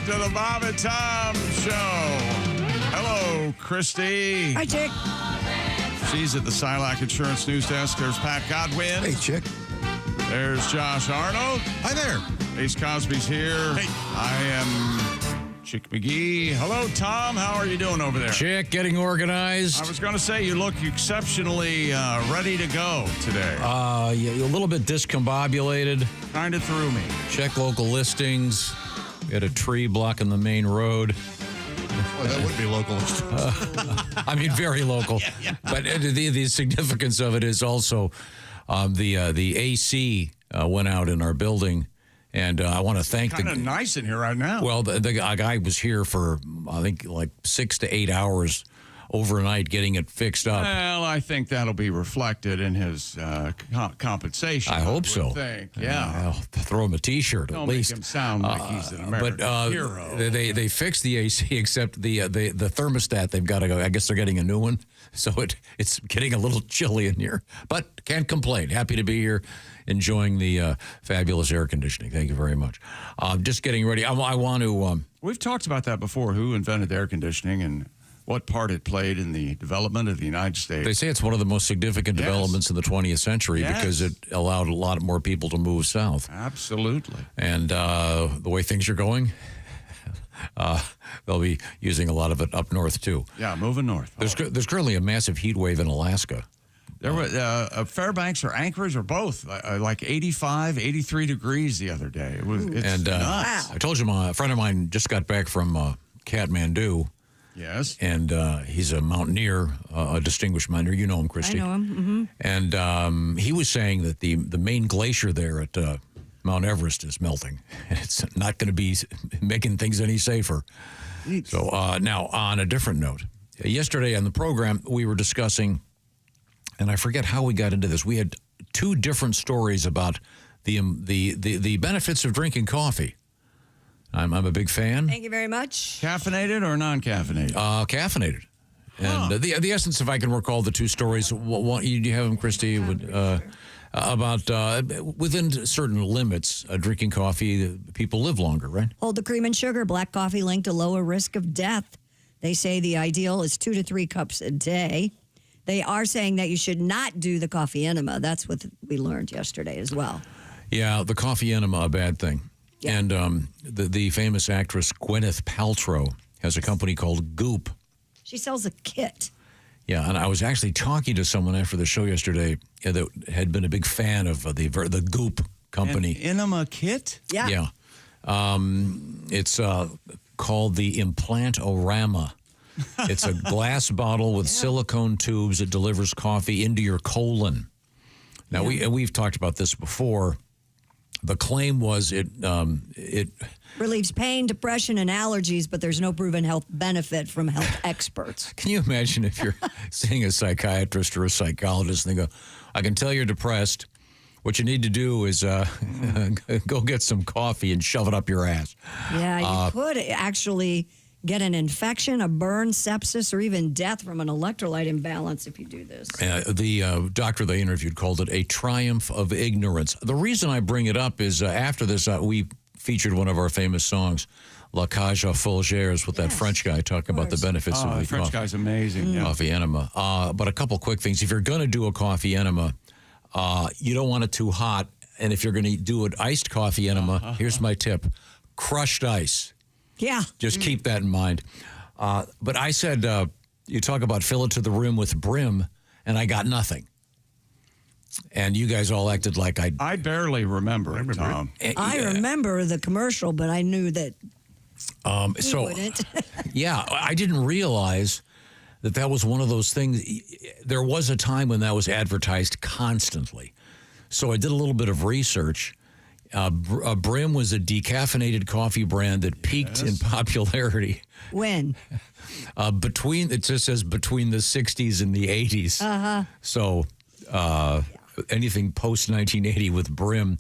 to the Bob and Tom Show. Hello, Christy. Hi, Chick. She's at the Silac Insurance News Desk. There's Pat Godwin. Hey, Chick. There's Josh Arnold. Hi there. Ace Cosby's here. Hey. I am Chick McGee. Hello, Tom. How are you doing over there? Chick, getting organized. I was going to say you look exceptionally ready to go today. Yeah, a little bit discombobulated. Kind of threw me. Check local listings. We had a tree blocking the main road. Well, that would be local. I mean, very local. But the significance of it is also the AC went out in our building. And I want to thank kind of nice in here right now. Well, the guy was here for, I think, like 6 to 8 hours overnight getting it fixed up. Well, I think that'll be reflected in his compensation. I hope so. Yeah. I'll throw him a T-shirt Don't at least. make him sound like he's an American hero. They fixed the AC, except the thermostat. They've got to go. I guess they're getting a new one, so it's getting a little chilly in here. But can't complain. Happy to be here, enjoying the fabulous air conditioning. Thank you very much. Just getting ready. I want to. We've talked about that before. Who invented air conditioning and what part it played in the development of the United States? They say it's one of the most significant developments in the 20th century because it allowed a lot more people to move south. Absolutely. And the way things are going, they'll be using a lot of it up north, too. Yeah, moving north. There's currently a massive heat wave in Alaska. There were Fairbanks or Anchorage or both, like 85, 83 degrees the other day. It's nuts. I told you, a friend of mine just got back from Kathmandu. Yes. And he's a mountaineer, a distinguished mountaineer. You know him, Christy. I know him. Mm-hmm. And he was saying that the main glacier there at Mount Everest is melting. And it's not going to be making things any safer. So now, on a different note, yesterday on the program, we were discussing, and I forget how we got into this. We had two different stories about the benefits of drinking coffee. I'm a big fan. Thank you very much. Caffeinated or non-caffeinated? Caffeinated. And the essence, if I can recall the two stories, do you have them, Christy? About within certain limits, drinking coffee, people live longer, right? Hold the cream and sugar. Black coffee linked to lower risk of death. They say the ideal is 2 to 3 cups a day. They are saying that you should not do the coffee enema. That's what we learned yesterday as well. Yeah, the coffee enema, a bad thing. Yeah. And the famous actress Gwyneth Paltrow has a company called Goop. She sells a kit. Yeah, and I was actually talking to someone after the show yesterday that had been a big fan of the Goop company. An enema kit? Yeah. Yeah. It's called the Implantorama. It's a glass bottle with silicone tubes that delivers coffee into your colon. Now, we've talked about this before. The claim was it relieves pain, depression, and allergies, but there's no proven health benefit from health experts. Can you imagine if you're seeing a psychiatrist or a psychologist and they go, I can tell you're depressed. What you need to do is go get some coffee and shove it up your ass. Yeah, you could actually get an infection, a burn, sepsis, or even death from an electrolyte imbalance if you do this. The doctor they interviewed called it a triumph of ignorance. The reason I bring it up is after this, we featured one of our famous songs, La Cage aux Folgers, with that French guy talking about the benefits of the French guy's amazing. Coffee enema. But a couple quick things. If you're going to do a coffee enema, you don't want it too hot. And if you're going to do an iced coffee enema, here's my tip. Crushed ice. Yeah. Just keep that in mind. But I said, you talk about fill it to the rim with brim, and I got nothing. And you guys all acted like I barely remember it, Tom. I remember the commercial, but I knew that you wouldn't. Yeah, I didn't realize that was one of those things. There was a time when that was advertised constantly. So I did a little bit of research. Brim was a decaffeinated coffee brand that peaked in popularity. When? It just says between the 60s and the 80s. Uh-huh. So anything post-1980 with Brim.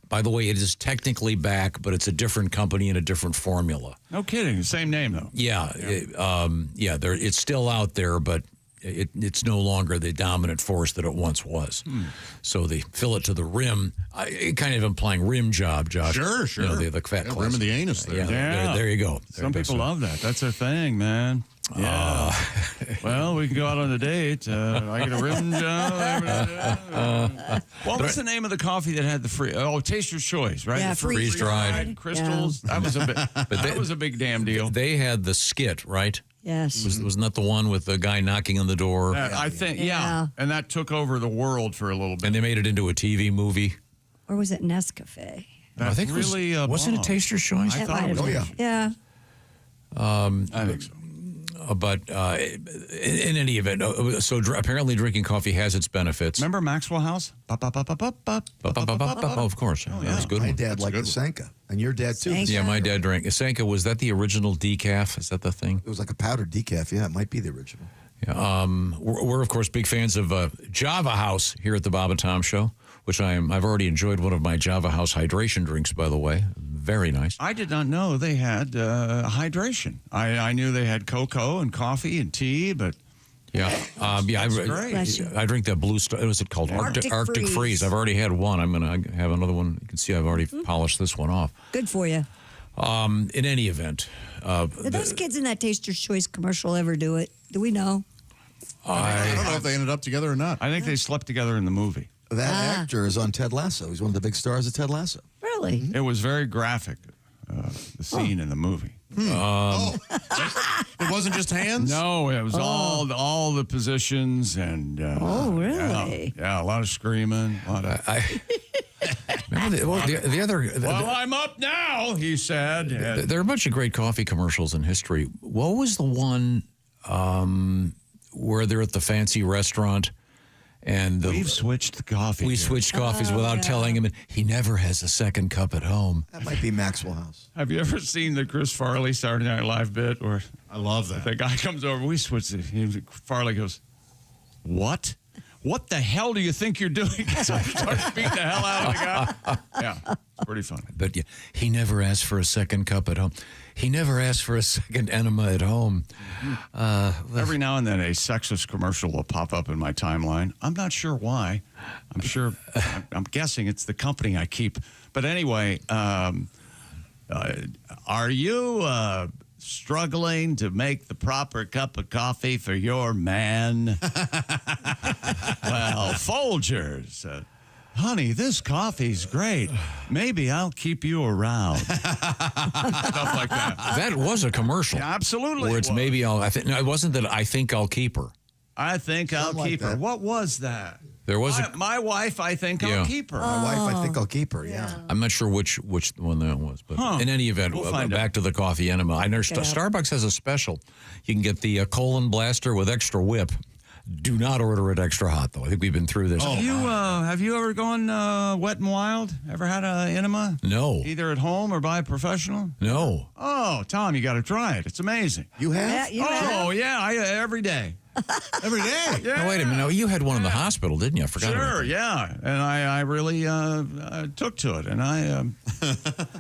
By the way, it is technically back, but it's a different company and a different formula. No kidding. Same name, though. Yeah. It's still out there, but it's no longer the dominant force that it once was. So they fill it to the rim, kind of implying rim job, Josh. Sure. You know, the fat rim of the anus there. There you go. Some people love that. That's their thing, man. Yeah. Well, we can go out on a date. I get a rim job. What was the name of the coffee that had the free? Oh, Taster's Choice, right? Yeah, The freeze-dried. crystals. Yeah. That was a big damn deal. They had the skit, right? Yes. Wasn't that the one with the guy knocking on the door? I think, yeah. And that took over the world for a little bit. And they made it into a TV movie. Or was it Nescafe? I think really wasn't it Taster's Choice? I thought it was. Oh, yeah. Yeah. I think so. But in any event, so apparently drinking coffee has its benefits. Remember Maxwell House? Oh, of course. That was a good My one. dad liked the Sanka, and your dad too. Sanka. Yeah, my dad drank. Sanka, was that the original decaf? Is that the thing? It was like a powdered decaf. Yeah, it might be the original. Yeah. We're of course big fans of Java House here at the Bob and Tom Show, which I've already enjoyed one of my Java House hydration drinks, by the way. Very nice. I did not know they had hydration. I knew they had cocoa and coffee and tea, but Yeah, Bless you. I drink that Blue Star. What was it called? Arctic Freeze. Freeze. I've already had one. I'm gonna have another one. You can see I've already polished this one off. Good for you. In any event, Did those kids in that Taster's Choice commercial ever do it? Do we know? I don't know if they ended up together or not. I think they slept together in the movie. That actor is on Ted Lasso. He's one of the big stars of Ted Lasso. Really? It was very graphic, the scene in the movie. It wasn't just hands? No, it was all the positions and. Oh, really? Yeah, a lot of screaming. A lot of, remember the other. well, I'm up now, he said. And There are a bunch of great coffee commercials in history. What was the one where they're at the fancy restaurant and we've switched the coffee. we here. switched coffees without telling him, and he never has a second cup at home. That might be Maxwell House. Have you ever seen the Chris Farley Saturday Night Live bit where I love that. the guy comes over, we switched it. Farley goes, "What? What the hell do you think you're doing?" So he starts beating the hell out of the guy. Yeah, it's pretty funny. But yeah, he never asked for a second cup at home. He never asked for a second enema at home. Every now and then a sexist commercial will pop up in my timeline. I'm not sure why. I'm guessing it's the company I keep. But anyway, are you struggling to make the proper cup of coffee for your man? Well, Folgers. Honey, this coffee's great. Maybe I'll keep you around. Stuff like that. That was a commercial. Yeah, absolutely. Where it's it was. maybe I'll. No, it wasn't that I think I'll keep her. I think I'll Something like keep her. that. What was that? There was My wife, I think Yeah. I'll keep her. My wife, I think I'll keep her. Yeah. I'm not sure which one that was, but in any event, We'll find back to the coffee enema. I know Starbucks has a special. You can get the colon blaster with extra whip. Do not order it extra hot, though. I think we've been through this. Have you ever gone wet and wild? Ever had an enema? No. Either at home or by a professional? No. Oh, Tom, you got to try it. It's amazing. You have? Every day. Every day? Yeah. Oh, wait a minute. No, you had one in the hospital, didn't you? I forgot. about Sure, that. yeah. And I really took to it. And I,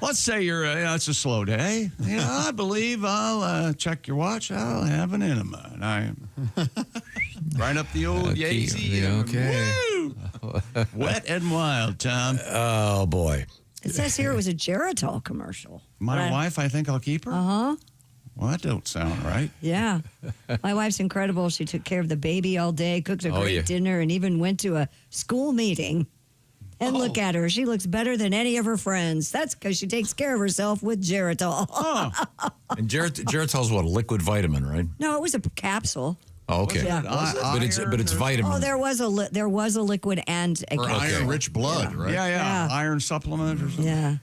let's say it's a slow day. I believe I'll check your watch. I'll have an enema. And I right up the old Yazy. Okay. Woo! Wet and wild, Tom. Oh, boy. It says here it was a Geritol commercial. My wife, I think I'll keep her. Uh-huh. Well, that don't sound right. Yeah. My wife's incredible. She took care of the baby all day, cooked a great dinner, and even went to a school meeting. And look at her. She looks better than any of her friends. That's because she takes care of herself with Geritol. And Geritol's what, a liquid vitamin, right? No, it was a capsule. Oh, okay. Yeah. But it's vitamin. Oh, there was a liquid and a Or capsule. iron-rich blood, right? Yeah. Iron supplement or something. Yeah.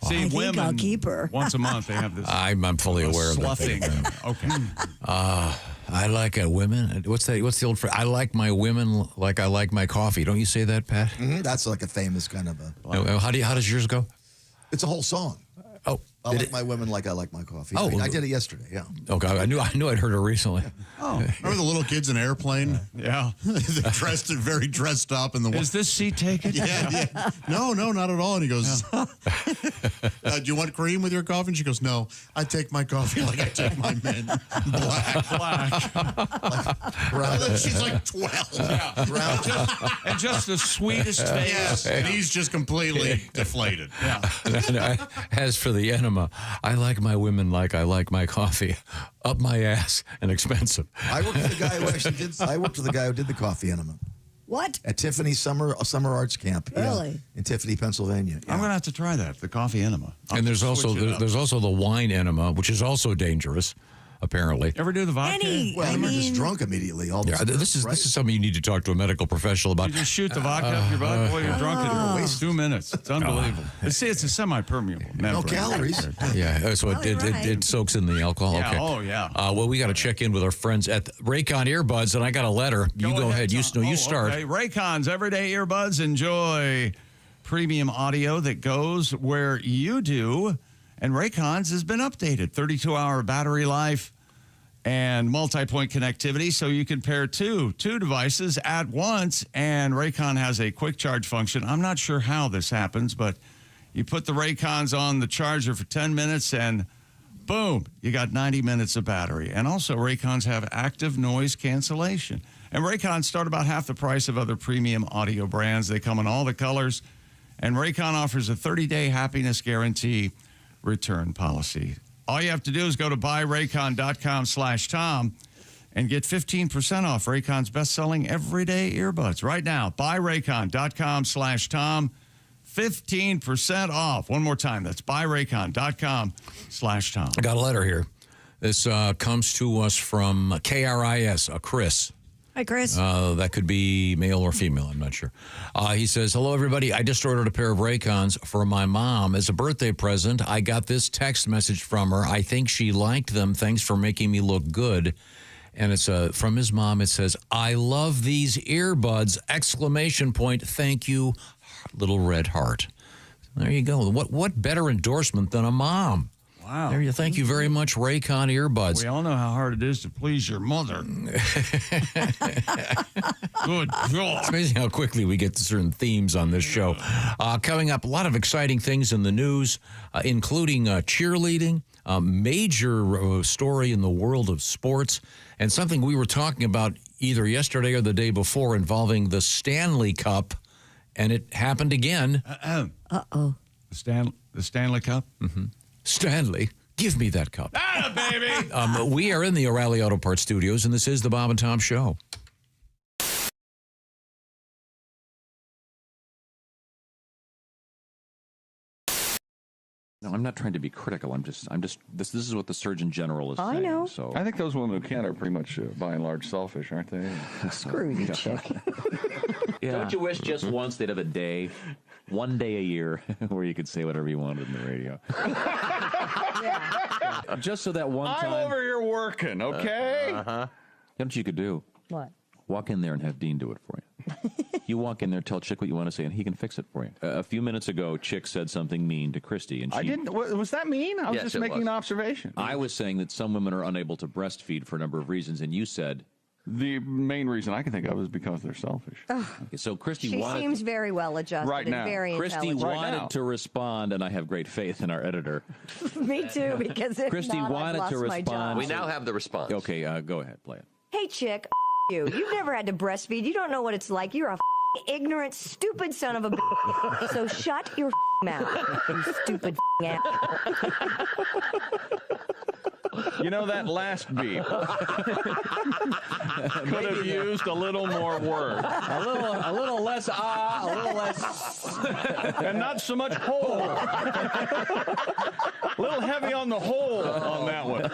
See, I think women, I'll keep her. once a month, they have this I'm fully aware of that. sloughing. Okay. I like women. What's the old phrase? I like my women like I like my coffee. Don't you say that, Pat? That's like a famous kind of a... How does yours go? It's a whole song. Oh, I like my women like I like my coffee. Oh, I did it yesterday, yeah. Okay, I knew I'd heard it recently. Oh, remember the little kids in Airplane? yeah. They're very dressed up in the. Is this seat taken? Yeah. No, not at all. And he goes, do you want cream with your coffee? And she goes, no, I take my coffee like I take my men. Black. Brown. She's like 12. Yeah. Brown. And just the sweetest face. Yes. And he's just completely deflated. Yeah. As for the enema, I like my women like I like my coffee. Up my ass and expensive. I worked with the guy who actually did. I worked with the guy who did the coffee enema What? at Tiffany's summer arts camp. Really? In Tiffany, Pennsylvania. Yeah. I'm going to have to try that, the coffee enema. And there's also the wine enema, which is also dangerous, apparently. Ever do the vodka? Well, you're just drunk immediately. All Yeah, this is something you need to talk to a medical professional about. You just shoot the vodka up your butt. Boy, you're drunk in 2 minutes. It's unbelievable. See, it's a semi-permeable No membrane. calories. Yeah, so Oh, you're right. it soaks in the alcohol. Yeah, Okay. oh, yeah. Well, we got to check in with our friends at Raycon Earbuds, and I got a letter. You go ahead. You start. Okay. Raycon's everyday earbuds. Enjoy premium audio that goes where you do. And Raycon's has been updated. 32-hour battery life and multi-point connectivity, so you can pair two devices at once. And Raycon has a quick charge function. I'm not sure how this happens, but you put the Raycons on the charger for 10 minutes and boom, you got 90 minutes of battery. And also Raycons have active noise cancellation. And Raycons start about half the price of other premium audio brands. They come in all the colors. And Raycon offers a 30-day happiness guarantee return policy. All you have to do is go to buyraycon.com/Tom and get 15% off Raycon's best-selling everyday earbuds. Right now, buyraycon.com/Tom, 15% off. One more time, that's buyraycon.com/Tom. I got a letter here. This comes to us from KRIS, Chris. Hi, Chris. That could be male or female, I'm not sure. He says, hello, everybody. I just ordered a pair of Raycons for my mom as a birthday present. I got this text message from her. I think she liked them. Thanks for making me look good. And it's from his mom. It says, I love these earbuds, ! Thank you, little red heart. There you go. What better endorsement than a mom? Wow. There you. Thank you very much, Raycon earbuds. We all know how hard it is to please your mother. Good God. It's amazing how quickly we get to certain themes on this show. Coming up, a lot of exciting things in the news, including cheerleading, a major story in the world of sports, and something we were talking about either yesterday or the day before involving the Stanley Cup, and it happened again. Uh-oh. The Stanley Cup? Mm-hmm. Stanley, give me that cup. Ah, baby! We are in the O'Reilly Auto Parts studios, and this is the Bob and Tom Show. No, I'm not trying to be critical. I'm just. This is what the Surgeon General is saying. I know. So I think those women who can't are pretty much, by and large, selfish, aren't they? Screw you, chick. yeah. Don't you wish just once they'd have a day, one day a year, where you could say whatever you wanted in the radio? Just so that one time. I'm over here working, okay? You know what you could do? What? walk in there and have Dean do it for you. You walk in there, tell Chick what you want to say, and he can fix it for you. A few minutes ago, Chick said something mean to Christy, and she... I didn't. Was that mean? I was Yes, just it making was. an observation. I was saying that some women are unable to breastfeed for a number of reasons, and you said... The main reason I can think of is because they're selfish. So Christy She wanted... seems very well adjusted Right and now. very Christy intelligent. wanted to respond, and I have great faith in our editor. Me too, because if Christy not, wanted I've to lost my respond. job. We now have the response. Okay, go ahead, play it. Hey, chick, you. You've never had to breastfeed. You don't know what it's like. You're a ignorant, stupid son of a bitch. So shut your mouth, you stupid ass. You know, that last beep could have used a little more word. A little less a little less... And not so much hole. A little heavy on the hole on that one.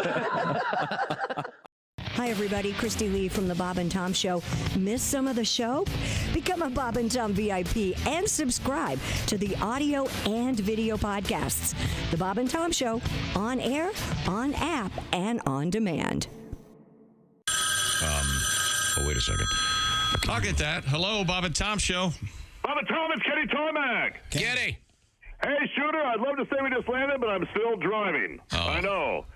Hi, everybody. Christy Lee from the Bob and Tom Show. Miss some of the show? Become a Bob and Tom VIP and subscribe to the audio and video podcasts. The Bob and Tom Show, on air, on app, and on demand. Oh, wait a second. I'll get that. Hello, Bob and Tom Show. Bob and Tom, it's Kenny Tarmac. Getty. Hey, Shooter, I'd love to say we just landed, but I'm still driving. Oh. I know.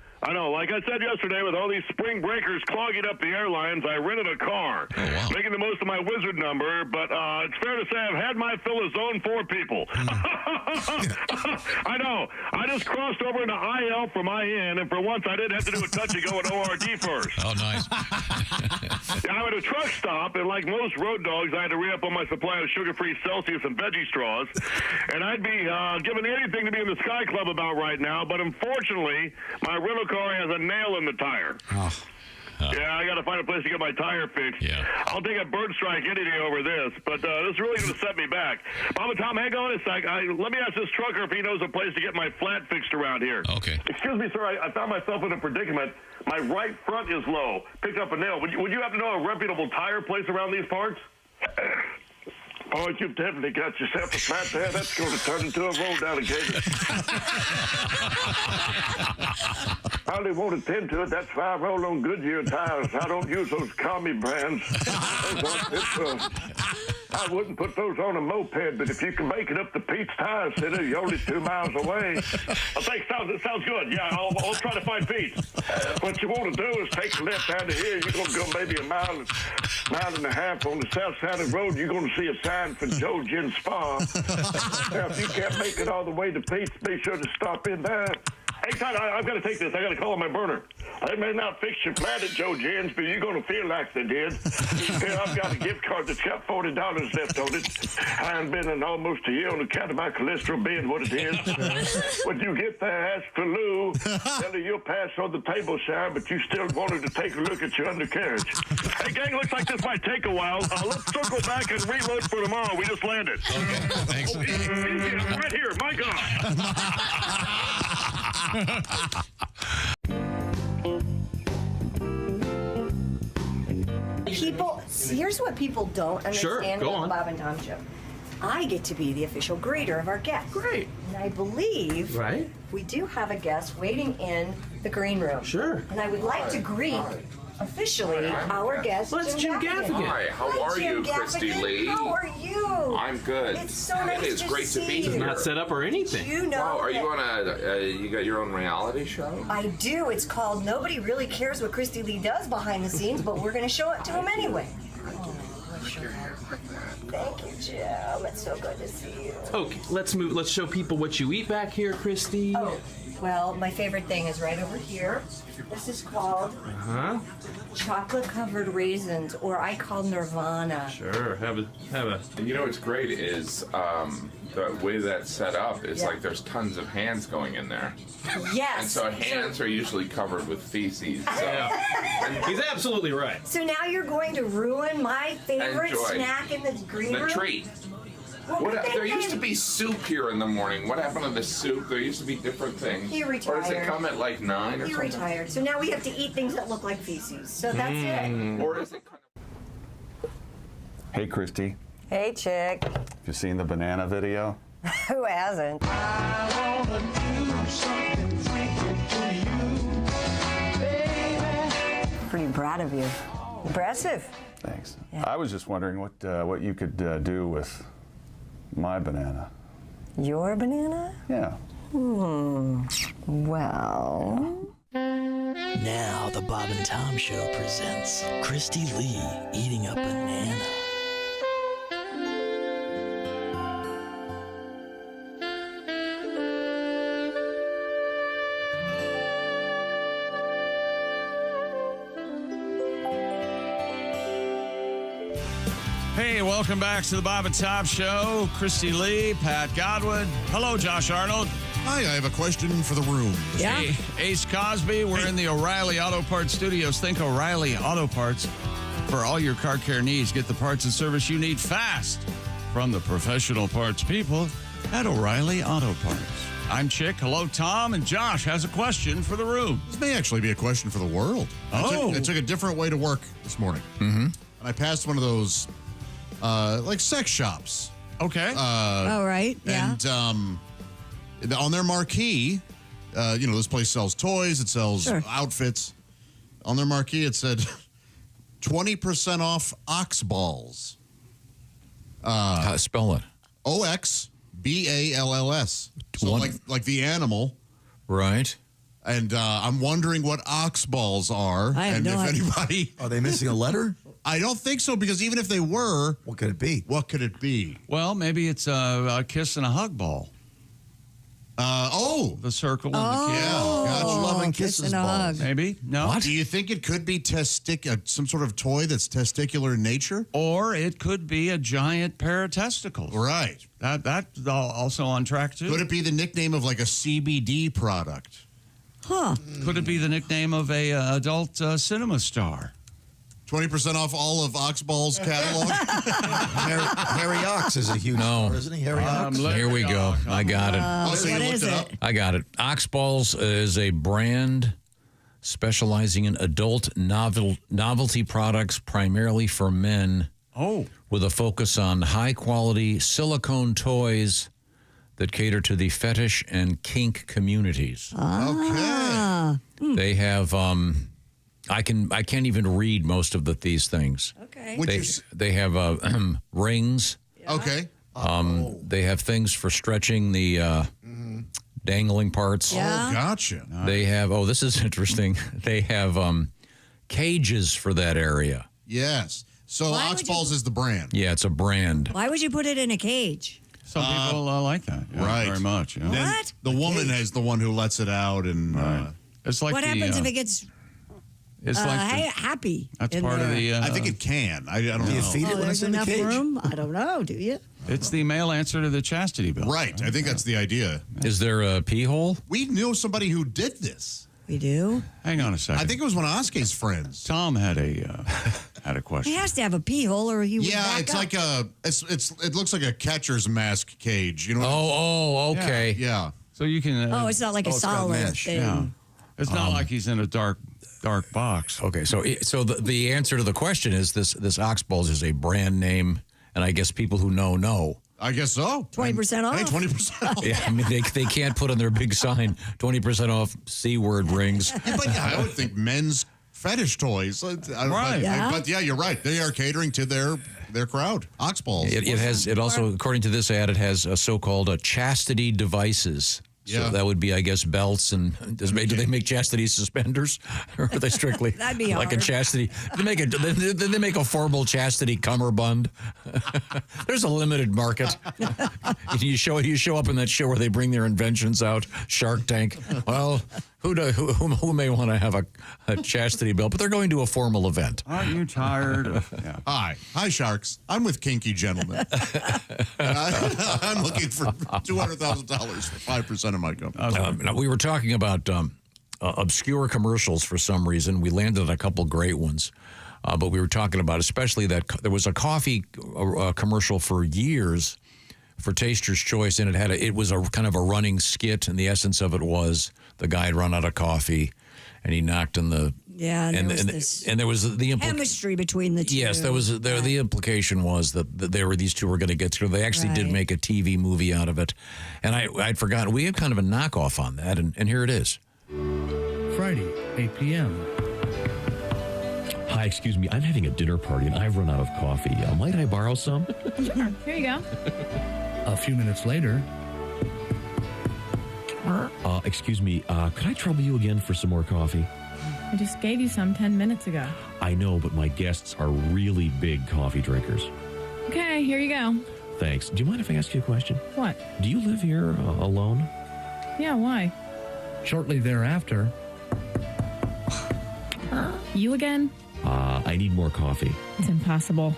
Like I said yesterday, with all these spring breakers clogging up the airlines, I rented a car, making the most of my wizard number, but it's fair to say I've had my fill of Zone 4 people. I know. I just crossed over into IL from IN, and for once I didn't have to do a touch-and-go at ORD first. Oh, nice. I'm at a truck stop, and like most road dogs, I had to re-up on my supply of sugar-free Celsius and veggie straws, and I'd be giving anything to be in the Sky Club about right now, but unfortunately, my rental car has a nail in the tire. Yeah, I got to find a place to get my tire fixed. Yeah. I'll take a bird strike any day over this, but this is really going to set me back. Mama Tom, hang on a sec. Let me ask this trucker if he knows a place to get my flat fixed around here. Okay. Excuse me, sir. I found myself in a predicament. My right front is low. Picked up a nail. Would you happen to know a reputable tire place around these parts? Oh, you've definitely got yourself a flat there. That's going to turn into a roll alligator. Probably won't attend to it. That's why I roll on Goodyear tires. I don't use those commie brands. I wouldn't put those on a moped, but if you can make it up to Pete's Tire Center, you're only 2 miles away. I think it sounds good. Yeah, I'll try to find Pete. What you want to do is take a left out of here. You're going to go maybe a mile and a half on the south side of the road. You're going to see a sign for Joe Gin Spa. Now, if you can't make it all the way to Pete's, be sure to stop in there. Hey, Todd, I've got to take this. I got to call on my burner. They may not fix your flat at Joe Gin's, but you're going to feel like they did. Here, I've got a gift card that's got $40 left on it. I haven't been in almost a year on account of my cholesterol being what it is. When you get there, ask for Lou. Tell her you'll pass on the table sign, but you still wanted to take a look at your undercarriage. Hey, gang, looks like this might take a while. Let's circle back and reload for tomorrow. We just landed. Okay, thanks. Easy, I'm right here. My God. People, here's what people don't understand go about on. the Bob and Tom Show. I get to be the official greeter of our guests. Great. And I believe we do have a guest waiting in the green room. Sure. And I would like to greet officially our guest, Well, that's Jim Gaffigan. Hi, how are you, Christy Lee? How are you? I'm good. It's so nice It is to great to see be you. here. Not set up or anything. You know Wow, are you that- on you got your own reality show? I do. It's called Nobody Really Cares What Christy Lee Does Behind the Scenes, but we're going to show it to him anyway. Thank you, Jim. It's so good to see you. Okay, let's move. Let's show people what you eat back here, Christy. Oh, well, my favorite thing is right over here. This is called chocolate-covered raisins, or I call Nirvana. Sure. Have a. You know what's great is the way that's set up is like there's tons of hands going in there. Yes. And so hands are usually covered with feces. So. He's absolutely right. So now you're going to ruin my favorite Enjoy. snack in the green room? The treat. There used to be soup here in the morning. What happened to the soup? There used to be different things. He retired. Or does it come at like 9 or He something? retired. So now we have to eat things that look like feces. So that's it. Or is it kind of... Hey, Christy, Hey, chick. have you seen the banana video? Who hasn't? Pretty proud of you. Impressive. Thanks. I was just wondering what you could do with my banana. Your banana? Yeah. Well. Now the Bob and Tom Show presents Christy Lee eating a banana. Hey, welcome back to the Bob and Tom Show. Christy Lee, Pat Godwin. Hello, Josh Arnold. Hi, I have a question for the room. Hey, Ace Cosby. We're in the O'Reilly Auto Parts Studios. Think O'Reilly Auto Parts for all your car care needs. Get the parts and service you need fast from the professional parts people at O'Reilly Auto Parts. I'm Chick. Hello, Tom. And Josh has a question for the room. This may actually be a question for the world. I took a different way to work this morning. Mm-hmm. And I passed one of those, like sex shops. Okay. Oh, right. Yeah. And on their marquee, this place sells toys, it sells outfits. On their marquee, it said 20% off ox balls. Spell it. OX BALLS. So like the animal. Right. And I'm wondering what ox balls are. I have and no if idea. anybody. Are they missing a letter? I don't think so, because even if they were. What could it be? What could it be? Well, maybe it's a kiss and a hug ball. The circle and the kiss. Yeah, gotcha. Love and kiss kisses and a balls. hug. Maybe. No. Do you think it could be some sort of toy that's testicular in nature? Or it could be a giant pair of testicles. Right. That's also on track, too. Could it be the nickname of like a CBD product? Huh. Could it be the nickname of a adult cinema star? 20% off all of Oxball's catalog? Harry Ox is a huge star, isn't he? Harry Ox? Here we go. I got it. So you what looked is it up? it? I got it. Oxballs is a brand specializing in adult novelty products primarily for men. Oh. With a focus on high-quality silicone toys that cater to the fetish and kink communities. Ah. Okay. They have I can't even read most of these things. Okay. They have rings. Okay. They have things for stretching the dangling parts. Yeah. Oh, gotcha. They have this is interesting. They have cages for that area. Yes. So Why would Oxballs is the brand. Yeah, it's a brand. Why would you put it in a cage? Some people like that. Yeah, right. Very much. Yeah. Then What? the woman is the one who lets it out. And It's like What happens if it gets it's like happy? that's in part there? of the. I think it can. I don't Do you know. feed it when There's it's in the enough cage? room? I don't know. Do you? It's the male answer to the chastity belt. Right. I think that's the idea. Is there a pee hole? We knew somebody who did this. We do. Hang on a second. I think it was one of Oske's friends. Tom had a question. He has to have a pee hole, or he would Yeah, back it's up. like it looks like a catcher's mask cage. You know? Okay. Yeah. So you can. Oh, it's not like a it's got solid mesh. thing. Yeah. It's not like he's in a dark box. Okay, so the answer to the question is this Oxballs is a brand name, and I guess people who know. I guess so. 20% off. Hey, 20% off. Yeah, I mean they can't put on their big sign 20% off C-word rings. But yeah, I would think men's fetish toys. Right. Yeah. But yeah, you're right. They are catering to their crowd. Oxballs. It also, according to this ad, it has a so-called chastity devices. So Yeah. that would be, I guess, belts and do they make chastity suspenders, or are they strictly That'd be like hard. a chastity? They make a formal chastity cummerbund. There's a limited market. you show up in that show where they bring their inventions out, Shark Tank. Well, who may want to have a chastity belt, but they're going to a formal event. Aren't you tired of? Yeah. Hi, sharks. I'm with Kinky Gentlemen. And I'm looking for $200,000 for 5% of my company. Now, we were talking about obscure commercials for some reason. We landed on a couple great ones, but we were talking about especially that there was a coffee commercial for years for Taster's Choice, and it was a kind of a running skit, and the essence of it was the guy had run out of coffee, and he knocked on the and there was the chemistry between the two. Yes, the implication was that these two were going to get through. They actually did make a TV movie out of it, and I'd forgotten. We had kind of a knockoff on that, and here it is. Friday, 8 p.m. Hi, excuse me. I'm having a dinner party and I've run out of coffee. Might I borrow some? Sure. Here you go. A few minutes later. Excuse me. Could I trouble you again for some more coffee? I just gave you some 10 minutes ago. I know, but my guests are really big coffee drinkers. Okay, here you go. Thanks. Do you mind if I ask you a question? What? Do you live here alone? Yeah, why? Shortly thereafter. You again? I need more coffee. It's impossible.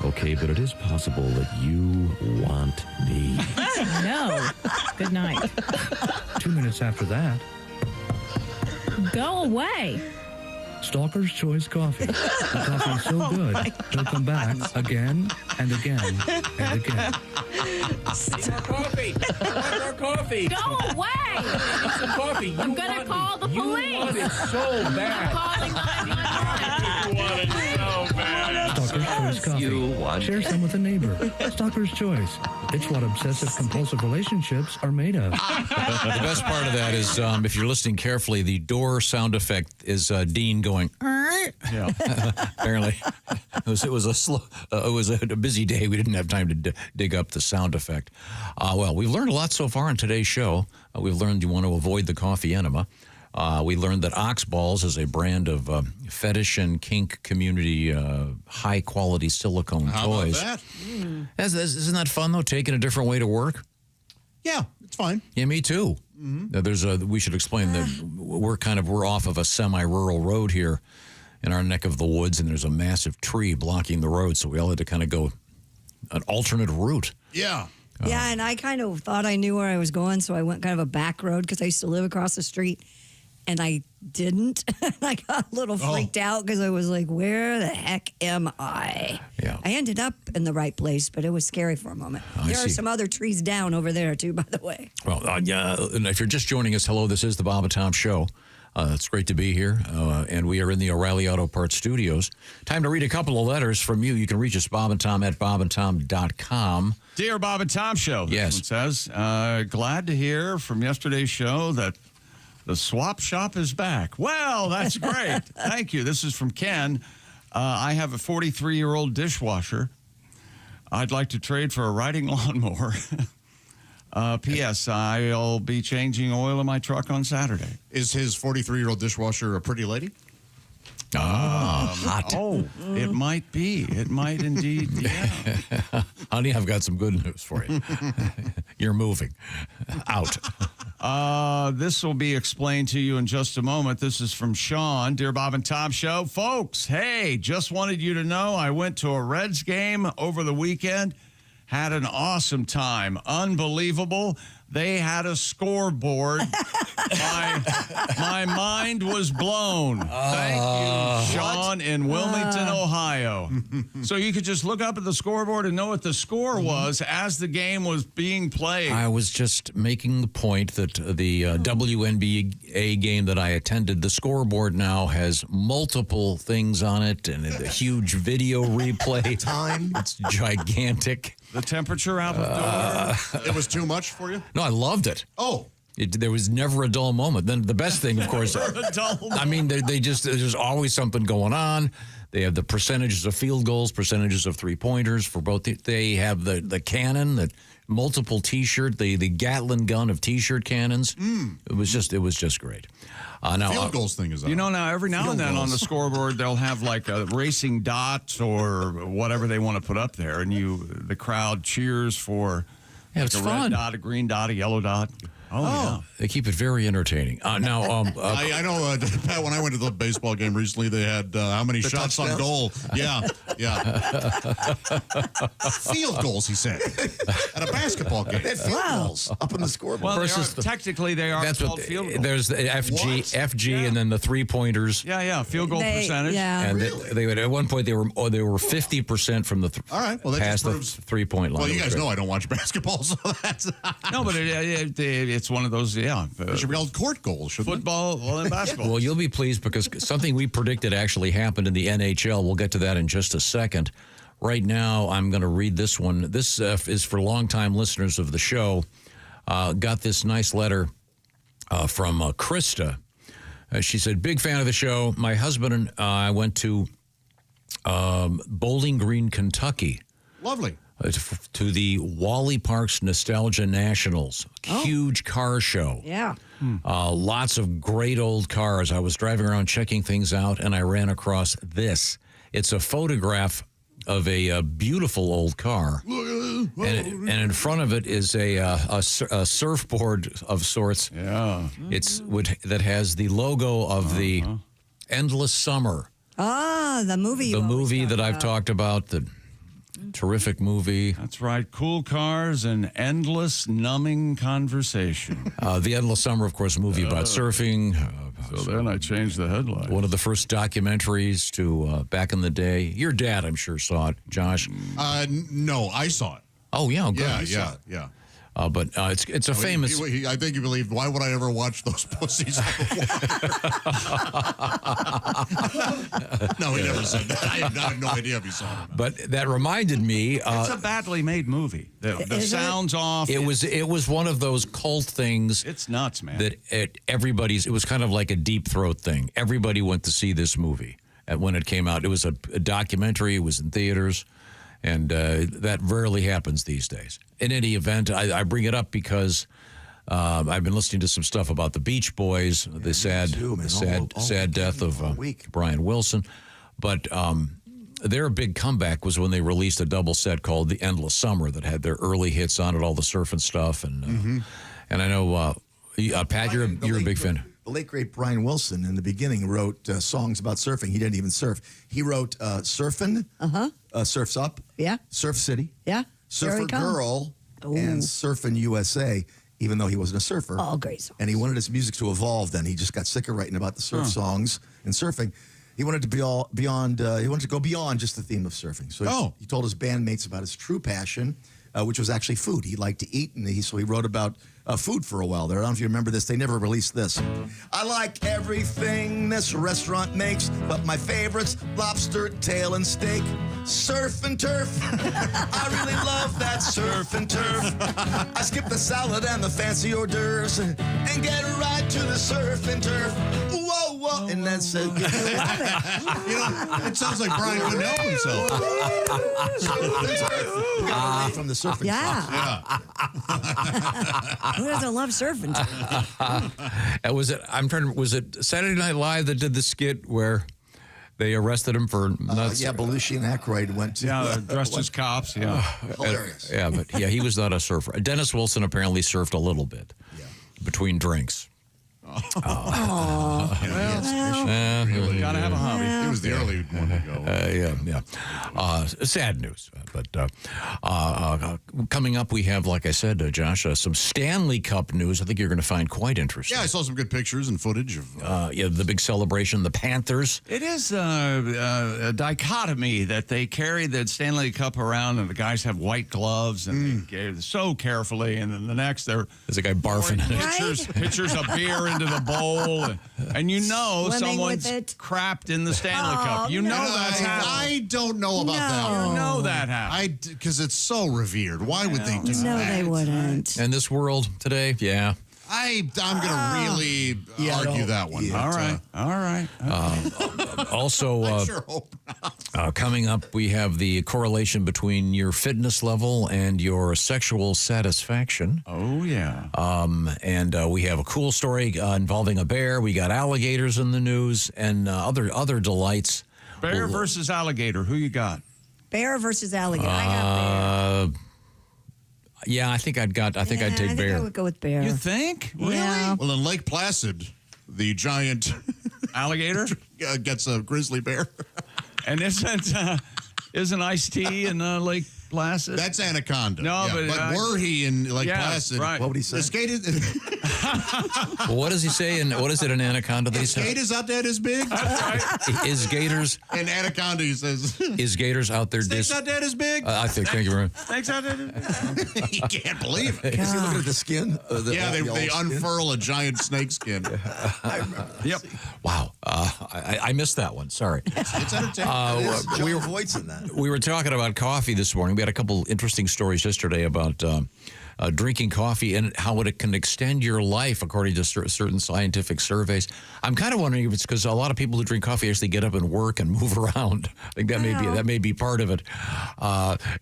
Okay, but it is possible that you want me. No. Good night. 2 minutes after that. Go away. Stalker's Choice Coffee. The coffee is so good, he'll come back again and again and again. More coffee! More coffee! Go away! Some coffee! I'm gonna call the police! You want it so bad! I'm calling 911! You want it so bad! Stalker's Choice Coffee. Share some with a neighbor. Stalker's Choice. It's what obsessive-compulsive relationships are made of. The best part of that is, if you're listening carefully, the door sound effect is Dean going, Yeah. Apparently, it was a busy day. We didn't have time to dig up the sound effect. Well, we've learned a lot so far in today's show. We've learned you want to avoid the coffee enema. We learned that Ox Balls is a brand of fetish and kink community high-quality silicone toys. How about that? Isn't that fun, though, taking a different way to work? Yeah, it's fine. Yeah, me too. We should explain that we're off of a semi-rural road here in our neck of the woods, and there's a massive tree blocking the road, so we all had to kind of go an alternate route. Yeah. Yeah, and I kind of thought I knew where I was going, so I went kind of a back road because I used to live across the street, and I didn't. I got a little freaked out because I was like, where the heck am I? Yeah. I ended up in the right place, but it was scary for a moment. There are some other trees down over there, too, by the way. Well, yeah, and if you're just joining us, hello, this is the Bob and Tom Show. It's great to be here, and we are in the O'Reilly Auto Parts studios. Time to read a couple of letters from you. You can reach us, Bob and Tom, at bobandtom.com. Dear Bob and Tom Show, yes. This one says, glad to hear from yesterday's show that the swap shop is back. Well, that's great. Thank you. This is from Ken. I have a 43-year-old dishwasher. I'd like to trade for a riding lawnmower. P.S. I'll be changing oil in my truck on Saturday. Is his 43-year-old dishwasher a pretty lady? Hot. Oh, it might be. It might indeed. Yeah. Honey, I've got some good news for you. You're moving out. This will be explained to you in just a moment. This is from Sean. Dear Bob and Tom Show. Folks, hey, just wanted you to know I went to a Reds game over the weekend. Had an awesome time. Unbelievable. They had a scoreboard. My mind was blown. Thank you, Sean, in Wilmington, Ohio. So you could just look up at the scoreboard and know what the score was as the game was being played. I was just making the point that the WNBA game that I attended, the scoreboard now has multiple things on it and a huge video replay. Time. It's gigantic. The temperature out the door. It was too much for you? No, I loved it. Oh. There was never a dull moment. Then the best thing, of course, I mean, there's always something going on. They have the percentages of field goals, percentages of three-pointers for both. They have the cannon, the multiple T-shirt, the Gatling gun of T-shirt cannons. It was just great. Now, field goals thing is out. You know, now every now and then on the scoreboard they'll have like a racing dot or whatever they want to put up there, and the crowd cheers for it's a fun. red dot, a green dot, a yellow dot. Oh, yeah. They keep it very entertaining. I know, Pat, when I went to the baseball game recently, they had how many shots on goal? Yeah. Field goals, he said. At a basketball game. They had field goals up on the scoreboard. Well, technically they are called field goals. There's the FG, and then the three-pointers. Yeah, field goal percentage. Yeah. And they at one point they were 50% from the all right. Well, that past just the three-point line. Well, you guys know I don't watch basketball, so that's no, but it's one of those. It should be called court goals, shouldn't football, well, and basketball. Well, you'll be pleased because something we predicted actually happened in the NHL. We'll get to that in just a second. Right now, I'm going to read this one. This is for longtime listeners of the show. Got this nice letter from Krista. She said, big fan of the show. My husband and I went to Bowling Green, Kentucky. Lovely. To the Wally Parks Nostalgia Nationals. Huge car show. Yeah. Lots of great old cars. I was driving around checking things out, and I ran across this. It's a photograph of a beautiful old car. And in front of it is a surfboard of sorts. Yeah. That has the logo of the Endless Summer. Ah, the movie. The movie that I've talked about, the terrific movie. That's right. Cool cars and endless numbing conversation. The Endless Summer, of course, a movie about surfing. So then I changed the headline. One of the first documentaries to back in the day. Your dad, I'm sure, saw it, Josh. No, I saw it. Oh, yeah. Good. Yeah. But it's a famous... I think he believed, why would I ever watch those pussies? No, he never said that. I have no idea if he saw it. But that reminded me... it's a badly made movie. The sound's off. It was one of those cult things... It's nuts, man. That it was kind of like a Deep Throat thing. Everybody went to see this movie. when it came out. It was a documentary. It was in theaters. And that rarely happens these days. In any event, I bring it up because I've been listening to some stuff about the Beach Boys, the sad death of Brian Wilson. But their big comeback was when they released a double set called The Endless Summer that had their early hits on it, all the surfing stuff. And and I know, Pat, you're a big fan. The late, great Brian Wilson, in the beginning, wrote songs about surfing. He didn't even surf. He wrote Surfin', Surf's Up, Surf City, Surfer Girl, and Surfin' USA, even though he wasn't a surfer. Oh, great songs. And he wanted his music to evolve then. He just got sick of writing about the surf songs and surfing. He wanted to be he wanted to go beyond just the theme of surfing. So he told his bandmates about his true passion, which was actually food. He liked to eat, and so he wrote about food for a while there. I don't know if you remember this. They never released this. I like everything this restaurant makes, but my favorite's lobster tail and steak. Surf and turf. I really love that surf and turf. I skip the salad and the fancy hors d'oeuvres and get right to the surf and turf. Whoa, whoa. And that's it. It sounds like Brian couldn't help himself. Got away from the surfing. Yeah. Who doesn't love surfing? Was it Saturday Night Live that did the skit where they arrested him for nuts? Belushi and Aykroyd went to dressed as cops. Hilarious. But he was not a surfer. Dennis Wilson apparently surfed a little bit between drinks. Gotta have a hobby. It was the early one to go. Sad news. But coming up, we have, like I said, Josh, some Stanley Cup news I think you're going to find quite interesting. Yeah, I saw some good pictures and footage of the big celebration, the Panthers. It is a dichotomy that they carry the Stanley Cup around, and the guys have white gloves, and they get so carefully, and then the next there's a guy barfing in it. Pitchers of beer into the bowl, and you know Swimming someone's crapped in the Stanley Cup. You know that's happening. I don't know about that. You know that happened. Because it's so revered. Why would they do that? No, they wouldn't. In this world today, I'm going to really argue that one. All right. Also, I sure hope not. coming up, we have the correlation between your fitness level and your sexual satisfaction. Oh, yeah. And we have a cool story involving a bear. We got alligators in the news and other delights. Bear versus alligator. Who you got? Bear versus alligator. I got bear. Yeah, I think I'd take I think bear. I would go with bear. You think? Really? Yeah. Well, in Lake Placid, the giant alligator gets a grizzly bear. And isn't Ice-T in Lake Placid? That's Anaconda. No, but were he in Lake Placid? Right. What would he say? Well, what does he say? And what is it in Anaconda? That he said? Gators out there this big? Is Gators? In Anaconda, he says. Is Gators out there? Snakes out there this big? I think. Thank you very much. Snakes out there. He can't believe it. Is he looking at the skin? They unfurl a giant snake skin. Yep. Wow. I missed that one. Sorry. It's entertaining. We were voicing that. We were talking about coffee this morning. We had a couple interesting stories yesterday about drinking coffee and how it can extend your life, according to certain scientific surveys. I'm kind of wondering if it's because a lot of people who drink coffee actually get up and work and move around. I think that may be part of it.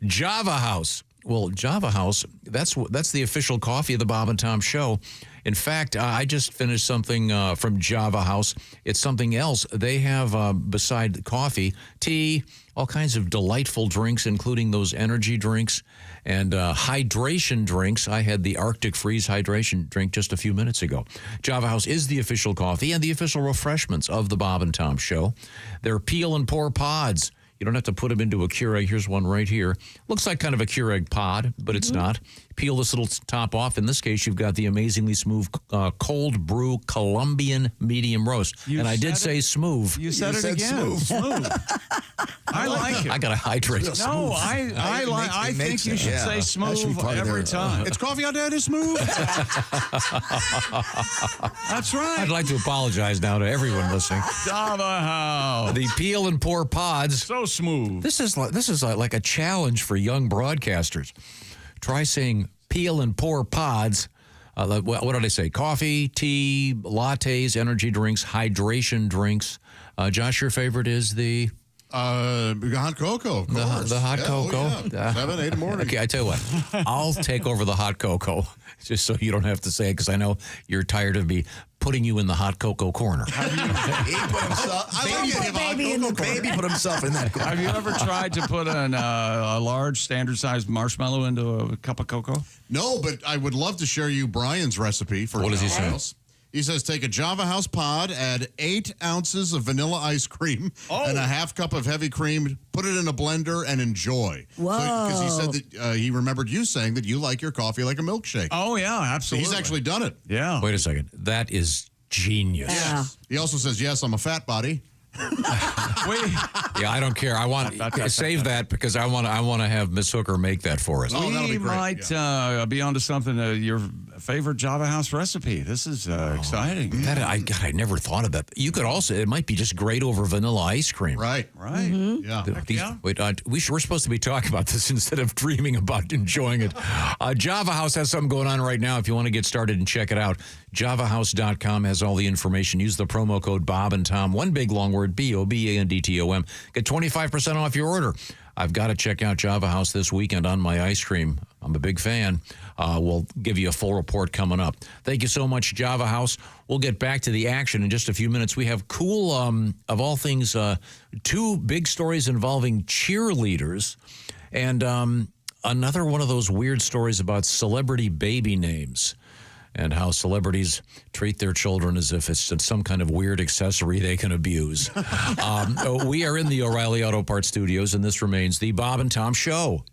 Java House. Well, Java House, that's the official coffee of the Bob and Tom Show. In fact, I just finished something from Java House. It's something else. They have, beside coffee, tea, all kinds of delightful drinks, including those energy drinks and hydration drinks. I had the Arctic Freeze hydration drink just a few minutes ago. Java House is the official coffee and the official refreshments of the Bob and Tom Show. They're peel and pour pods. You don't have to put them into a Keurig. Here's one right here. Looks like kind of a Keurig pod, but it's not. Peel this little top off. In this case, you've got the amazingly smooth cold brew Colombian medium roast. And I did say smooth. You said it again. Smooth. I like it. I got to hydrate. No, I think you should say smooth every time. It's coffee out there that's smooth. That's right. I'd like to apologize now to everyone listening. Java House. The peel and pour pods. So smooth. This is like a challenge for young broadcasters. Try saying peel and pour pods What did I say? Coffee, tea, lattes, energy drinks, hydration drinks. Josh, your favorite is the... hot cocoa, of course. The hot cocoa. Oh, yeah. 7, 8 in the morning. Okay, I tell you what. I'll take over the hot cocoa, just so you don't have to say it, because I know you're tired of me putting you in the hot cocoa corner. He put himself. Baby put himself in that corner. Have you ever tried to put a large standard-sized marshmallow into a cup of cocoa? No, but I would love to share you Brian's recipe for What does he Java say? House. He says take a Java House pod, add 8 ounces of vanilla ice cream and a half cup of heavy cream, put it in a blender, and enjoy. Whoa. Because he said that he remembered you saying that you like your coffee like a milkshake. Oh, yeah, absolutely. So he's actually done it. Yeah. Wait a second. That is genius. Yeah. He also says, yes, I'm a fat body. Yeah, I don't care. I want save that because I want to have Miss Hooker make that for us. Oh, that'll We be great. might be onto something. Your favorite Java House recipe. This is exciting. I never thought of that. You could also. It might be just great over vanilla ice cream. Right. Yeah. Wait, we're supposed to be talking about this instead of dreaming about enjoying it. Java House has something going on right now. If you want to get started and check it out, javahouse.com has all the information. Use the promo code Bob and Tom. One big long word, BOBANDTOM. Get 25% off your order. I've got to check out Java House this weekend on my ice cream. I'm a big fan. We'll give you a full report coming up. Thank you so much, Java House. We'll get back to the action in just a few minutes. We have cool, of all things, 2 big stories involving cheerleaders and another one of those weird stories about celebrity baby names and how celebrities treat their children as if it's some kind of weird accessory they can abuse. We are in the O'Reilly Auto Parts Studios, and this remains the Bob and Tom Show.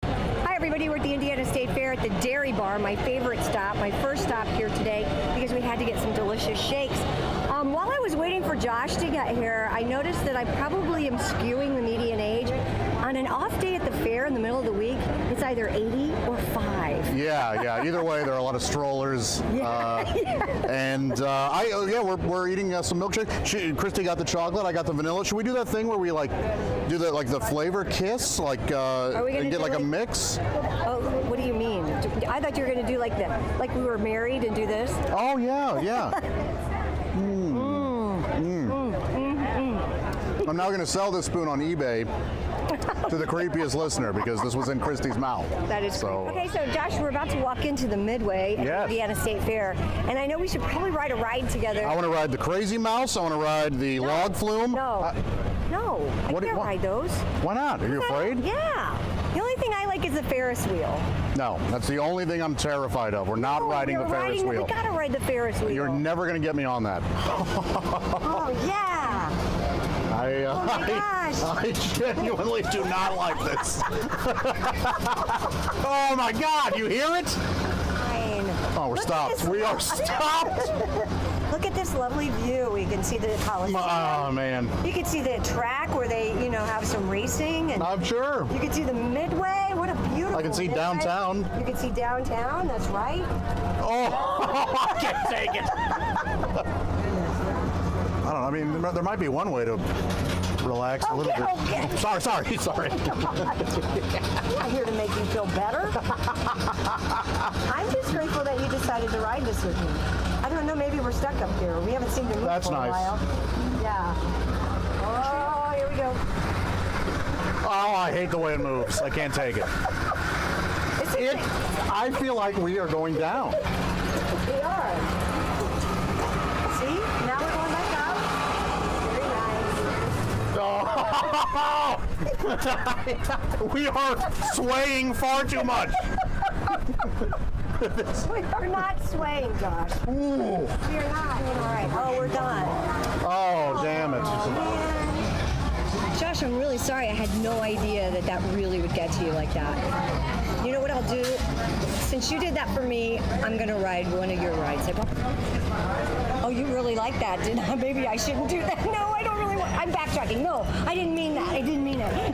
Hi, everybody. We're at the Indiana State Fair at the Dairy Bar, my favorite stop, my first stop here today because we had to get some delicious shakes. While I was waiting for Josh to get here, I noticed that I probably am skewing the median age. On an off day at the fair in the middle of the week, it's either 80 or 5. Yeah. Either way, there are a lot of strollers. And we're eating some milkshake. Christy got the chocolate. I got the vanilla. Should we do that thing where we do the flavor kiss, and get a mix? Oh, what do you mean? I thought you were going to do like we were married and do this. Oh yeah. I'm now going to sell this spoon on eBay to the creepiest listener because this was in Christy's mouth. That is so. Okay, so Josh, we're about to walk into the Midway at the Indiana State Fair, and I know we should probably ride a ride together. I want to ride the Crazy Mouse. I want to ride the log flume. No, I can't ride those. Why not? Are you afraid? Yeah. The only thing I like is the Ferris wheel. No, that's the only thing I'm terrified of. We're not riding the Ferris wheel. We gotta ride the Ferris wheel. You're never going to get me on that. Oh yeah. Oh my gosh. I genuinely do not like this. Oh my God, you hear it? Fine. Oh, we're stopped. We are stopped. Look at this lovely view. We can see the Coliseum. Oh man. You can see the track where they, have some racing. And I'm sure. You can see the Midway. What a beautiful I can see Midway. downtown. You can see downtown. That's right. Oh, I can't take it. I don't know. I mean, there might be one way to relax a little bit. Okay. Oh, sorry. I'm not here to make you feel better. I'm just grateful that you decided to ride this with me. I don't know, maybe we're stuck up here. We haven't seen you move That's for a nice. while. Yeah. Oh, here we go. Oh, I hate the way it moves. I can't take it. I feel like we are going down. We are. See? Now we're going back up. Very nice. Oh. We are swaying far too much. We are not swaying, Josh. Ooh. We are not. All right. Oh, we're done. Oh, damn it. Josh, I'm really sorry. I had no idea that really would get to you like that. You know what I'll do? Since you did that for me, I'm going to ride one of your rides. Oh, you really like that, didn't I? Maybe I shouldn't do that. No, I don't really want... I'm backtracking. No, I didn't mean that. I didn't mean it.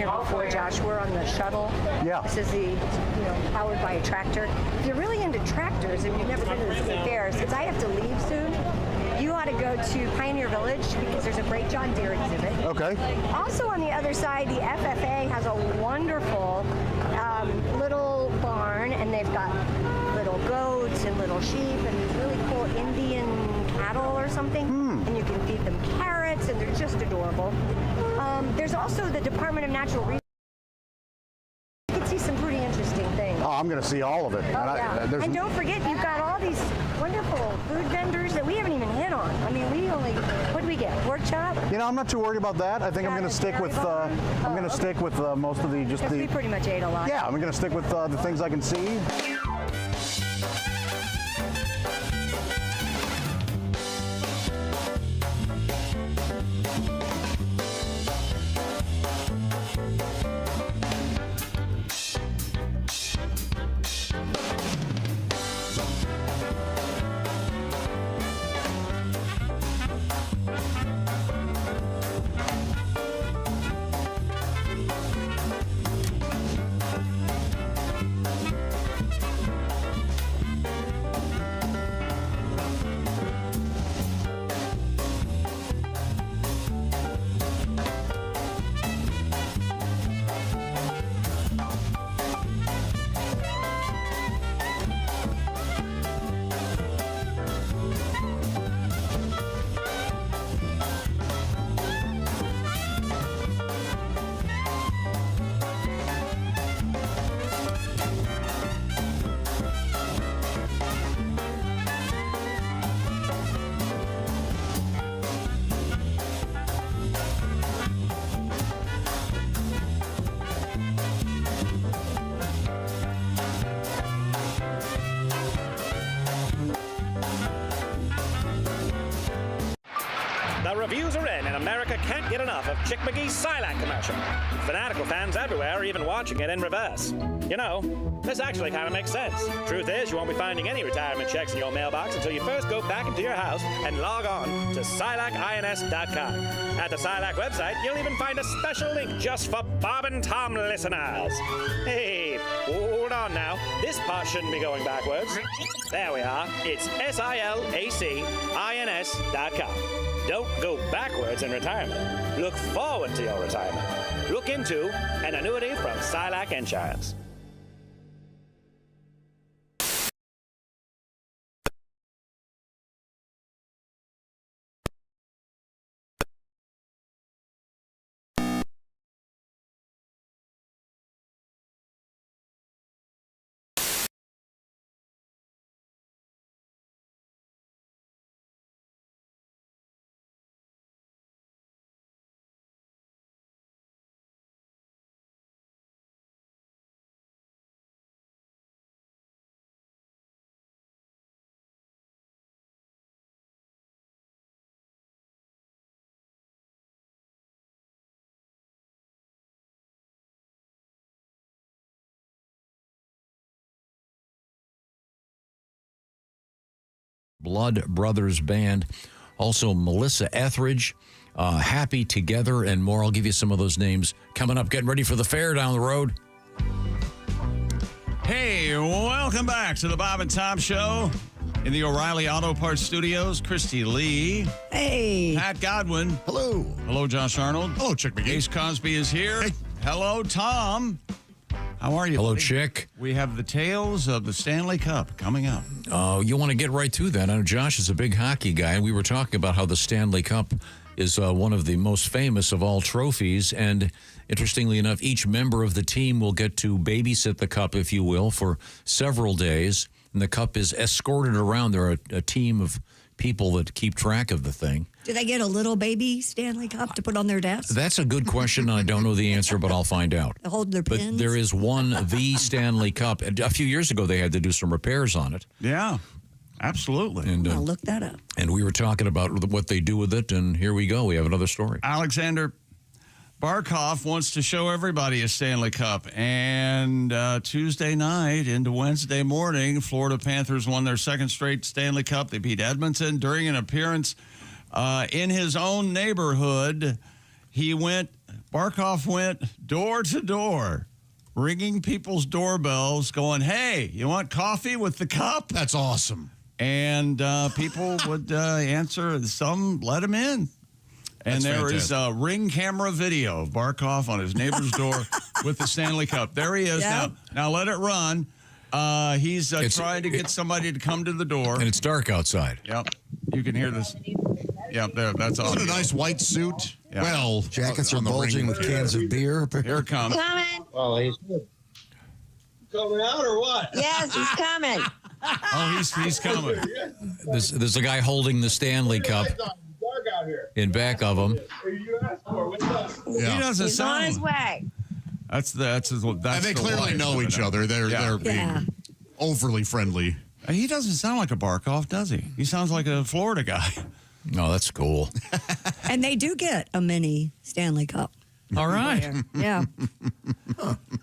here before, Josh. We're on the shuttle. Yeah. This is the, powered by a tractor. If you're really into tractors and you've never been to the state fair, since I have to leave soon, you ought to go to Pioneer Village because there's a great John Deere exhibit. Okay. Also on the other side, the FFA has a wonderful little barn, and they've got little goats and little sheep and these really cool Indian cattle or something. And you can feed them carrots, and they're just adorable. There's also the Department of Natural Resources. You can see some pretty interesting things. Oh, I'm going to see all of it. And don't forget, you've got all these wonderful food vendors that we haven't even hit on. I mean, what do we get? Pork chop? I'm not too worried about that. I think I'm going to stick with stick with most of the We pretty much ate a lot. Yeah, I'm going to stick with the things I can see. The reviews are in, and America can't get enough of Chick McGee's Silac commercial. Fanatical fans everywhere are even watching it in reverse. This actually kind of makes sense. Truth is, you won't be finding any retirement checks in your mailbox until you first go back into your house and log on to SilacINS.com. At the Silac website, you'll even find a special link just for Bob and Tom listeners. Hey, hold on now. This part shouldn't be going backwards. There we are. It's SilacINS.com. Don't go backwards in retirement. Look forward to your retirement. Look into an annuity from Silac Insurance. Blood Brothers Band. Also, Melissa Etheridge, Happy Together, and more. I'll give you some of those names coming up. Getting ready for the fair down the road. Hey, welcome back to the Bob and Tom Show in the O'Reilly Auto Parts Studios. Christy Lee. Hey. Pat Godwin. Hello. Hello, Josh Arnold. Hello, Chick McGee. Ace Cosby is here. Hey. Hello, Tom. How are you? Hello, buddy? Chick. We have the tales of the Stanley Cup coming up. You want to get right to that. I know Josh is a big hockey guy, and we were talking about how the Stanley Cup is one of the most famous of all trophies. And interestingly enough, each member of the team will get to babysit the cup, if you will, for several days. And the cup is escorted around. There are a team of people that keep track of the thing. Do they get a little baby Stanley Cup to put on their desk? That's a good question. I don't know the answer, but I'll find out. They hold their pins? But there is one, the Stanley Cup. A few years ago, they had to do some repairs on it. Yeah, absolutely. And I'll look that up. And we were talking about what they do with it, and here we go. We have another story. Alexander Barkov wants to show everybody a Stanley Cup. And Tuesday night into Wednesday morning, Florida Panthers won their second straight Stanley Cup. They beat Edmonton during an appearance in his own neighborhood. He went Barkov went door to door, ringing people's doorbells, going, "Hey, you want coffee with the cup?" That's awesome. And people would answer. Some let him in. And That's there is fantastic. a Ring camera video of Barkov on his neighbor's door with the Stanley Cup. There he is now. Now let it run. He's trying to get somebody to come to the door. And it's dark outside. Yep. You can hear this. Yep, there. That's all. Isn't it a nice white suit? Yeah. Well, Jackets are on the bulging ring. with cans of beer. Here it comes. Coming. Oh, he's coming out or what? Yes, he's coming. Oh, he's coming. There's a guy holding the Stanley Cup in back of him. He doesn't He's sound. on his way. That's And they the clearly wife know of each it. other. They're Yeah. being overly friendly. He doesn't sound like a Barkov, does he? He sounds like a Florida guy. Oh, that's cool. And they do get a mini Stanley Cup. All right. Yeah.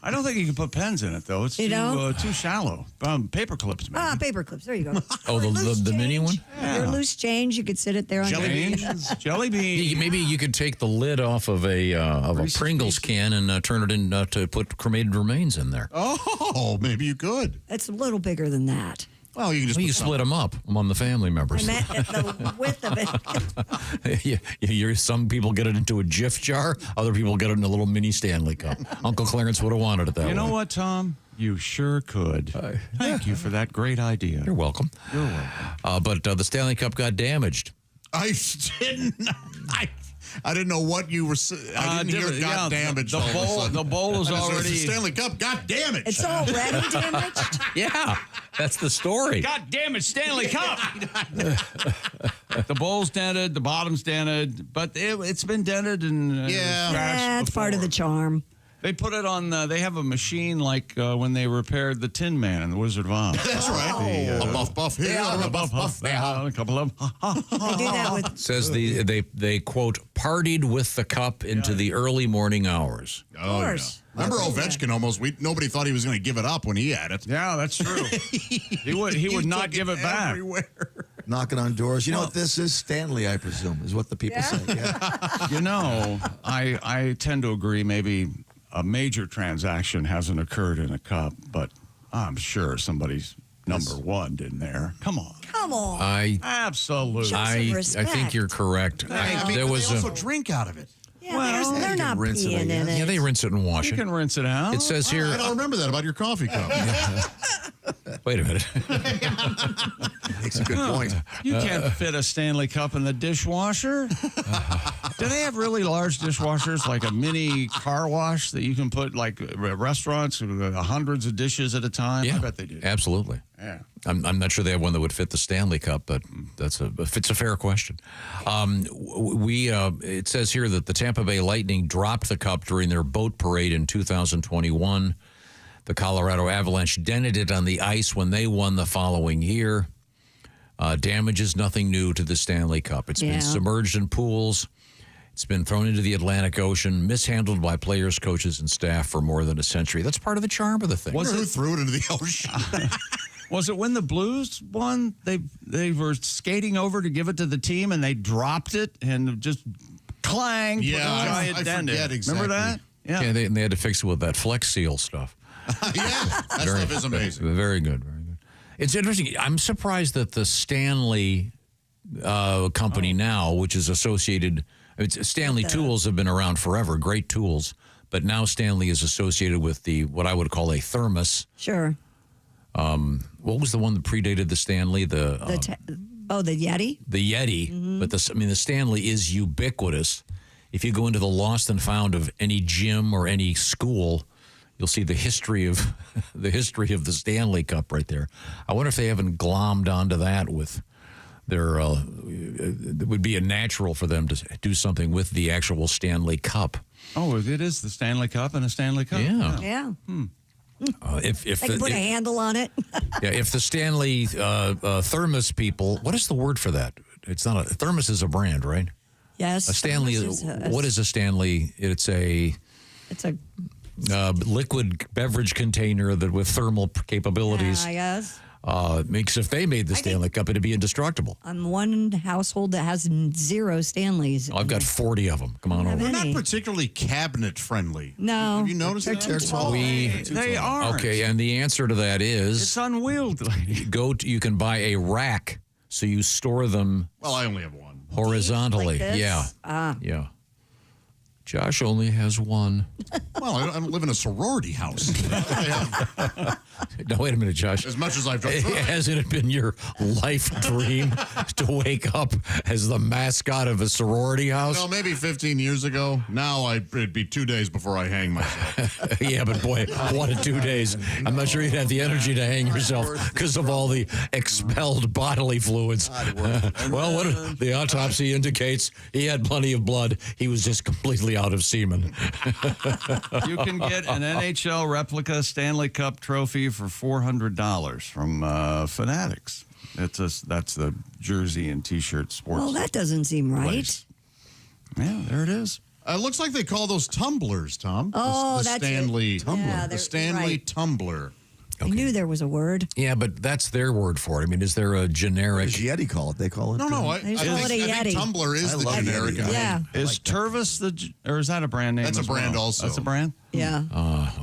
I don't think you can put pens in it, though. It's too shallow. Paper clips, maybe. Paper clips. There you go. Oh, the mini one? Your loose change, you could sit it there on Jelly beans. Jelly beans. Maybe you could take the lid off of a Pringles can and turn it in to put cremated remains in there. Oh, maybe you could. It's a little bigger than that. Well, you can just split them up among the family members. I meant the width of it. Some people get it into a Jif jar. Other people get it in a little mini Stanley Cup. Uncle Clarence would have wanted it that way. You know what, Tom? You sure could. Thank you for that great idea. You're welcome. You're welcome. But the Stanley Cup got damaged. I didn't. I didn't know what you were. I didn't hear got damaged. The bowl is The already. Stanley Cup got damaged. It's already damaged? Yeah, that's the story. God damn it, Stanley Cup! The bowl's dented, the bottom's dented, but it's been dented and scratched That's part of the charm. They put it on. They have a machine like when they repaired the Tin Man in the Wizard of Oz. That's right. A buff here, a buff there. A couple of. They do that with. Says they quote partied with the cup into the early morning hours. Of course. Yeah. Remember Ovechkin almost? Nobody thought he was going to give it up when he had it. Yeah, that's true. He would not give it back. Everywhere. Knocking on doors. You know what this is? Stanley, I presume, is what the people say. Yeah. You know, I tend to agree. Maybe a major transaction hasn't occurred in a cup, but I'm sure somebody's number one in there. Come on. Come on. Absolutely. I think you're correct. They also drink out of it. Yeah, they're not peeing in it. Yeah, they rinse it and wash You it. can rinse it out. It says here. I don't remember that about your coffee cup. Wait a minute. Makes a good point. You can't fit a Stanley Cup in the dishwasher. Do they have really large dishwashers, like a mini car wash that you can put, like restaurants, hundreds of dishes at a time? Yeah, I bet they do. Absolutely. Yeah. I'm not sure they have one that would fit the Stanley Cup, but it's a fair question. It says here that the Tampa Bay Lightning dropped the cup during their boat parade in 2021. The Colorado Avalanche dented it on the ice when they won the following year. Damage is nothing new to the Stanley Cup. It's been submerged in pools. It's been thrown into the Atlantic Ocean, mishandled by players, coaches, and staff for more than a century. That's part of the charm of the thing. Who threw it into the ocean? Was it when the Blues won? They were skating over to give it to the team, and they dropped it and just clang. Yeah, I forget exactly. Remember that? Yeah, they had to fix it with that Flex Seal stuff. Yeah, that stuff is amazing. Very good, very good. It's interesting. I'm surprised that the Stanley company now, which is associated, Stanley tools have been around forever, great tools, but now Stanley is associated with what I would call a thermos. Sure. What was the one that predated the Stanley? The Yeti? The Yeti. Mm-hmm. But the Stanley is ubiquitous. If you go into the lost and found of any gym or any school, you'll see the history of the Stanley Cup right there. I wonder if they haven't glommed onto that with their. It would be a natural for them to do something with the actual Stanley Cup. Oh, it is the Stanley Cup and a Stanley Cup. Yeah. If They can put a handle on it. if the Stanley thermos people, what is the word for that? It's not a thermos is a brand, right? Yes. A Stanley. What is a Stanley? It's a liquid beverage container that with thermal capabilities. Yeah, I guess. Because if they made the Stanley Cup, it'd be indestructible. I'm one household that has 0 Stanleys. I've got 40 of them. Come on over. We're not particularly cabinet friendly. No. Have you noticed that? They are. Okay, and the answer to that is it's unwieldy. You can buy a rack so you store them. Well, I only have one. Horizontally. Like this? Yeah. Yeah. Josh only has one. Well, I don't live in a sorority house. No, wait a minute, Josh. As much as I've done. Hasn't it been your life dream to wake up as the mascot of a sorority house? No, maybe 15 years ago. Now it'd be 2 days before I hang myself. Yeah, but boy, 1 to 2 days. I'm not sure you'd have the energy to hang yourself because of all the expelled bodily fluids. Well, what the autopsy indicates, he had plenty of blood. He was just completely out of semen. You can get an NHL replica Stanley Cup trophy for $400 from Fanatics. That's the jersey and T-shirt sports. Well, that doesn't seem right. place. Yeah, there it is. It looks like they call those tumblers, Tom. Oh, the that's Stanley it. Yeah, the Stanley right. tumbler. I knew there was a word. Yeah, but that's their word for it. I mean, is there a generic? What does Yeti call it? They call it. No. I They think call it a Yeti. tumbler is the generic. Yeti. Yeah. Is Tervis or is that a brand name? That's a as brand well? also. That's a brand? Yeah.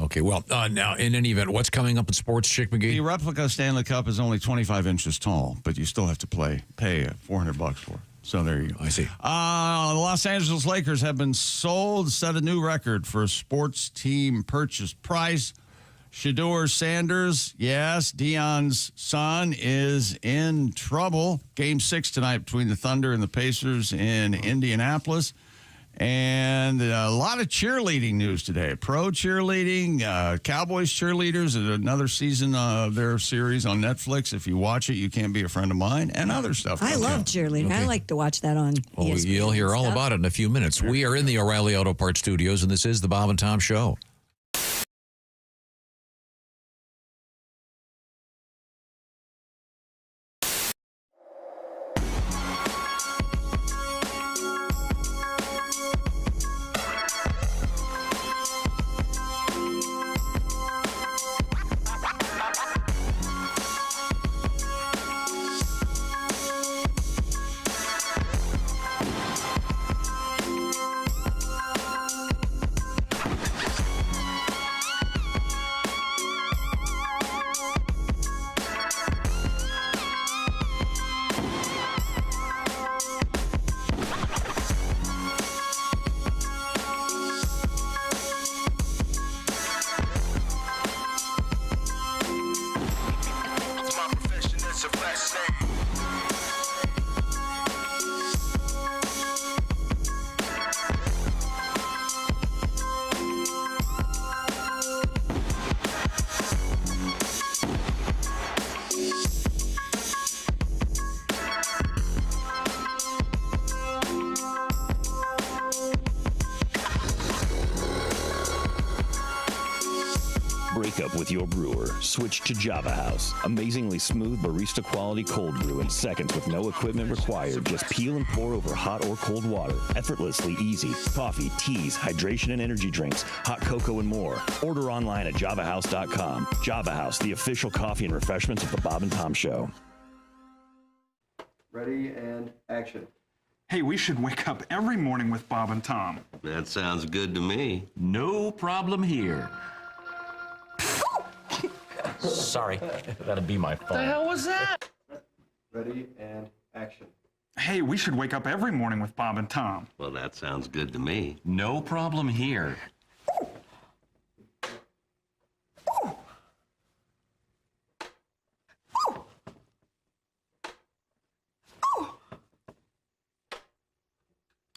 Okay, well, now, in any event, what's coming up in sports, Chick McGee? The replica Stanley Cup is only 25 inches tall, but you still have to pay $400 for it. So there you go. I see. The Los Angeles Lakers have been sold, set a new record for a sports team purchase price. Shedeur Sanders, yes, Dion's son, is in trouble. Game 6 tonight between the Thunder and the Pacers in Indianapolis. And a lot of cheerleading news today. Pro cheerleading, Cowboys cheerleaders, another season of their series on Netflix. If you watch it, you can't be a friend of mine, and other stuff. I love cheerleading. I like to watch that on Well, ESPN you'll hear and all stuff. about it in a few minutes. We are in the O'Reilly Auto Parts Studios, and this is the Bob and Tom Show. Break up with your brewer. Switch to Java House. Amazingly smooth barista quality cold brew in seconds with no equipment required. Just peel and pour over hot or cold water. Effortlessly easy. Coffee, teas, hydration and energy drinks, hot cocoa and more. Order online at javahouse.com. Java House, the official coffee and refreshments of the Bob and Tom Show. Ready and action. Hey, we should wake up every morning with Bob and Tom. That sounds good to me. No problem here. Sorry, that'd be my fault. The hell was that? Ready and action. Hey, we should wake up every morning with Bob and Tom. Well, that sounds good to me. No problem here.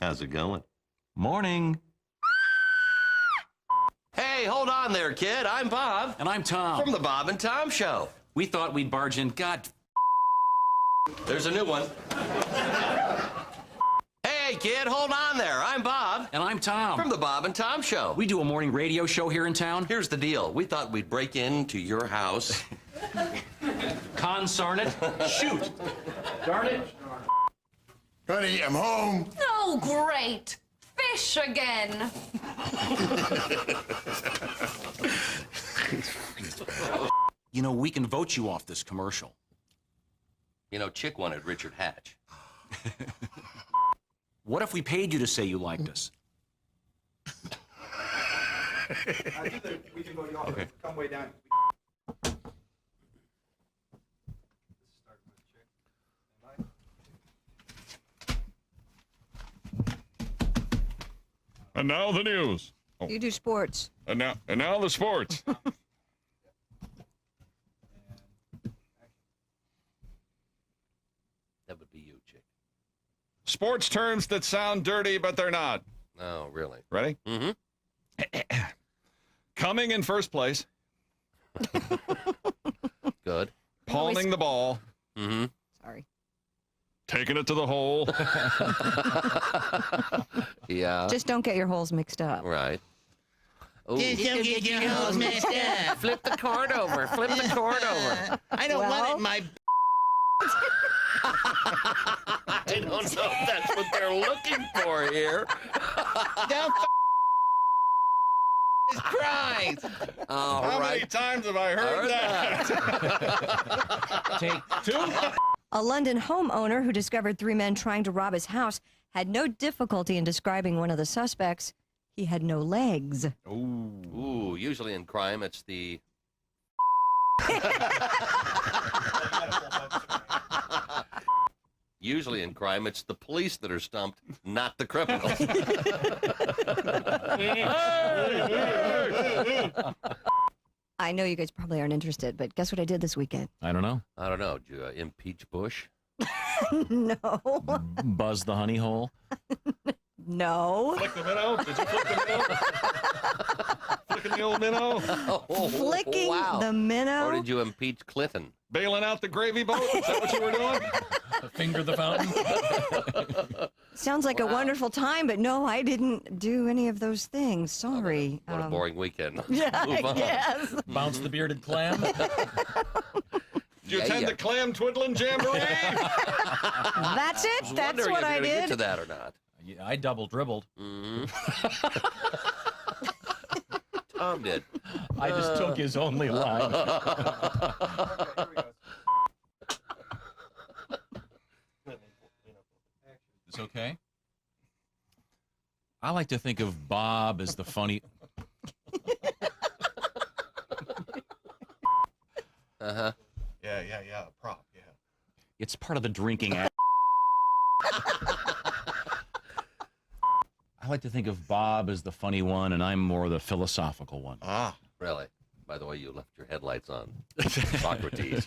How's it going? Morning. Hey, hold on there, kid. I'm Bob. And I'm Tom. From the Bob and Tom Show. We thought we'd barge in. God. There's a new one. Hey, kid, hold on there. I'm Bob. And I'm Tom. From the Bob and Tom Show. We do a morning radio show here in town. Here's the deal. We thought we'd break into your house. Consarn it. Shoot. Darn it. Honey, I'm home. Oh, great. Fish again. You know, we can vote you off this commercial. You know, Chick wanted Richard Hatch. What if we paid you to say you liked us? We can vote you off. Okay. Come way down. And now the news. Oh. You do sports. And now the sports. That would be you, Chick. Sports terms that sound dirty, but they're not. Oh, really? Ready? Mm-hmm. Coming in first place. Good. Palming the ball. Mm-hmm. Sorry. Taking it to the hole. Yeah. Just don't get your holes mixed up. Right. Ooh. Just don't get your holes messed up. Flip the card over. Flip the card over. I don't want it in my... I don't know if that's what they're looking for here. Don't Christ. How many times have I heard that? Take two. A London homeowner who discovered 3 men trying to rob his house had no difficulty in describing one of the suspects. He had no legs. Ooh, usually in crime, it's the... Usually in crime, it's the police that are stumped, not the criminals. I know you guys probably aren't interested, but guess what I did this weekend? I don't know. I don't know. Did you impeach Bush? No. Buzz the honey hole. No. Flick the minnow? Did you flick the minnow? Flicking the old minnow? Flicking the minnow? Or did you impeach Clinton? Bailing out the gravy boat? Is that what you were doing? Finger the fountain? Sounds like a wonderful time, but no, I didn't do any of those things. Sorry. What a boring weekend. Yeah, Move on. yes. Bounce the bearded clam? Did you attend the clam twiddling jamboree? That's it? I was That's wondering what if I you're gonna did? get to that or not. Yeah, I double dribbled. Tom did. I just took his only line. It's okay. I like to think of Bob as the funny. Uh-huh. Yeah. Prop, yeah. It's part of the drinking act. I like to think of Bob as the funny one, and I'm more the philosophical one. Ah. Really? By the way, you left your headlights on. Socrates.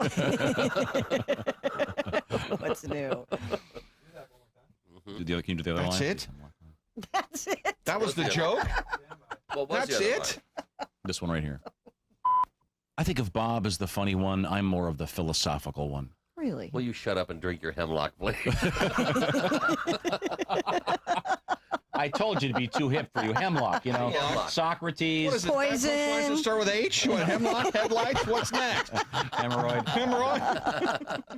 What's new? Can you do the other That's line? it? That's it. That was the joke? What was That's the other it? This one right here. I think of Bob as the funny one. I'm more of the philosophical one. Really? Will you shut up and drink your hemlock, please? I told you to be too hip for you. Hemlock, you know. Hemlock. Socrates. What is it? Poison. Why does it start with H? What, hemlock? Headlights? What's next? Hemorrhoid. Hemorrhoid?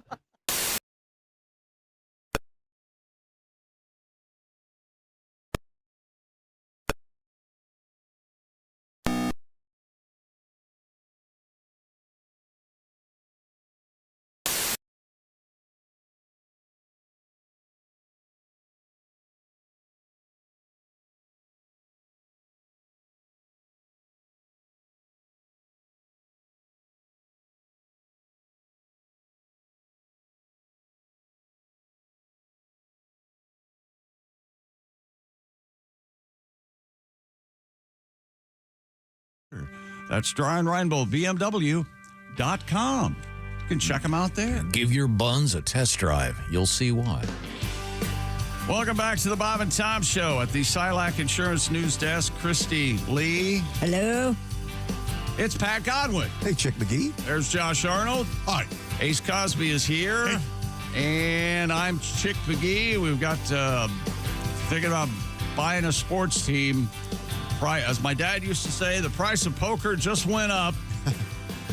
That's Drawing Rainbow, BMW.com. You can check them out there. Give your buns a test drive. You'll see why. Welcome back to the Bob and Tom Show at the Silac Insurance News Desk. Christy Lee. Hello. It's Pat Godwin. Hey, Chick McGee. There's Josh Arnold. Hi. Ace Cosby is here. Hey. And I'm Chick McGee. We've got thinking about buying a sports team. As my dad used to say, the price of poker just went up.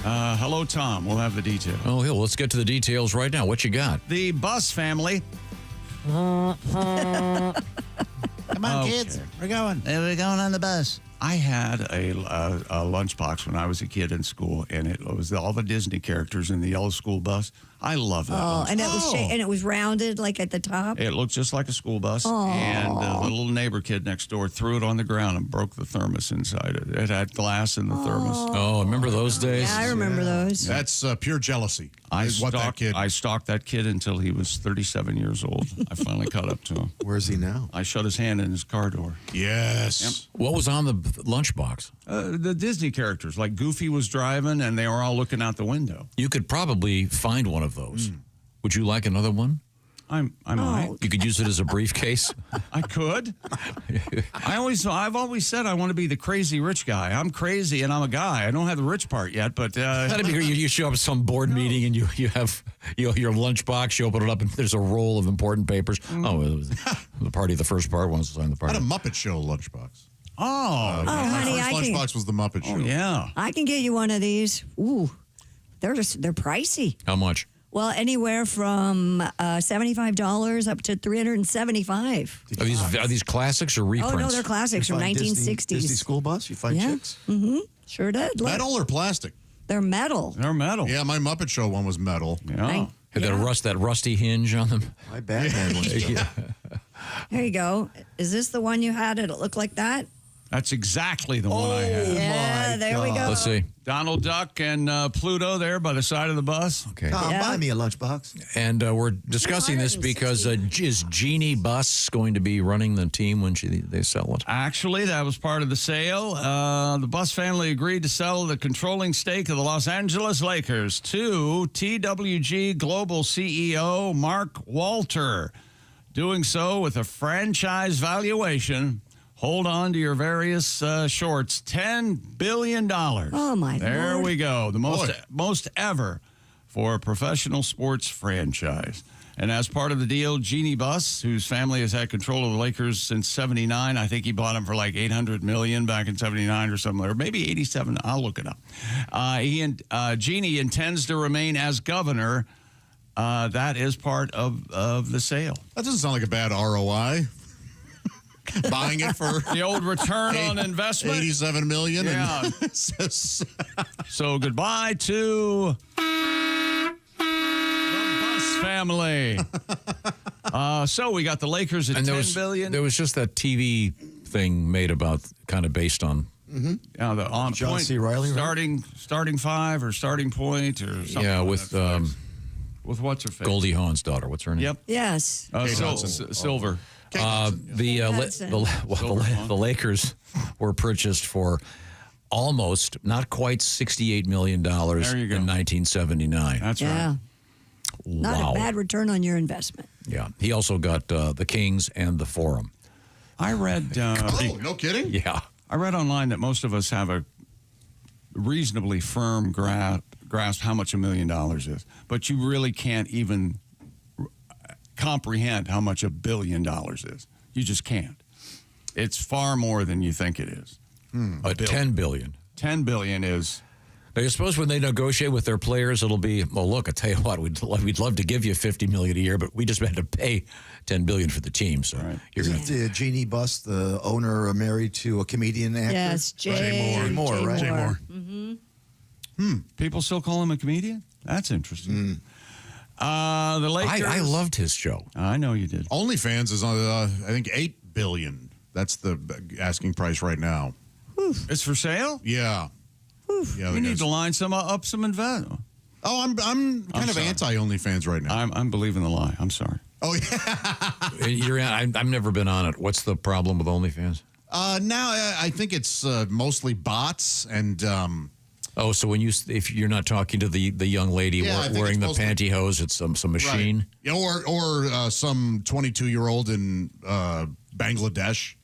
Hello, Tom. We'll have the details. Oh, yeah, well, let's get to the details right now. What you got? The Bus family. Come on, kids. We're going. We're going on the bus. I had a lunchbox when I was a kid in school, and it was all the Disney characters in the yellow school bus. I love that. Oh, and it was and it was rounded like at the top. It looked just like a school bus, and the little neighbor kid next door threw it on the ground and broke the thermos inside it. It had glass in the thermos. Oh, remember those days? Yeah, I remember those. That's pure jealousy. I stalked that kid until he was 37 years old. I finally caught up to him. Where's he now? I shut his hand in his car door. Yes. What was on the lunchbox? The Disney characters, like Goofy was driving, and they were all looking out the window. You could probably find one of those. Would you like another one? I might. You could use it as a briefcase. I could. I've always said I want to be the crazy rich guy. I'm crazy and I'm a guy. I don't have the rich part yet, but that'd be great. You show up at some board meeting and you have your lunchbox. You open it up and there's a roll of important papers. Oh, it was the party. The first part wants to sign the party. I had a Muppet Show lunchbox. Oh, my first lunchbox was the Muppet Show. Oh, yeah. I can get you one of these. Ooh, they're pricey. How much? Well, anywhere from $75 up to $375. Are these classics or reprints? Oh no, they're classics from 1960s. Disney school bus. You find chicks. Mm-hmm. Sure did. Look. Metal or plastic? They're metal. They're metal. Yeah, my Muppet Show one was metal. Yeah. Had that rusty hinge on them? My Batman was There you go. Is this the one you had? Did it look like that? That's exactly the one I had. Yeah, there we go. Let's see. Donald Duck and Pluto there by the side of the bus. Okay. Buy me a lunchbox. And we're discussing this because is Jeannie Buss going to be running the team when they sell it? Actually, that was part of the sale. The Buss family agreed to sell the controlling stake of the Los Angeles Lakers to TWG Global CEO Mark Walter, doing so with a franchise valuation. Hold on to your various shorts. $10 billion. Oh, my There Lord. we go. The most ever for a professional sports franchise. And as part of the deal, Jeannie Buss, whose family has had control of the Lakers since 79, I think he bought them for like $800 million back in 79 or something, or maybe 87. I'll look it up. Jeannie intends to remain as governor. That is part of the sale. That doesn't sound like a bad ROI. Buying it for the old return on investment, $87 million. Yeah. So goodbye to the Buss family. So we got the Lakers at $10 billion. There was just that TV thing made about kind of based on. Mm-hmm. Yeah, the on John point C. Reilly, right? starting five or starting point or something. Yeah, with what's her face? Goldie Hawn's daughter. What's her name? Yep. Yes. Silver. The Lakers were purchased for almost, not quite $68 million in 1979. That's right. Not a bad return on your investment. Yeah. He also got the Kings and the Forum. I read. No kidding? Yeah. I read online that most of us have a reasonably firm grasp how much $1 million is, but you really can't even comprehend how much $1 billion is. You just can't. It's far more than you think it is. $10 billion. $10 billion is. Now, you suppose when they negotiate with their players, it'll be, well, look, I tell you what, we'd love to give you $50 million a year, but we just had to pay $10 billion for the team. So Isn't Jeannie Buss, the owner, married to a comedian actor? Yes, Jay Moore, right? Jay Moore. Mm-hmm. People still call him a comedian? That's interesting. The Lakers. I loved his show. I know you did. OnlyFans is on, I think, $8 billion. That's the asking price right now. It's for sale? Yeah. Yeah, we need to line up some investment. Oh, I'm kind of anti OnlyFans right now. I'm believing the lie. I'm sorry. Oh yeah. I've never been on it. What's the problem with OnlyFans? Now I think it's mostly bots and. So if you're not talking to the young lady wearing the pantyhose, it's some machine. Right. Yeah, or some 22-year-old in Bangladesh.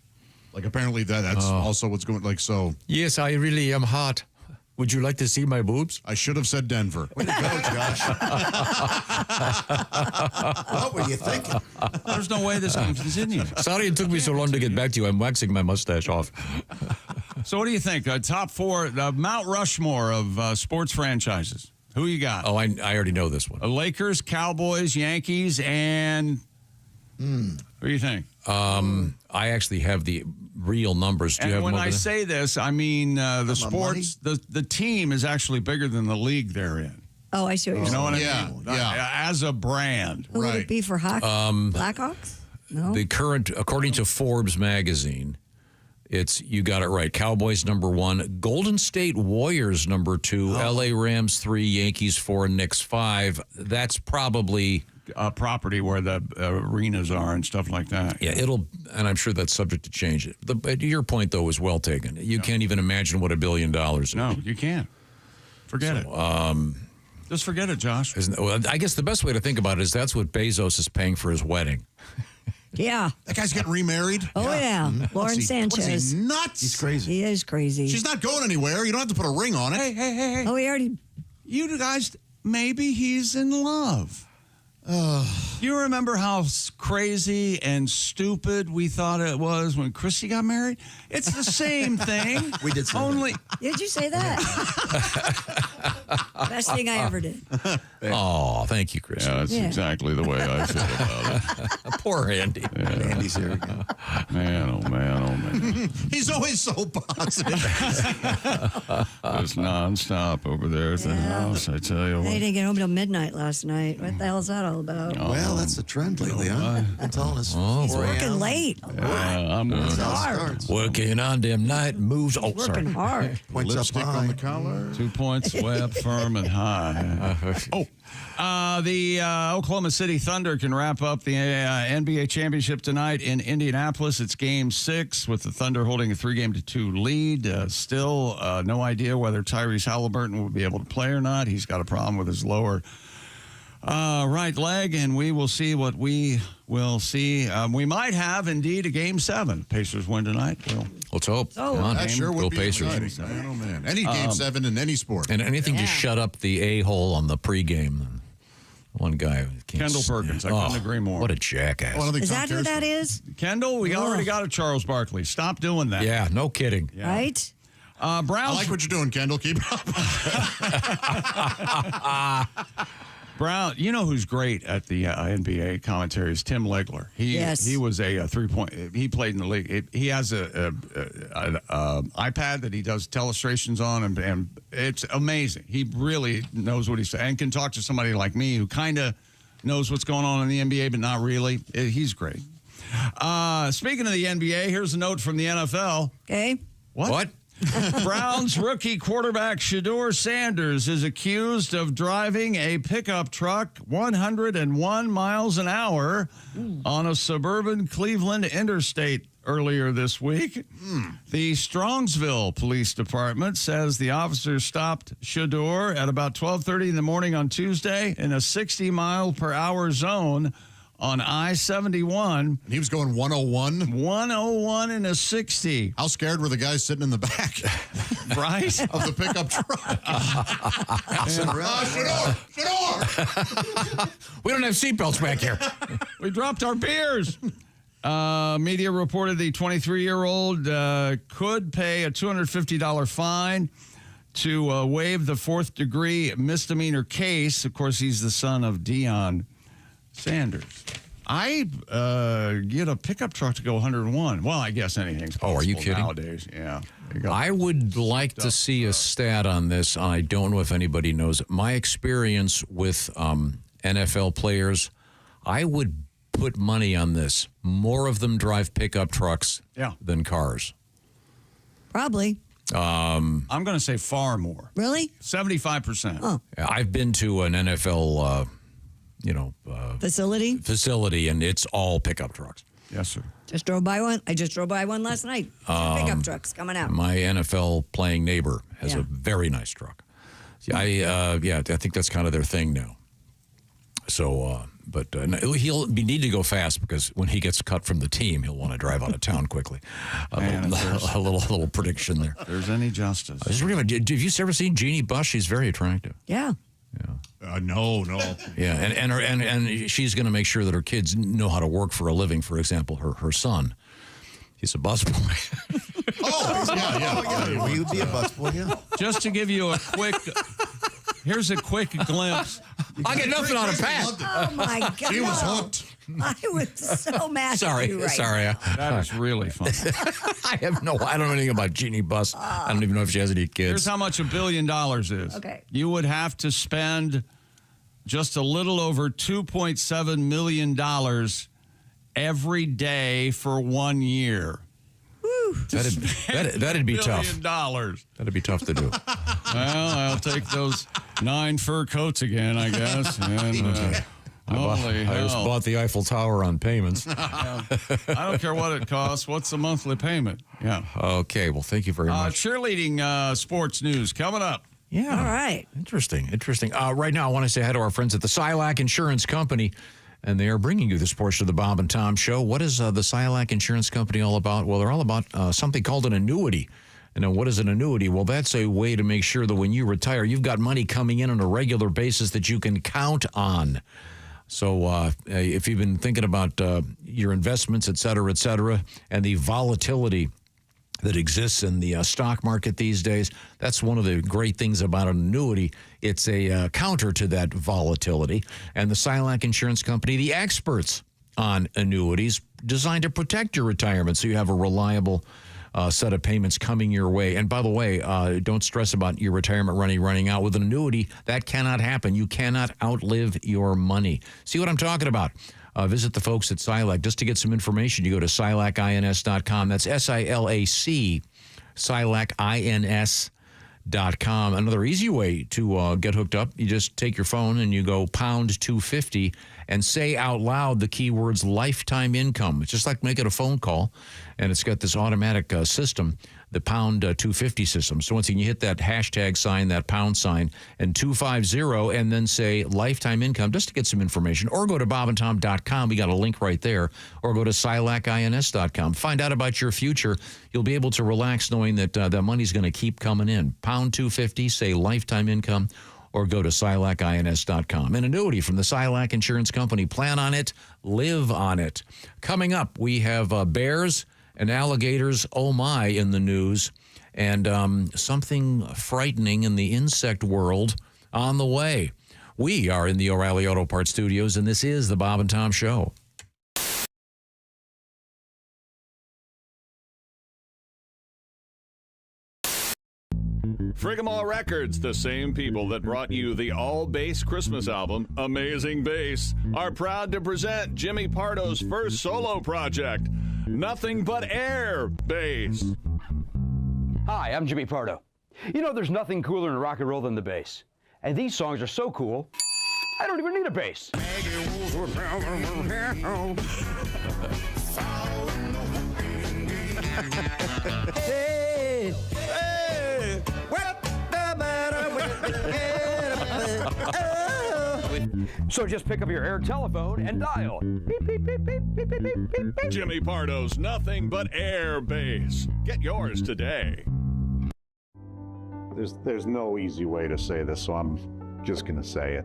Like apparently that's also what's going like so. Yes, I really am hot. Would you like to see my boobs? I should have said Denver. Way to go, Josh. What were you thinking? There's no way this can continue. Sorry it took me so long to get back to you. I'm waxing my mustache off. So what do you think? Top four, the Mount Rushmore of sports franchises. Who you got? Oh, I already know this one. Lakers, Cowboys, Yankees, and who do you think? I actually have the real numbers. Do you have And when them over I there? say this, I mean the sports, the team is actually bigger than the league they're in. Oh, I see what you're You know what saying. I mean? As a brand. Who would it be for hockey? Blackhawks? No. The current, according to Forbes magazine, you got it right. Cowboys #1, Golden State Warriors #2, LA Rams 3, Yankees 4, Knicks 5. That's probably property where the arenas are and stuff like that. Yeah, and I'm sure that's subject to change. Your point though is well taken. You can't even imagine what $1 billion is. No, you can't. Forget it. Just forget it, Josh. I guess the best way to think about it is that's what Bezos is paying for his wedding. Yeah. That guy's getting remarried? Oh, yeah. Lauren Sanchez. What is he, nuts? He's crazy. He is crazy. She's not going anywhere. You don't have to put a ring on it. Hey. Oh, he already... You guys, maybe he's in love. You remember how crazy and stupid we thought it was when Chrissy got married? It's the same thing. We did say only. Did you say that? Best thing I ever did. Oh, thank you, Chris. Yeah, that's exactly the way I feel about it. Poor Andy. Yeah. Andy's here again. Man, oh man. He's always so positive. It's nonstop over there at the house, I tell you They what. didn't get home till midnight last night. What the hell's that all about? Well, that's the trend lately, huh? I'm telling us. He's working late. I'm That's working how it hard. starts. Working on them night moves. Oh, sorry. Working hard. Points up Lipstick high. on the collar. 2 points way up firm and high. The Oklahoma City Thunder can wrap up the NBA championship tonight in Indianapolis. It's Game 6 with the Thunder holding a 3-2 lead. Still no idea whether Tyrese Halliburton will be able to play or not. He's got a problem with his lower right leg, and we will see what we will see. We might have, indeed, a Game 7. Pacers win tonight. Let's hope. Oh, Come on, That sure Go would be Pacers. exciting, man. Oh, man. Any Game 7 in any sport. And anything to shut up the a-hole on the pregame. One guy. Kendall Perkins. I couldn't agree more. What a jackass. Oh, I don't think Is Tom that who cares that for- is? Kendall, we already got a Charles Barkley. Stop doing that. Yeah, no kidding. Right? I Browns. like what you're doing, Kendall. Keep it up. Brown, you know who's great at the NBA commentary is Tim Legler. He was a 3-point. He played in the league. He has an iPad that he does illustrations on, and it's amazing. He really knows what he's saying and can talk to somebody like me who kind of knows what's going on in the NBA, but not really. He's great. Speaking of the NBA, here's a note from the NFL. Okay. What? Browns rookie quarterback Shedeur Sanders is accused of driving a pickup truck 101 miles an hour on a suburban Cleveland interstate earlier this week. The Strongsville Police Department says the officer stopped Shedeur at about 12:30 in the morning on Tuesday in a 60-mile-per-hour zone on I-71. And he was going 101? 101 in a 60. How scared were the guys sitting in the back? Right? Of the pickup truck. Shedeur! We don't have seatbelts back here. We dropped our beers. Media reported the 23-year-old could pay a $250 fine to waive the fourth-degree misdemeanor case. Of course, he's the son of Deion Sanders. I get a pickup truck to go 101. Well, I guess anything's possible. Oh, are you kidding? Nowadays, yeah. I would like to see a stat on this. I don't know if anybody knows it. My experience with NFL players, I would put money on this. More of them drive pickup trucks than cars. Probably. I'm going to say far more. Really? 75%. Oh. I've been to an NFL facility, and it's all pickup trucks. Yes, sir. Just drove by one. I just drove by one last night. Pickup trucks coming out. My NFL playing neighbor has a very nice truck. I think that's kind of their thing now. So, but he'll need to go fast because when he gets cut from the team, he'll want to drive out of town quickly. A little prediction there. If there's any justice. Have you ever seen Jeannie Bush? She's very attractive. Yeah. No. Yeah, and she's going to make sure that her kids know how to work for a living. For example, her son, he's a busboy. Yeah. Will you be a busboy? Yeah. Just to give you a quick, here's a quick glimpse. I get nothing out of Pat. Oh my God. She was hooked. I was so mad at you right Sorry. now. That was really fun. I don't know anything about Jeannie Buss. I don't even know if she has any kids. Here's how much $1 billion is. Okay. You would have to spend just a little over $2.7 million every day for 1 year. That'd be tough. $1 billion. That'd be tough to do. Well, I'll take those 9 fur coats again, I guess. And, holy I just hell. bought the Eiffel Tower on payments. Yeah. I don't care what it costs. What's the monthly payment? Yeah. Okay. Well, thank you very much. Cheerleading sports news coming up. Yeah. All right. Interesting. Right now, I want to say hi to our friends at the Silac Insurance Company, and they are bringing you this portion of the Bob and Tom Show. What is the Silac Insurance Company all about? Well, they're all about something called an annuity. And what is an annuity? Well, that's a way to make sure that when you retire, you've got money coming in on a regular basis that you can count on. So if you've been thinking about your investments, et cetera, and the volatility that exists in the stock market these days, that's one of the great things about an annuity. It's a counter to that volatility. And the Silac Insurance Company, the experts on annuities, designed to protect your retirement so you have a reliable set of payments coming your way. And by the way, don't stress about your retirement running out. With an annuity, that cannot happen. You cannot outlive your money. See what I'm talking about? Visit the folks at Silac. Just to get some information, you go to silacins.com. That's SILAC, silacins.com. Another easy way to get hooked up, you just take your phone and you go pound 250 and say out loud the keywords lifetime income. It's just like making a phone call, and it's got this automatic system, the pound 250 system. So once you hit that hashtag sign, that pound sign, and 250, and then say lifetime income, just to get some information, or go to bobandtom.com. We got a link right there, or go to silacins.com. Find out about your future. You'll be able to relax knowing that that money's going to keep coming in. Pound 250, say lifetime income, or go to silacins.com. An annuity from the Silac Insurance Company. Plan on it, live on it. Coming up, we have bears and alligators, oh my, in the news, and something frightening in the insect world on the way. We are in the O'Reilly Auto Parts Studios, and this is the Bob and Tom Show. Frigamall Records, the same people that brought you the all-bass Christmas album, Amazing Bass, are proud to present Jimmy Pardo's first solo project, Nothing But Air Bass. Hi, I'm Jimmy Pardo. You know, there's nothing cooler in rock and roll than the bass. And these songs are so cool, I don't even need a bass. Hey, hey, what the matter with So just pick up your air telephone and dial. Beep, beep, beep, beep, beep, beep, beep, beep, beep. Jimmy Pardo's Nothing But Air Bass. Get yours today. There's no easy way to say this, so I'm just going to say it.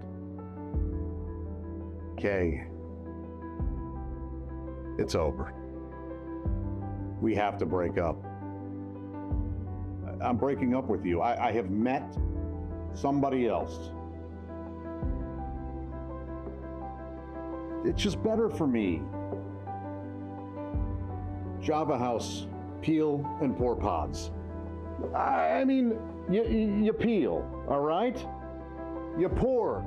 Kay, it's over. We have to break up. I'm breaking up with you. I have met somebody else. It's just better for me. Java House, peel and pour pods. I mean, you peel, all right? You pour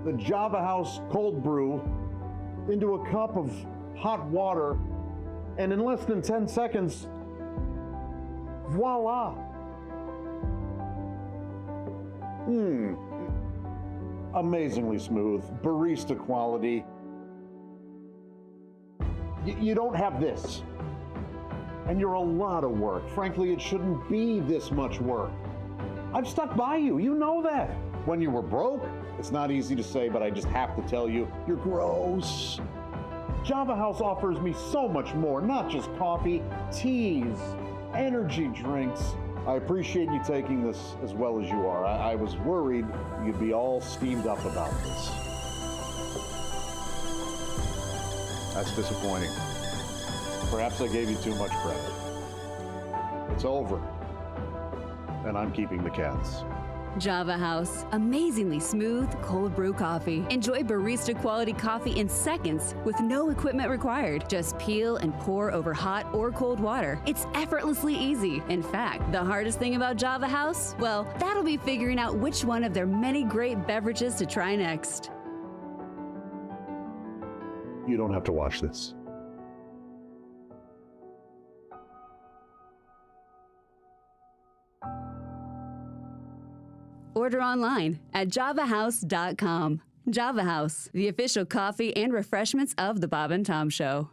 the Java House cold brew into a cup of hot water, and in less than 10 seconds, voila. Amazingly smooth, barista quality. You don't have this. And you're a lot of work. Frankly, it shouldn't be this much work. I've stuck by you, you know that. When you were broke, it's not easy to say, but I just have to tell you, you're gross. Java House offers me so much more, not just coffee, teas, energy drinks. I appreciate you taking this as well as you are. I was worried you'd be all steamed up about this. That's disappointing. Perhaps I gave you too much credit. It's over, and I'm keeping the cats. Java House. Amazingly smooth cold brew coffee. Enjoy barista quality coffee in seconds with no equipment required. Just peel and pour over hot or cold water. It's effortlessly easy. In fact, the hardest thing about Java House? Well, that'll be figuring out which one of their many great beverages to try next. You don't have to watch this. Order online at javahouse.com. Java House, the official coffee and refreshments of The Bob and Tom Show.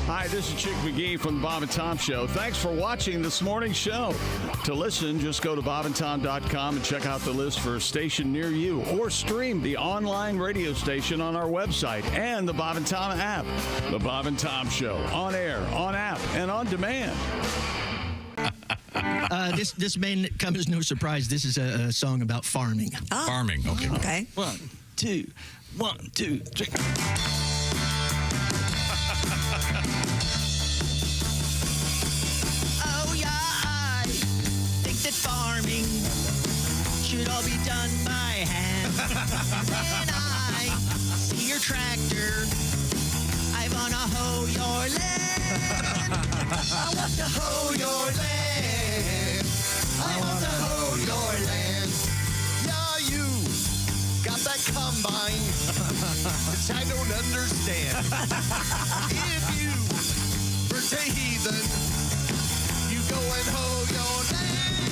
Hi, this is Chick McGee from the Bob and Tom Show. Thanks for watching this morning's show. To listen, just go to bobandtom.com and check out the list for a station near you, or stream the online radio station on our website and the Bob and Tom app. The Bob and Tom Show, on air, on app, and on demand. This may come as no surprise. This is a song about farming. Oh. Farming, okay. Okay. 1, 2, 1, 2, 3. Oh yeah, I think that farming should all be done by hand. When I see your tractor, I wanna hoe your land. I want to hoe your land. I want to hoe your land. Yeah, you got that combine, which I don't understand. If you were a heathen, you go and hoe your land.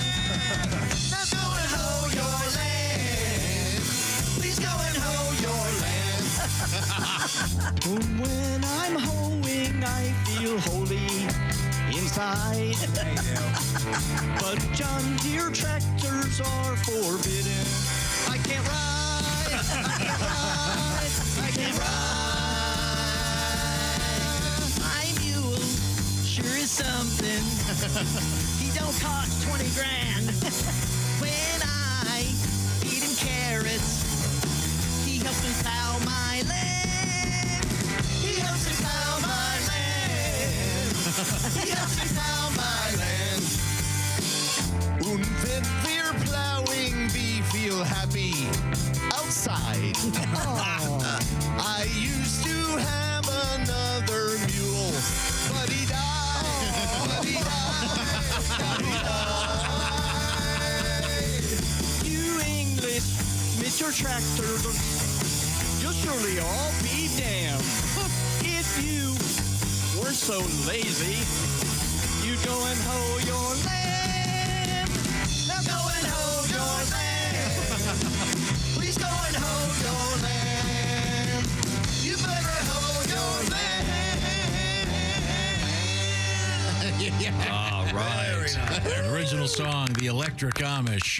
Now go and hoe your land. Please go and hoe your land. When I'm hoeing, I feel holy inside. But John Deere tractors are forbidden. I can't ride. I can't ride. I can't ride. My mule sure is something. He don't cost 20 grand. When I feed him carrots, he helps me plow my land. He helps me plow my land. He helps me plow my land. Und wenn we're plowing, we feel happy outside. I used to have another mule, but he died. But he died. But he died. You English, with your tractors, you'll surely all be damned. If you were so lazy, you go and hoe your land. Now go and hoe your land. Please go and hoe your land. You better hoe your land. All right. The original song, The Electric Amish.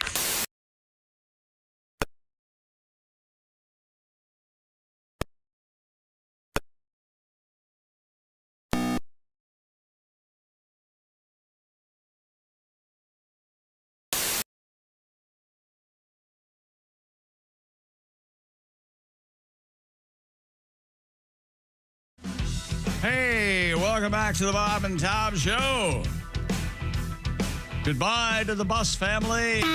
Hey, welcome back to the Bob and Tom Show. Goodbye to the Bus family. See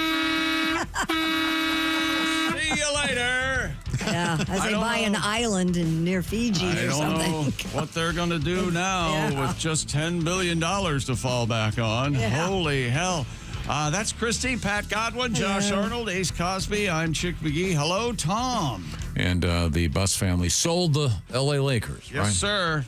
you later. Yeah, as they buy an island near Fiji or something. I don't know what they're going to do now with just $10 billion to fall back on. Yeah. Holy hell. That's Christy, Pat Godwin, Josh Arnold, Ace Cosby. I'm Chick McGee. Hello, Tom. And the Bus family sold the L.A. Lakers, Yes, right? sir.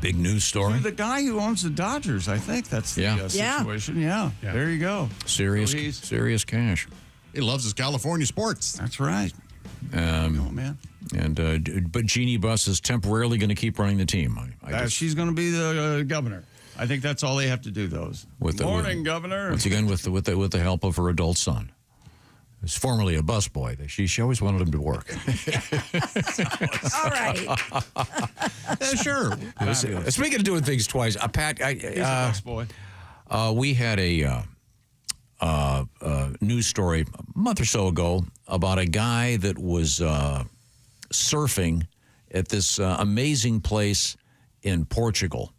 Big news story. To the guy who owns the Dodgers, I think that's the situation. Yeah, there you go. Serious, So serious cash. He loves his California sports. That's right. Man. And but Jeannie Buss is temporarily going to keep running the team. She's going to be the governor. I think that's all they have to do. Morning, Governor. Once again, with the help of her adult son, who's formerly a busboy. She always wanted him to work. All right. Sure. Speaking of doing things twice, Pat, He's a busboy. We had a news story a month or so ago about a guy that was surfing at this amazing place in Portugal.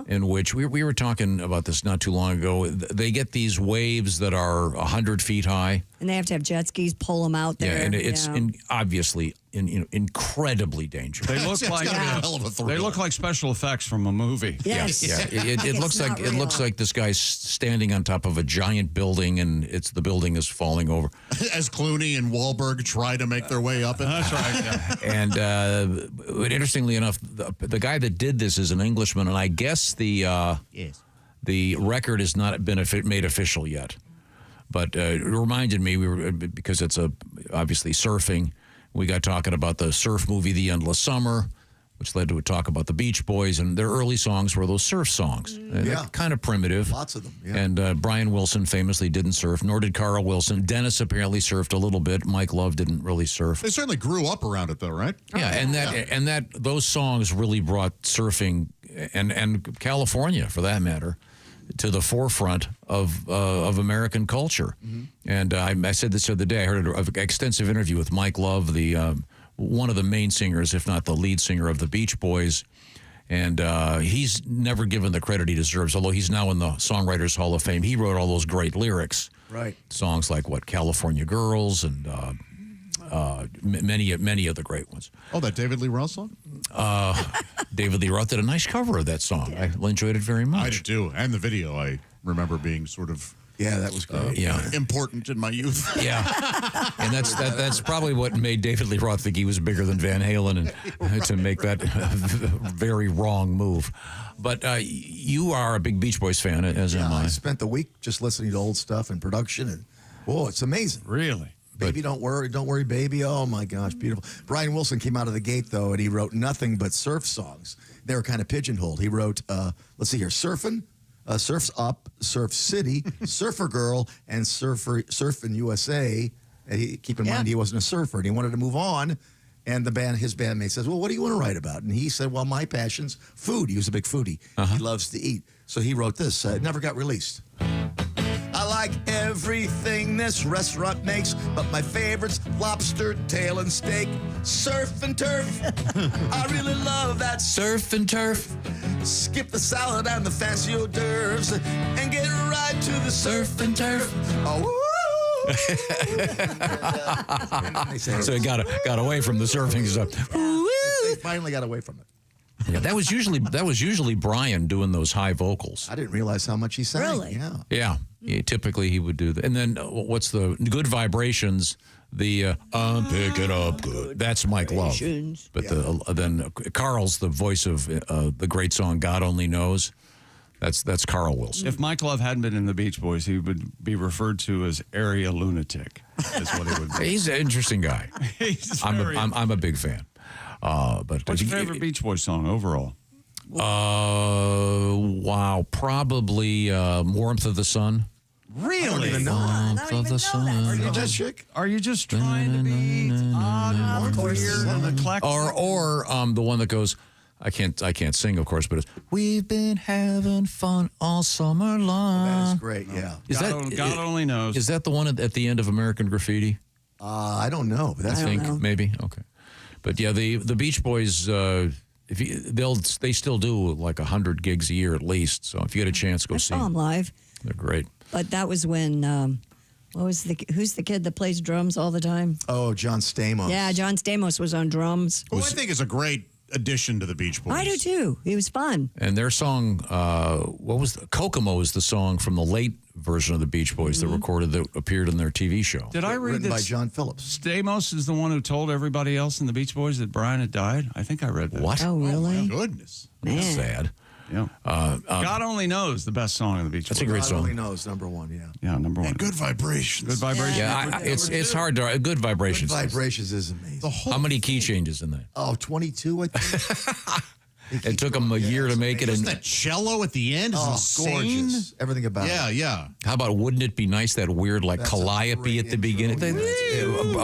in which we were talking about this not too long ago. They get these waves that are 100 feet high. And they have to have jet skis pull them out there. Yeah, and it's obviously incredibly dangerous. They look like they look like special effects from a movie. Yes. Yeah, it looks like this guy's standing on top of a giant building, and the building is falling over. As Clooney and Wahlberg try to make their way up it. That's right. Yeah. And interestingly enough, the guy that did this is an Englishman, and I guess the record has not been made official yet. But it reminded me, because it's obviously surfing. We got talking about the surf movie, The Endless Summer, which led to a talk about the Beach Boys, and their early songs were those surf songs. They're kind of primitive. Lots of them, yeah. And Brian Wilson famously didn't surf, nor did Carl Wilson. Dennis apparently surfed a little bit. Mike Love didn't really surf. They certainly grew up around it, though, right? Yeah, those songs really brought surfing and California, for that matter, to the forefront of American culture. And I said this the other day. I heard an extensive interview with Mike Love, one of the main singers, if not the lead singer of the Beach Boys. And he's never given the credit he deserves, although he's now in the Songwriters Hall of Fame. He wrote all those great lyrics. Right. Songs like, California Girls and many of the great ones. Oh, that David Lee Roth song? David Lee Roth did a nice cover of that song. I enjoyed it very much. I did too. And the video, I remember being sort of... Yeah, that was great. Important in my youth. Yeah. And that's probably what made David Lee Roth think he was bigger than Van Halen and to make that very wrong move. But you are a big Beach Boys fan, as am I. I spent the week just listening to old stuff and production, and it's amazing. Really? Baby, don't worry, baby. Oh, my gosh, beautiful. Brian Wilson came out of the gate, though, and he wrote nothing but surf songs. They were kind of pigeonholed. He wrote, let's see here, Surfin', Surf's Up, Surf City, Surfer Girl, and Surfin' USA. And keep in mind, he wasn't a surfer, and he wanted to move on. And his bandmate says, well, what do you want to write about? And he said, well, my passion's food. He was a big foodie. He loves to eat. So he wrote this. It never got released. I like everything this restaurant makes, but my favorite's lobster, tail, and steak. Surf and turf. I really love that. Surf and turf. Skip the salad and the fancy hors d'oeuvres and get right to the surf and turf. Oh, so he got away from the surfing stuff. They finally got away from it. Yeah, that was usually Brian doing those high vocals. I didn't realize how much he sang. Really? Yeah. Yeah. Typically he would do that. And then what's the Good Vibrations? The I'm picking up good. That's Mike Love. But then Carl's the voice of the great song God Only Knows. That's Carl Wilson. If Mike Love hadn't been in the Beach Boys, he would be referred to as area lunatic. That's what he would be. He's an interesting guy. I'm a big fan. But what's your favorite Beach Boys song overall? Wow, probably Warmth of the Sun. Really? I don't even know. Warmth of the Sun. Are you just trying to be odd and weird and eclectic? Or the one that goes, I can't sing, of course, but it's We've been having fun all summer long. That is great, yeah. God only knows. Is that the one at the end of American Graffiti? I don't know. But I think maybe. Okay. But yeah, the Beach Boys, they still do like 100 gigs a year at least. So if you get a chance, go see them. I saw them live. They're great. But that was when who's the kid that plays drums all the time? Oh, John Stamos. Yeah, John Stamos was on drums. Who I think is a great addition to the Beach Boys. I do too. He was fun. And their song, Kokomo is the song from the late version of the Beach Boys that appeared in their TV show. Did I read written that by John Phillips? Stamos is the one who told everybody else in the Beach Boys that Brian had died? I think I read that. What? Oh, really? Oh, my goodness. Man. That's sad. Yeah. God Only Knows, the best song in the Beach Boys. That's a great song. God Only Knows, number one, yeah. Yeah, number one. And Good Vibrations. Good Vibrations. Yeah, it's hard to... Good Vibrations. Good Vibrations is amazing. How many key changes in that? Oh, 22, I think. It took them a year to make it. Just that cello at the end is insane. Gorgeous. Everything about it. Yeah. How about Wouldn't It Be Nice, that weird calliope at the beginning?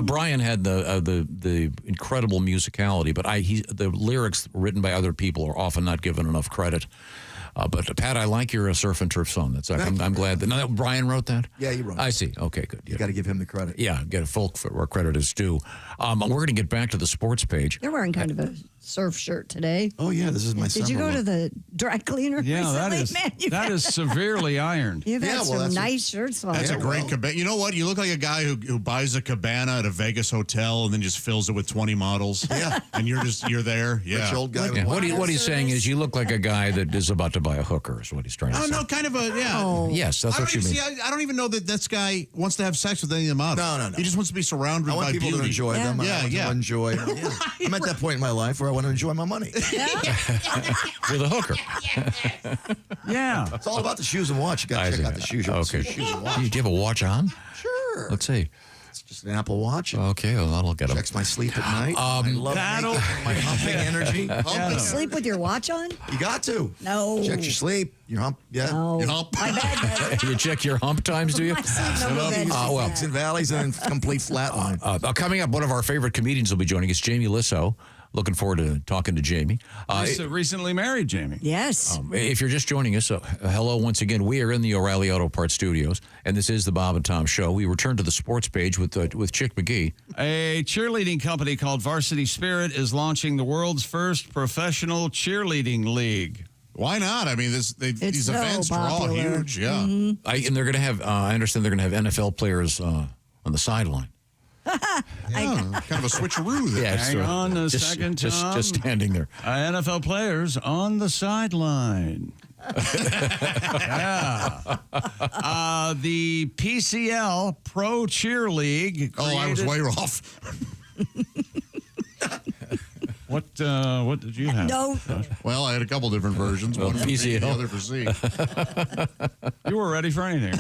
Brian had the incredible musicality, but the lyrics written by other people are often not given enough credit. But Pat, I like your surf and turf song. I'm glad that Brian wrote that. Yeah, he wrote it. I see. Okay, good. You got to give him the credit. Yeah, get a full where credit is due. We're going to get back to the sports page. They're wearing kind of a surf shirt today. Oh, yeah, this is my Did you go to the dry cleaner Yeah, recently? that is severely ironed. You've had some nice shirts on. That's a great cabana. You know what? You look like a guy who buys a cabana at a Vegas hotel and then just fills it with 20 models. Yeah. And you're there. Yeah. Rich old guy. What he's saying is you look like a guy that is about to buy a hooker is what he's trying to say. No, kind of a, yeah. Oh. Yes, that's what you mean. I don't even know that this guy wants to have sex with any of the models. No. He just wants to be surrounded I want by people beauty. to enjoy them. Yeah, I want to enjoy. Yeah. I'm at that point in my life where I want to enjoy my money. With a hooker. Yeah. It's all about the shoes and watch. You got to check out the shoes. Okay. Shoes and watch. Do you have a watch on? Sure. Let's see. It's just an Apple Watch. Okay, well, that'll get him. Checks my sleep at night. I love my humping energy. You sleep with your watch on? You got to. No. Check your sleep. Your hump. Yeah. No. Your hump. My bed does. You check your hump times, do you? My sleep number bed does Peaks and valleys and complete flat line. Coming up, one of our favorite comedians will be joining us, Jamie Lissow. Looking forward to talking to Jamie. Recently married Jamie. Yes. If you're just joining us, hello once again. We are in the O'Reilly Auto Parts Studios, and this is the Bob and Tom Show. We return to the sports page with Chick McGee. A cheerleading company called Varsity Spirit is launching the world's first professional cheerleading league. Why not? I mean, these events are all huge. Yeah. Mm-hmm. And they're going to have, I understand they're going to have NFL players on the sideline. Kind of a switcheroo there. Yeah, Hang on a second, Tom. Just standing there. NFL players on the sideline. Yeah. The PCL Pro Cheer League. I was way off. What did you have? No. Well, I had a couple different versions. One for B, the other for C. You were ready for anything.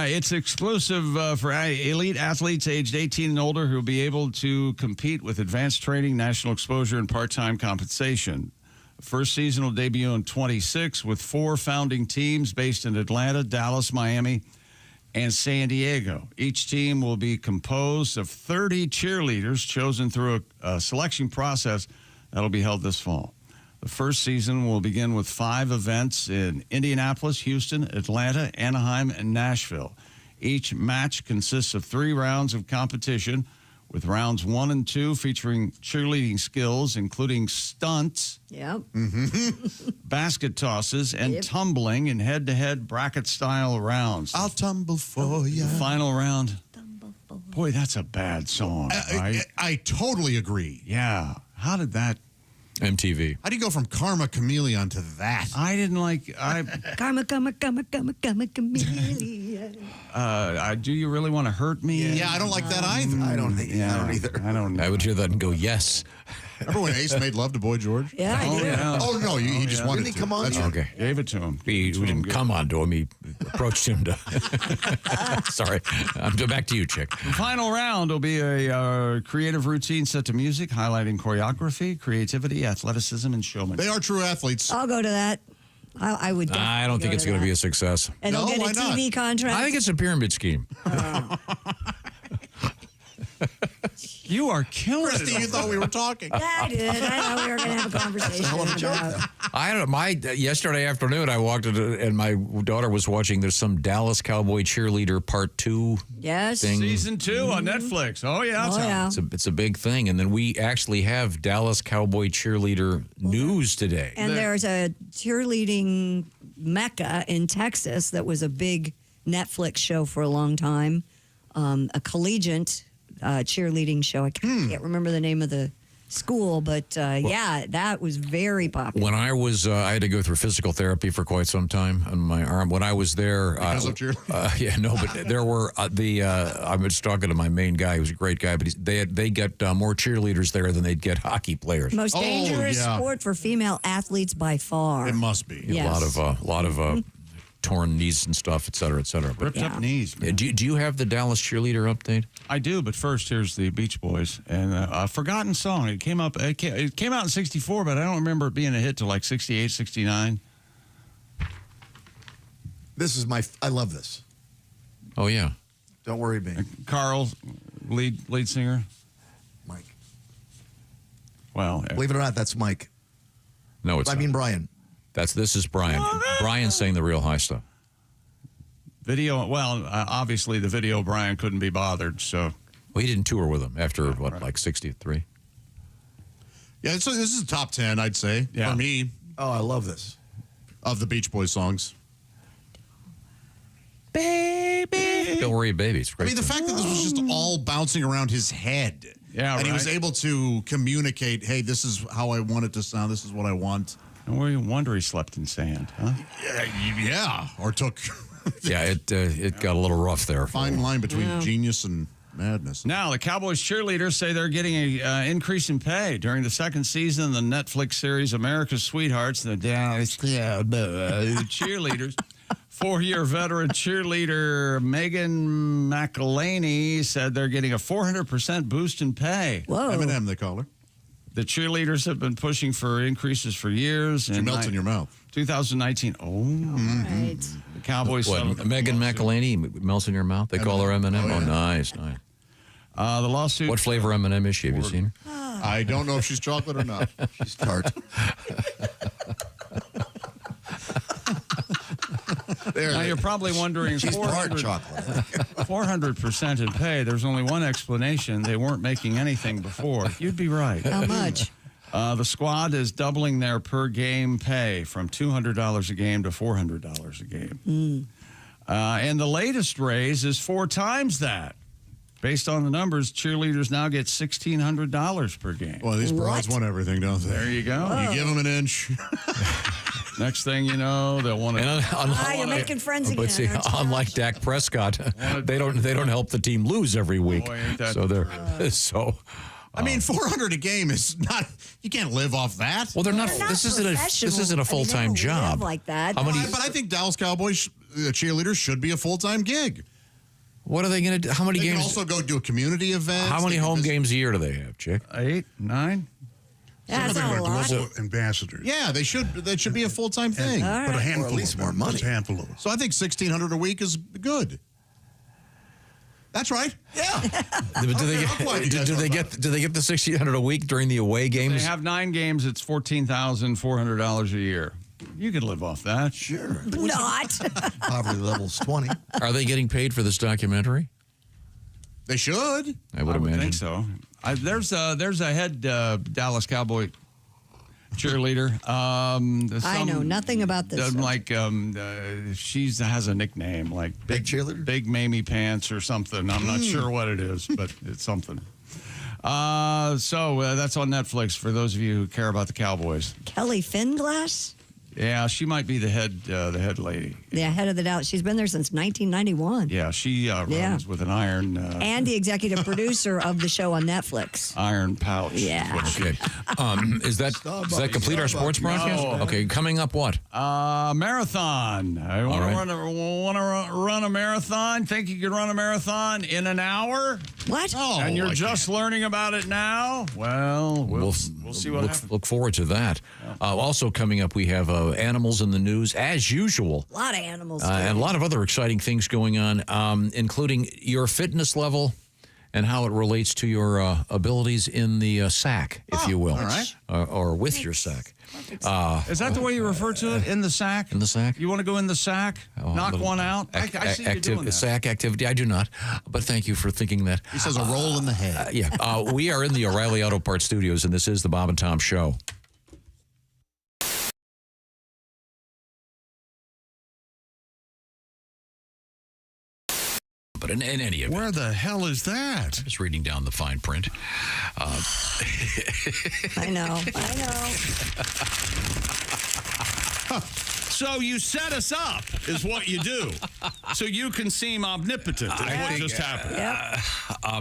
It's exclusive for elite athletes aged 18 and older who will be able to compete with advanced training, national exposure, and part-time compensation. The first season will debut in 26 with 4 founding teams based in Atlanta, Dallas, Miami, and San Diego. Each team will be composed of 30 cheerleaders chosen through a selection process that will be held this fall. The first season will begin with 5 events in Indianapolis, Houston, Atlanta, Anaheim, and Nashville. Each match consists of 3 rounds of competition, with rounds 1 and 2 featuring cheerleading skills, including stunts, basket tosses, and tumbling in head-to-head bracket-style rounds. I'll tumble for you. The final round. Boy, that's a bad song, right? I totally agree. Yeah. How did that... MTV. How do you go from Karma Chameleon to that? I didn't like... Karma, chameleon. Do you really want to hurt me? Yeah, I don't like that either. I don't either. I don't. I would hear that and go, yes. Remember when Ace made love to Boy George? Yeah, I do. Yeah. Oh, no, he just wanted Didn't he to. come on? That's Okay. Gave it to him. We didn't come on to him. He approached him to... Sorry. Back to you, Chick. The final round will be a creative routine set to music, highlighting choreography, creativity, athleticism, and showmanship. They are true athletes. I'll go to that. I would. I don't think it's going to be a success. And they'll get a TV contract. I think it's a pyramid scheme. You are killing Christy, it. you thought we were talking. Yeah, I did. I thought we were going to have a conversation. I don't know. Yesterday afternoon, I walked into, and my daughter was watching. There's some Dallas Cowboy cheerleader part 2. Yes. Thing. Season 2 on Netflix. Oh, yeah. It's a big thing. And then we actually have Dallas Cowboy cheerleader news today. And there's a cheerleading mecca in Texas that was a big Netflix show for a long time, a collegiate cheerleading show. I can't remember the name of the school, but that was very popular. When I was, I had to go through physical therapy for quite some time on my arm. When I was there, because of cheerleading? but there were I was talking to my main guy, who was a great guy, but they get more cheerleaders there than they'd get hockey players. Most dangerous sport for female athletes by far. It must be. Yes. A lot of torn knees and stuff, et cetera, et cetera. Ripped up knees. Man. Do you have the Dallas cheerleader update? I do, but first here's the Beach Boys and a forgotten song. It came out in '64, but I don't remember it being a hit till like '68, '69. This is I love this. Oh yeah. Don't worry, me. Carl, lead singer. Mike. Well, believe it or not, that's Mike. No, it's. I mean Brian. This is Brian. Brian's saying the real high stuff. Video. Well, obviously the video. Brian couldn't be bothered, so. Well, he didn't tour with him after like '63. Yeah, so this is a top 10, I'd say, for me. Oh, I love this. Of the Beach Boys songs. Baby. Don't worry, babies. I mean, the fact that this was just all bouncing around his head. Yeah, and he was able to communicate, hey, this is how I want it to sound. This is what I want. No wonder he slept in sand, huh? Yeah, or took... Yeah, it got a little rough there. Fine line between genius and madness. Now, the Cowboys cheerleaders say they're getting an increase in pay during the second season of the Netflix series America's Sweethearts. The Dallas cheerleaders. 4-year veteran cheerleader Megan McElhaney said they're getting a 400% boost in pay. Whoa. Eminem, they call her. The cheerleaders have been pushing for increases for years. She melts in your mouth. 2019. Oh, right. The Cowboys. What, Megan McElhaney melts in your mouth? They call her Eminem? Oh, nice, nice. The lawsuit. What flavor M&M is she? Have you seen her? I don't know if she's chocolate or not. She's tart. Now you're probably wondering, she's part chocolate. 400% in pay. There's only one explanation. They weren't making anything before. You'd be right. How much? The squad is doubling their per game pay from $200 a game to $400 a game. And the latest raise is 4 times that. Based on the numbers, cheerleaders now get $1,600 per game. Well, these broads want everything, don't they? There you go. You give them an inch. Next thing you know, they'll want to. You're making friends again. But see, unlike Dak Prescott, they don't help the team lose every week. Boy, ain't that so they're so. I mean, $400 a game is not. You can't live off that. Well, they're not. This isn't a full time job like that. How many? But I think Dallas Cowboys cheerleaders should be a full time gig. What are they going to do? How many they games? Can also go do a community event. How many home games a year do they have, Chick? 8, 9. That's a lot. Ambassadors. Yeah, they should. That should be a full time thing. But a handful, or at least more money. Just a handful of them. So I think $1,600 a week is good. That's right. Yeah. Do they get the $1,600 a week during the away games? They have 9 games. It's $14,400 a year. You could live off that. Sure. Not. Poverty level's 20. Are they getting paid for this documentary? They should. I would imagine. Think so. There's a head Dallas Cowboy cheerleader. I know nothing about this. She has a nickname like Big Cheerleader? Big Mamie Pants or something. I'm not sure what it is, but it's something. So that's on Netflix for those of you who care about the Cowboys. Kelly Finglass? Yeah, she might be the head lady. Yeah, head of the Dallas. She's been there since 1991. Yeah, she runs with an iron. And the executive producer of the show on Netflix. Iron pouch. Yeah. Okay. Does that complete our sports broadcast? No. Okay, coming up what? Marathon. I want to run a marathon. Think you could run a marathon in an hour? What? Oh, and you're just learning about it now? Well, we'll see what happens. Look forward to that. Also coming up, we have animals in the news, as usual. A lot of animals. And a lot of other exciting things going on, including your fitness level and how it relates to your abilities in the sack, if you will. All right. Or with your sack. Is that the way you refer to it? In the sack? In the sack? You want to go in the sack? Knock one out? I see you doing that. Sack activity. I do not, but thank you for thinking that. He says a roll in the head. We are in the O'Reilly Auto Parts Studios, and this is the Bob and Tom Show. But in any event, where the hell is that? Just reading down the fine print. I know. So you set us up, is what you do. So you can seem omnipotent is what just happened.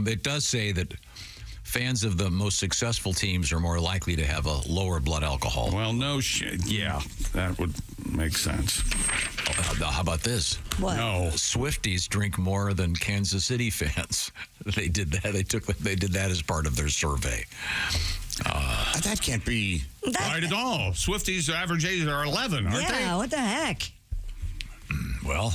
It does say that fans of the most successful teams are more likely to have a lower blood alcohol. Well, no shit. Yeah, that would make sense. How about this? What? No. Swifties drink more than Kansas City fans. They did that. They did that as part of their survey. That can't be right at all. Swifties' average age are 11, aren't they? Yeah, what the heck? Well,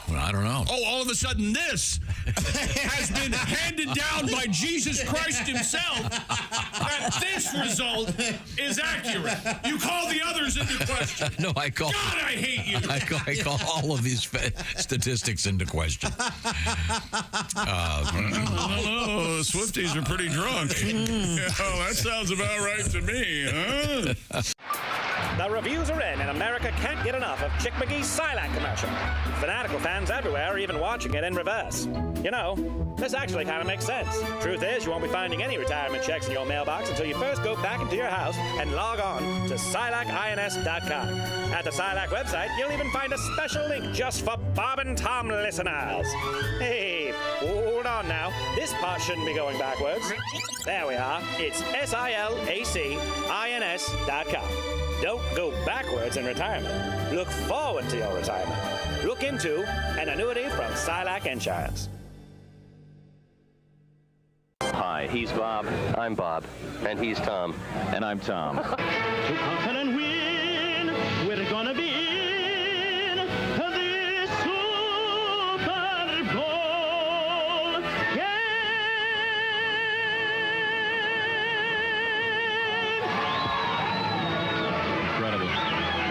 Well, I don't know. Oh, all of a sudden this has been handed down by Jesus Christ himself that this result is accurate. You call the others into question. No, I call... God, I hate you. I call all of these statistics into question. Oh, Swifties are pretty drunk. Oh, that sounds about right to me, huh? The reviews are in, and America can't get enough of Chick McGee's Silac commercial. Fanatical fans everywhere are even watching it in reverse. You know, this actually kind of makes sense. Truth is, you won't be finding any retirement checks in your mailbox until you first go back into your house and log on to SilacINS.com. At the Silac website, you'll even find a special link just for Bob and Tom listeners. Hey, hold on now. This part shouldn't be going backwards. There we are. It's SilacINS.com. Don't go backwards in retirement. Look forward to your retirement. Look into an annuity from Silac Insurance. Hi, he's Bob. I'm Bob. And he's Tom. And I'm Tom. To conquer and win, we're gonna be in this Super Bowl game. Incredible.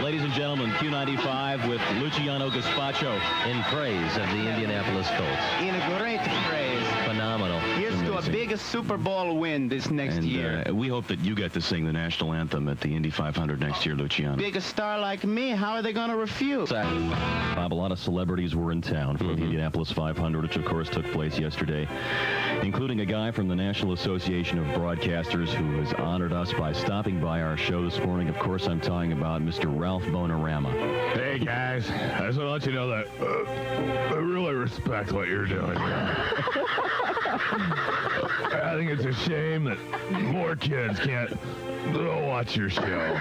Ladies and gentlemen, Q95 with Luciano Gaspacho in praise of the Indianapolis Colts. In a great praise. Phenomenal. Here's to a big Super Bowl win this next year. We hope that you get to sing the national anthem at the Indy 500 next year, Luciano. Big a star like me, how are they going to refuse? Bob, a lot of celebrities were in town for the Indianapolis 500, which of course took place yesterday, including a guy from the National Association of Broadcasters who has honored us by stopping by our show this morning. Of course, I'm talking about Mr. Ralph Bonarama. Hey, guys. I just want to let you know that I really respect what you're doing here. I think it's a shame that more kids can't watch your show.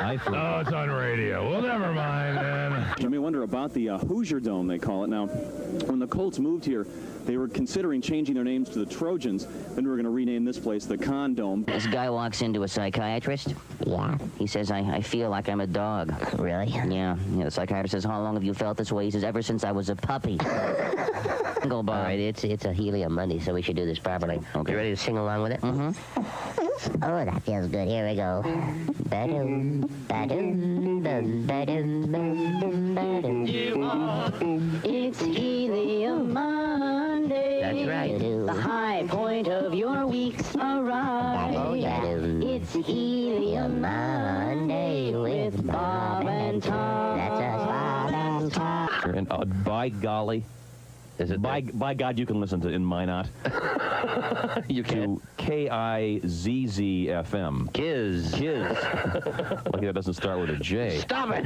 Oh, it's on radio. Well, never mind, man. You may wonder about the Hoosier Dome, they call it. Now, when the Colts moved here, they were considering changing their names to the Trojans. Then we were going to rename this place the Condome. This guy walks into a psychiatrist. Yeah. He says, I feel like I'm a dog. Really? Yeah. The psychiatrist says, how long have you felt this way? He says, ever since I was a puppy. Go, Bob. All right, it's a Helium Monday, so we should do this properly. Okay. You ready to sing along with it? Mm-hmm. Oh, that feels good. Here we go. Ba-doom, ba-doom, ba-doom, ba-doom, ba-doom. It's Helium Monday. That's right. The high point of your week's arrived. Oh, yeah. It's Helium Monday with Bob and Tom. That's us, Bob and Tom. And by golly, is it by God, you can listen to In Minot. You can. To KIZZ-FM. Kiz. Lucky that doesn't start with a J. Stop it!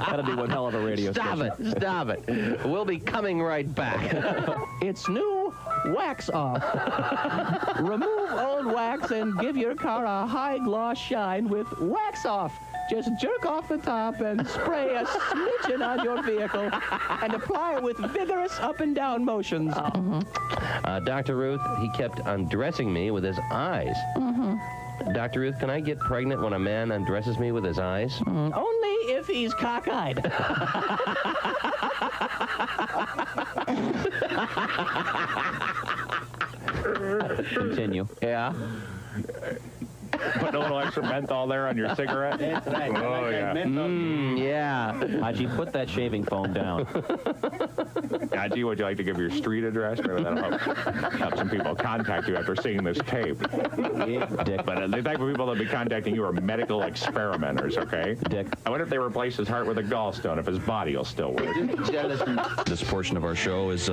That'd be one hell of a radio station. Stop it. We'll be coming right back. It's new Wax Off. Remove old wax and give your car a high gloss shine with Wax Off. Just jerk off the top and spray a smidgen on your vehicle and apply with vigorous up and down motions. Dr. Ruth, he kept undressing me with his eyes. Dr. Ruth, can I get pregnant when a man undresses me with his eyes? Only if he's cockeyed. Continue. Yeah. Put a little extra menthol there on your cigarette. That's right. Oh, yeah. Yeah. Haji, put that shaving foam down. Haji, would you like to give your street address? Maybe that'll help some people contact you after seeing this tape. Dick. But the type of people that'll be contacting you are medical experimenters, okay? Dick. I wonder if they replace his heart with a gallstone, if his body will still work. This portion of our show is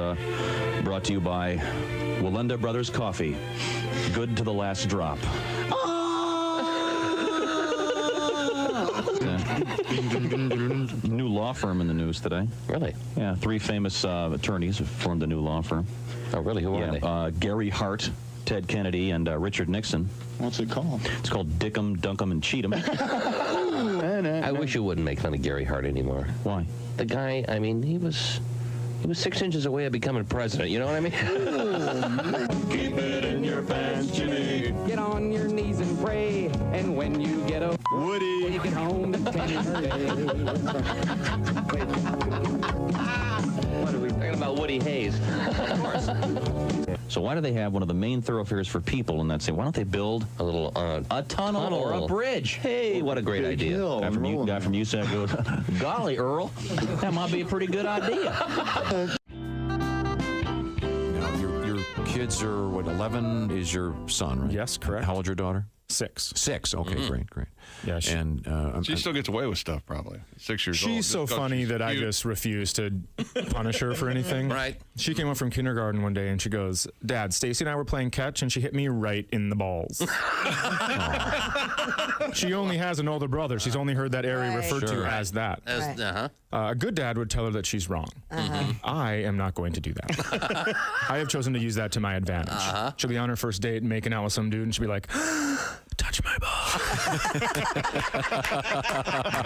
brought to you by Walenda Brothers Coffee. Good to the last drop. New law firm in the news today. Really? Yeah, 3 famous attorneys have formed a new law firm. Oh, really? Who are they? Gary Hart, Ted Kennedy, and Richard Nixon. What's it called? It's called Dickum, Dunkum, and Cheatham. I wish you wouldn't make fun of Gary Hart anymore. Why? The guy, I mean, he was 6 inches away of becoming president. You know what I mean? Keep it in your pants, Jimmy. Get on your knees and spray. And when you get a Woody, when you get home and What are we talking about? Woody Hayes. Of course. So why do they have one of the main thoroughfares for people in that city? Why don't they build a little a tunnel or a bridge? Hey, what a great idea! Guy from USAC goes, golly, Earl, that might be a pretty good idea. Now, your kids are, what, 11 is your son, right? Yes, correct. How old's your daughter? 6. 6. Okay, great. Yeah, she still gets away with stuff, probably. 6 years old. She's so funny that I just refuse to punish her for anything. Right. She came up from kindergarten one day and she goes, Dad, Stacy and I were playing catch and she hit me right in the balls. She only has an older brother. She's only heard that area referred to as that. A good dad would tell her that she's wrong. I am not going to do that. I have chosen to use that to my advantage. She'll be on her first date making out with some dude and she'll be like, touch my ball.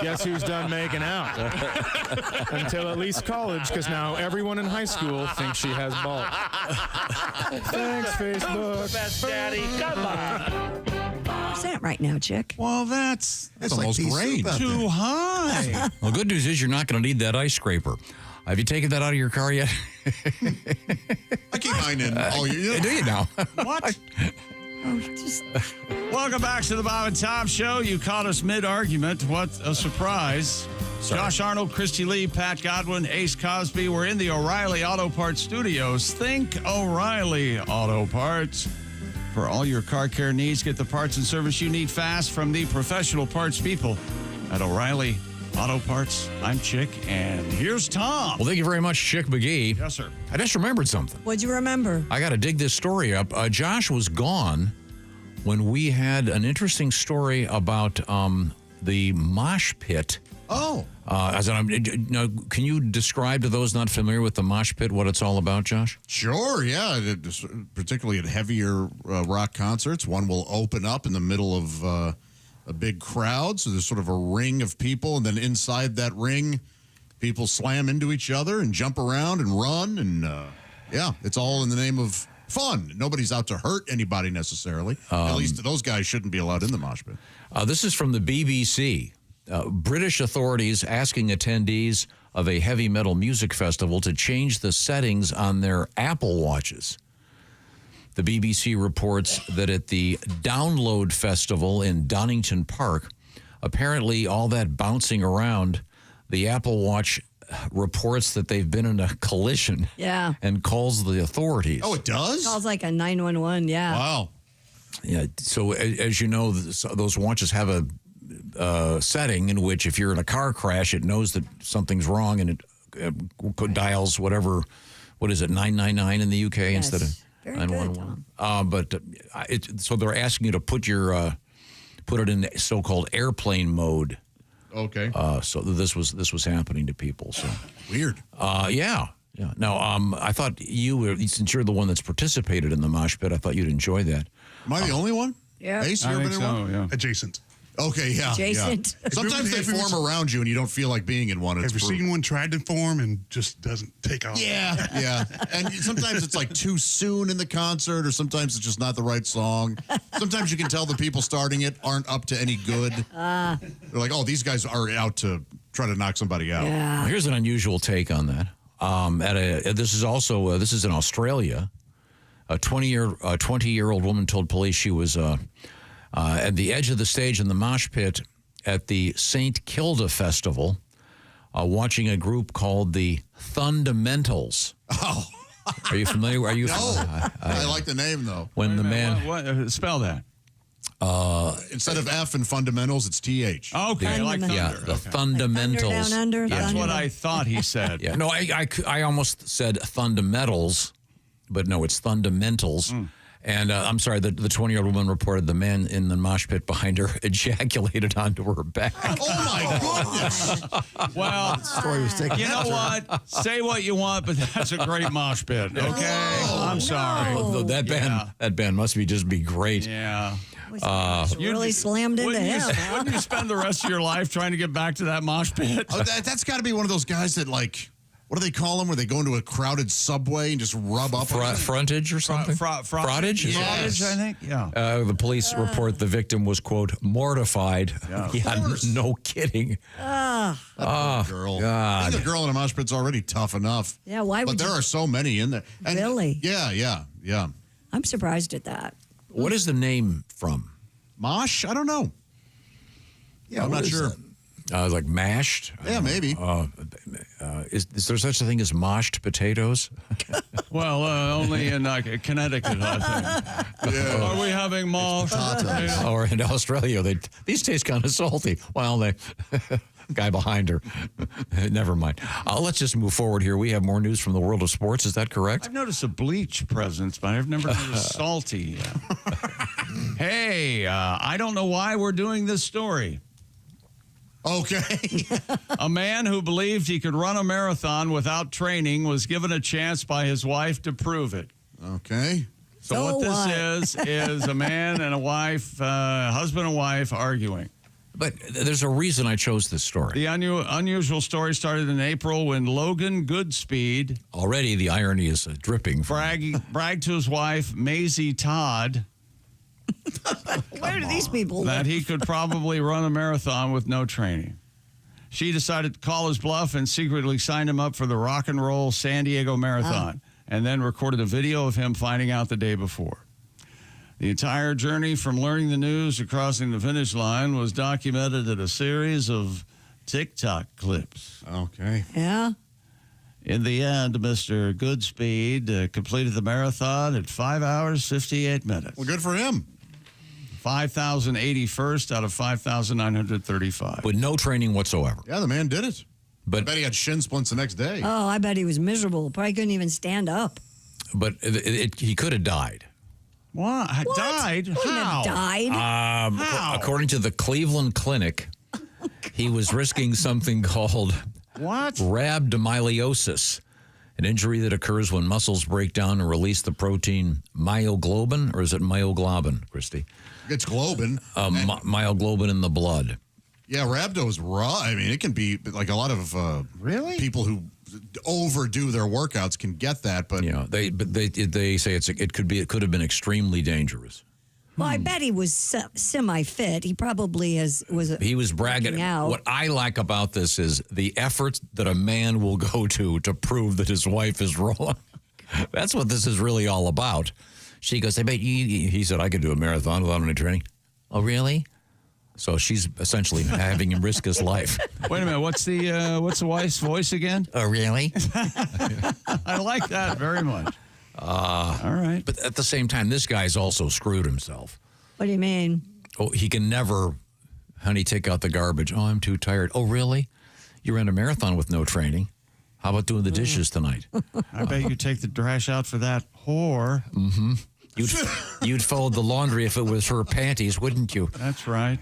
Guess who's done making out? Until at least college, because now everyone in high school thinks she has balls. Thanks, Facebook. Best daddy, come on. What's that right now, chick? Well, that's almost great. Too high. Well, good news is you're not going to need that ice scraper. Have you taken that out of your car yet? I keep mine in all year. Do you now? What? Welcome back to the Bob and Tom Show. You caught us mid-argument. What a surprise. Sorry. Josh Arnold, Christy Lee, Pat Godwin, Ace Cosby. We're in the O'Reilly Auto Parts studios. Think O'Reilly Auto Parts. For all your car care needs, get the parts and service you need fast from the professional parts people at O'Reilly Auto Parts. I'm Chick, and here's Tom. Well, thank you very much, Chick McGee. Yes, sir. I just remembered something. What'd you remember? I got to dig this story up. Josh was gone when we had an interesting story about the mosh pit. Oh. Now, can you describe to those not familiar with the mosh pit what it's all about, Josh? Sure, yeah. Particularly at heavier rock concerts, one will open up in the middle of a big crowd. So there's sort of a ring of people, and then inside that ring, people slam into each other and jump around and run. And it's all in the name of fun. Nobody's out to hurt anybody necessarily. At least those guys shouldn't be allowed in the mosh pit. This is from the BBC. British authorities asking attendees of a heavy metal music festival to change the settings on their Apple Watches. The BBC reports that at the Download Festival in Donington Park, apparently all that bouncing around, the Apple Watch reports that they've been in a collision. Yeah. And calls the authorities. Oh, it does? Calls like a 911, yeah. Wow. Yeah, so as you know, those watches have a setting in which if you're in a car crash, it knows that something's wrong and it dials whatever, what is it, 999 in the UK instead of 911. So they're asking you to put it in so-called airplane mode. Okay. So this was happening to people. So weird. Yeah. Now, I thought since you're the one that's participated in the mosh pit, I thought you'd enjoy that. Am I the only one? Yeah. Ace, you ever been in one? Yeah. Adjacent. Okay, yeah. Adjacent. Yeah. Sometimes they form around you and you don't feel like being in one. Have you seen one tried to form and just doesn't take off? Yeah, yeah. And sometimes it's like too soon in the concert, or sometimes it's just not the right song. Sometimes you can tell the people starting it aren't up to any good. They're like, oh, these guys are out to try to knock somebody out. Yeah. Well, here's an unusual take on that. This is in Australia. A 20-year-old woman told police she was at the edge of the stage in the mosh pit at the St. Kilda Festival, watching a group called the Fundamentals. Oh. Are you familiar? Are you? No. I like the name, though. When the man... What, spell that. Instead of F in fundamentals, it's TH. Okay, like thunder. Yeah, the Okay. Fundamentals. Thunder down under. That's thunder. what I thought he said. Yeah, no, I almost said Fundamentals, but no, it's Fundamentals. And I'm sorry, the 20-year-old woman reported the man in the mosh pit behind her ejaculated onto her back. Oh, my goodness. Well, Story was taken. you know what? Say what you want, but that's a great mosh pit. Okay, I'm sorry. That band must just be great. Yeah. Really slammed into him. Wouldn't you spend the rest of your life trying to get back to that mosh pit? Oh, that's got to be one of those guys that, like, what do they call them? Where they go into a crowded subway and just rub up? Frontage or something? Frottage? Yes. Frottage, I think. Yeah. The police report the victim was, quote, mortified. Yeah. No kidding. That poor girl. God. I think a girl in a mosh pit's already tough enough. Yeah, why would But there you? are so many in there. And Really? Yeah. I'm surprised at that. What is the name from? Mosh? I don't know. Yeah, I'm what not is sure. that? Like mashed? Yeah, maybe. Is there such a thing as moshed potatoes? Well, only in Connecticut, I think. Are we having mosh? Or in Australia, these taste kind of salty. Well, they guy behind her. Never mind. Let's just move forward here. We have more news from the world of sports. Is that correct? I've noticed a bleach presence, but I've never noticed salty. Hey, I don't know why we're doing this story. Okay. A man who believed he could run a marathon without training was given a chance by his wife to prove it. Okay. So what this is a man and a wife, husband and wife arguing. But there's a reason I chose this story. The unusual story started in April when Logan Goodspeed... Already the irony is dripping. Bragged to his wife, Maisie Todd... Where do these people that live? he could probably run a marathon with no training. She decided to call his bluff and secretly signed him up for the Rock and Roll San Diego Marathon and then recorded a video of him finding out the day before. The entire journey from learning the news to crossing the finish line was documented in a series of TikTok clips. Okay. Yeah. In the end, Mr. Goodspeed completed the marathon at 5 hours, 58 minutes. Well, good for him. 5,081st out of 5,935. With no training whatsoever. Yeah, the man did it. But I bet he had shin splints the next day. Oh, I bet he was miserable. Probably couldn't even stand up. But he could have died. What? Died? Wouldn't have died. How? According to the Cleveland Clinic, he was risking something called rhabdomyolysis, an injury that occurs when muscles break down and release the protein myoglobin, or is it myoglobin, Christy? It's globin. Myoglobin in the blood. Yeah, rhabdo is raw. I mean, it can be like a lot of people who overdo their workouts can get that, but they say it could have been extremely dangerous. Well, I bet he was semi-fit. He probably He was bragging. out. What I like about this is the effort that a man will go to prove that his wife is wrong. That's what this is really all about. She goes, I bet he said, I could do a marathon without any training. Oh, really? So she's essentially having him risk his life. Wait a minute. What's the wife's voice again? Oh, really? I like that very much. All right. But at the same time, this guy's also screwed himself. What do you mean? Oh, he can never, honey, take out the garbage. Oh, I'm too tired. Oh, really? You ran a marathon with no training. How about doing the dishes tonight? I bet you take the trash out for that whore. Mm-hmm. You'd fold the laundry if it was her panties, wouldn't you? That's right.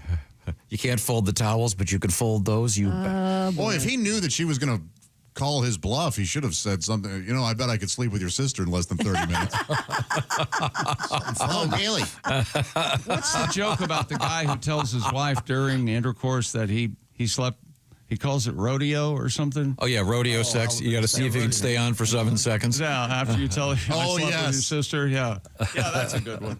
You can't fold the towels, but you could fold those. Boy, if he knew that she was going to call his bluff, he should have said something. You know, I bet I could sleep with your sister in less than 30 minutes. Oh, really? What's the joke about the guy who tells his wife during intercourse that he slept? He calls it rodeo or something. Oh, yeah, rodeo sex. You got to see if you can stay on for 7 seconds. Yeah, after you tell him I slept with your sister. Yeah, that's a good one.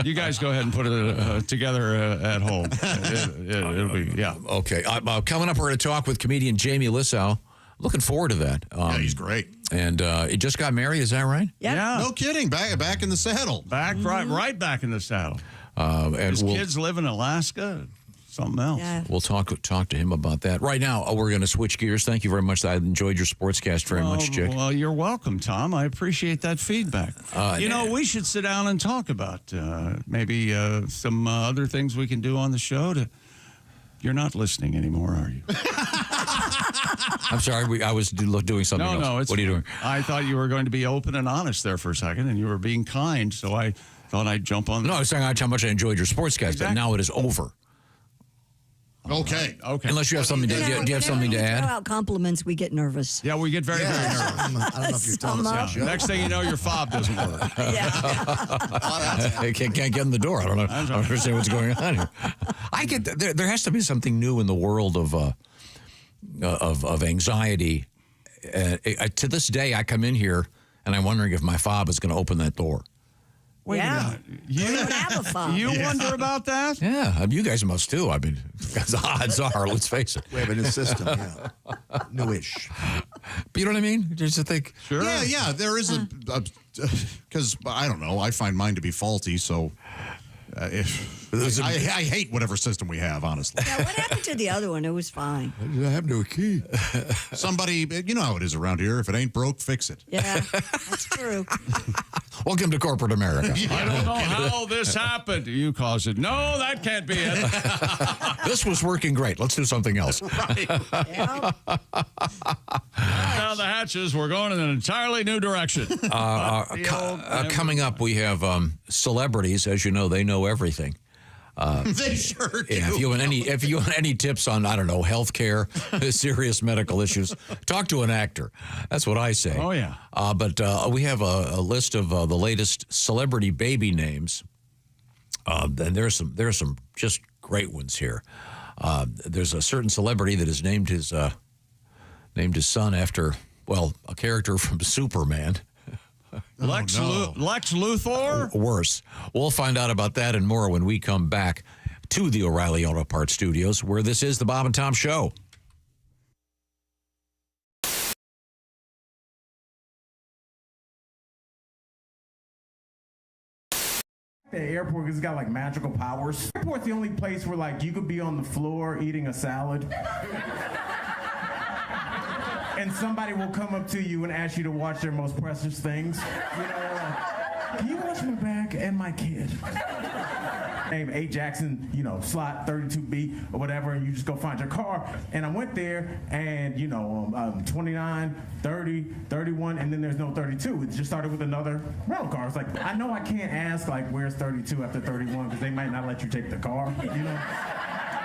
You guys go ahead and put it together at home. It'll be, yeah. Okay. Coming up, we're going to talk with comedian Jamie Lissow. Looking forward to that. Yeah, he's great. And he just got married, is that right? Yeah. No kidding. Back in the saddle. Right back in the saddle. And His kids live in Alaska. Something else. Yeah. We'll talk to him about that. Right now, we're going to switch gears. Thank you very much. I enjoyed your sportscast very much, Chick. Well, you're welcome, Tom. I appreciate that feedback. We should sit down and talk about maybe some other things we can do on the show. You're not listening anymore, are you? I'm sorry. I was doing something else. No. What are you doing? I thought you were going to be open and honest there for a second, and you were being kind, so I thought I'd jump on. No, I was saying how much I enjoyed your sportscast, but now it is over. Okay. Unless you have something to, do you have something to Throw add? out compliments, we get nervous. Yeah, we get very nervous. I don't know if you're telling us. Yeah. Next thing you know, your fob doesn't work. I can't get in the door. I don't know. I don't understand what's going on here. I get there has to be something new in the world of anxiety To this day, I come in here and I'm wondering if my fob is going to open that door. Wait a minute. You don't have a fob. You wonder about that? Yeah, you guys must too. I mean, because the odds are, let's face it. We have a new system, yeah. Newish. But you know what I mean? Just to think. Sure. Yeah, there is because I don't know. I find mine to be faulty, so I hate whatever system we have, honestly. Yeah, what happened to the other one? It was fine. I have no key. Somebody, you know how it is around here. If it ain't broke, fix it. Yeah, that's true. Welcome to corporate America. I don't know how this happened. You caused it. No, that can't be it. This was working great. Let's do something else. Right. Yeah. Down the hatches. We're going in an entirely new direction. Coming up, we have celebrities. As you know, they know everything. They sure do. Yeah, if you want any tips on, I don't know, healthcare, serious medical issues, talk to an actor. That's what I say. Oh, yeah. But we have a list of the latest celebrity baby names. And there's some just great ones here. There's a certain celebrity that has named his son after, well, a character from Superman. Lex Luthor? Worse. We'll find out about that and more when we come back to the O'Reilly Auto Parts Studios, where this is the Bob and Tom Show. The airport has got like magical powers. The airport's the only place where like you could be on the floor eating a salad. And somebody will come up to you and ask you to watch their most precious things. You know, can you watch my back and my kid? Name A. Jackson, slot 32B or whatever, and you just go find your car. And I went there, and 29, 30, 31, and then there's no 32. It just started with another rental car. It's like, I know I can't ask, like, where's 32 after 31, because they might not let you take the car,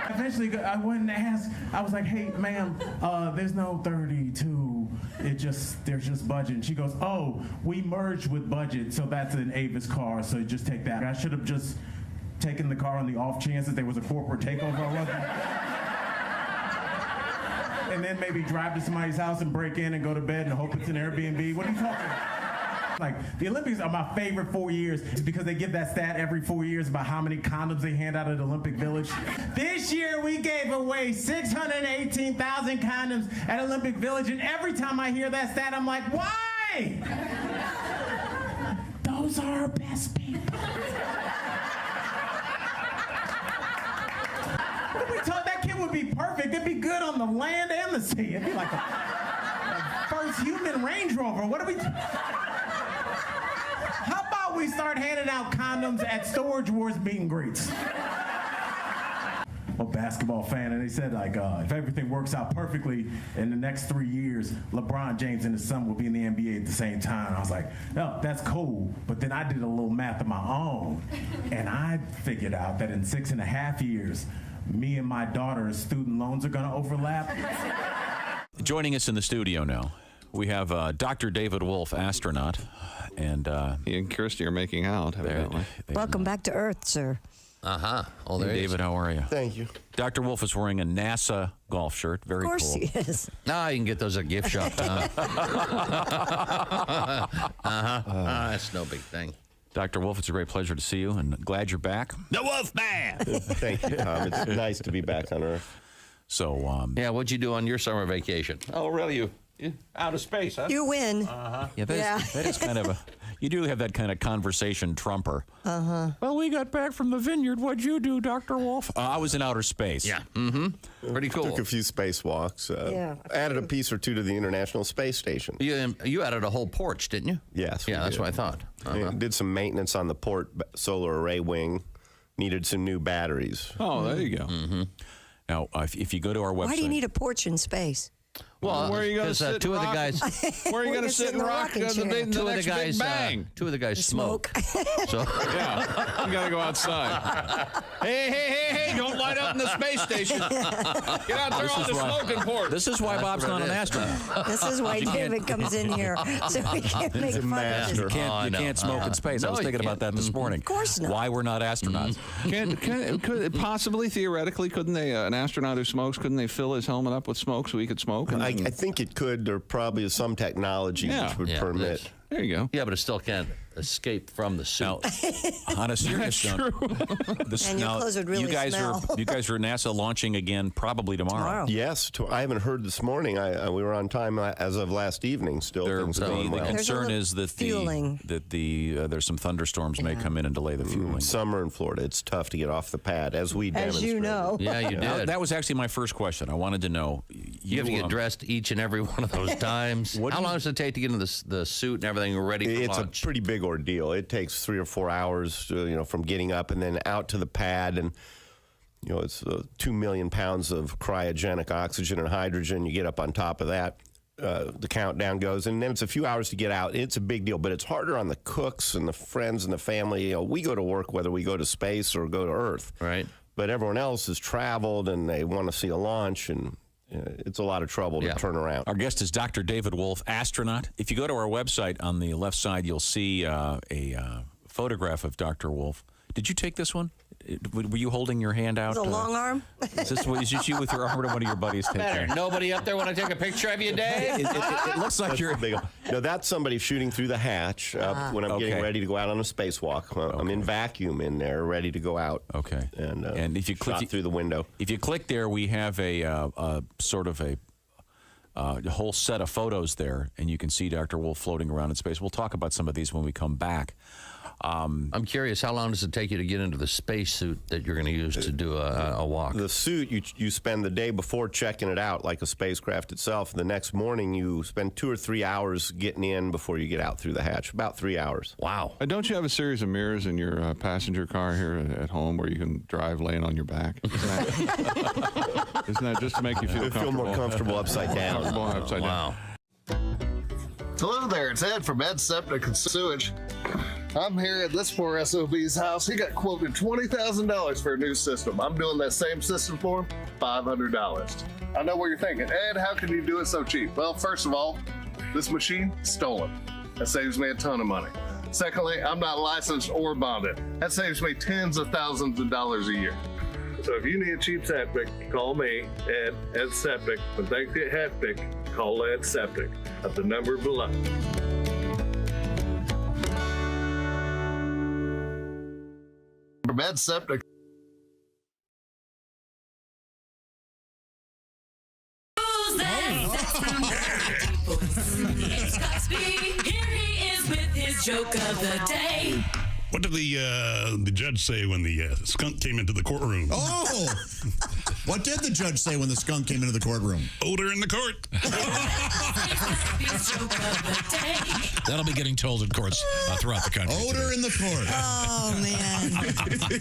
Eventually, I went and asked. I was like, "Hey, ma'am, there's no 32. There's just budget." And she goes, "Oh, we merged with budget, so that's an Avis car. So just take that." I should have just taken the car on the off chance that there was a corporate takeover or wasn't. And then maybe drive to somebody's house and break in and go to bed and hope it's an Airbnb. What are you talking about? Like, the Olympics are my favorite 4 years because they give that stat every 4 years about how many condoms they hand out at Olympic Village. This year, we gave away 618,000 condoms at Olympic Village, and every time I hear that stat, I'm like, why? Those are our best people. What we told that kid would be perfect. It'd be good on the land and the sea. It'd be like a first human Range Rover. What are we... How about we start handing out condoms at Storage Wars meet and greets? I'm a basketball fan, and they said, like, if everything works out perfectly in the next 3 years, LeBron James and his son will be in the NBA at the same time. I was like, no, that's cool. But then I did a little math of my own, and I figured out that in 6.5 years, me and my daughter's student loans are going to overlap. Joining us in the studio now, we have Dr. David Wolf, astronaut. And he and Kirsty are making out, evidently. Welcome back to Earth, sir. Uh-huh. Oh, there he David, is. how are you? Thank you. Dr. Wolf is wearing a NASA golf shirt. Very cool. Of course he is. Ah, you can get those at gift shop, Tom. That's no big thing. Dr. Wolf, it's a great pleasure to see you, and glad you're back. The Wolf Man! Thank you, Tom. It's nice to be back on Earth. So, yeah, what'd you do on your summer vacation? Oh, really? You out of space, huh? You win. Uh-huh. Yeah, that is kind of a... You do have that kind of conversation trumper. Uh-huh. Well, we got back from the vineyard. What'd you do, Dr. Wolf? I was in outer space. Yeah. Mm-hmm. Pretty cool. Took a few spacewalks. Added a piece or two to the International Space Station. You added a whole porch, didn't you? Yes. Yeah, that's what I thought. Uh-huh. Did some maintenance on the port solar array wing. Needed some new batteries. Oh, there you go. Mm-hmm. Now, if you go to our website... Why do you need a porch in space? Well, where are you going to sit? Two of the guys. Where are you going to sit and rock the next Big Bang? Two of the guys smoke. So yeah, you got to go outside. Hey! Don't light up in the space station. Get out there on the smoking porch. This is why Bob's not an astronaut. This is why David comes in here, so we can't make fun of You can't smoke in space. I was thinking about that this morning. Of course not. Why we're not astronauts. Could possibly, theoretically, couldn't they, an astronaut who smokes, couldn't they fill his helmet up with smoke so he could smoke? I I think it could. There probably is some technology which would permit. There you go. Yeah, but it still can't escape from the suit. On a serious note, And your clothes would really you guys smell. are NASA launching again probably tomorrow. Yes, I haven't heard this morning. We were on time as of last evening. Still, things going the well. concern is that there's some thunderstorms may come in and delay the fueling. Summer in Florida, it's tough to get off the pad, as we demonstrated. Yeah, you did. That was actually my first question. I wanted to know. You have to get dressed each and every one of those times. How long does it take to get into the suit and everything ready for It's launch? a pretty big ordeal. It takes 3 or 4 hours, from getting up and then out to the pad, and it's 2 million pounds of cryogenic oxygen and hydrogen. You get up on top of that, the countdown goes, and then it's a few hours to get out. It's a big deal, but it's harder on the cooks and the friends and the family. We go to work whether we go to space or go to Earth, right? But everyone else has traveled and they want to see a launch, and it's a lot of trouble to turn around. Our guest is Dr. David Wolf, astronaut. If you go to our website on the left side, you'll see a photograph of Dr. Wolf. Did you take this one? Were you holding your hand out? The long arm? Is this you with your arm, or one of your buddies take care? Nobody up there want to take a picture of you, Dave? It looks like you're big. No, that's somebody shooting through the hatch when I'm getting ready to go out on a spacewalk. I'm in vacuum in there, ready to go out. Okay. And if you click through the window, if you click there, we have a sort of a whole set of photos there, and you can see Dr. Wolf floating around in space. We'll talk about some of these when we come back. I'm curious, how long does it take you to get into the spacesuit that you're going to use to do a walk? The suit, you spend the day before checking it out like a spacecraft itself. The next morning, you spend 2 or 3 hours getting in before you get out through the hatch. About 3 hours. Wow. Don't you have a series of mirrors in your passenger car here at home where you can drive laying on your back? Isn't that just to make you feel comfortable? Feel more comfortable upside down. Wow. Hello there, it's Ed from Ed Septic and Sewage. I'm here at this poor SOB's house. He got quoted $20,000 for a new system. I'm doing that same system for him, $500. I know what you're thinking. Ed, how can you do it so cheap? Well, first of all, this machine, stolen. That saves me a ton of money. Secondly, I'm not licensed or bonded. That saves me tens of thousands of dollars a year. So if you need a cheap septic, call me, Ed Septic. When things get hectic, call Ed Septic at the number below. From Ed Septic. It's Cosby. Here he is with his joke of the day. What did the judge say when the skunk came into the courtroom? Oh! What did the judge say when the skunk came into the courtroom? Odor in the court. That'll be getting told in courts throughout the country. Odor in the court. Oh, man.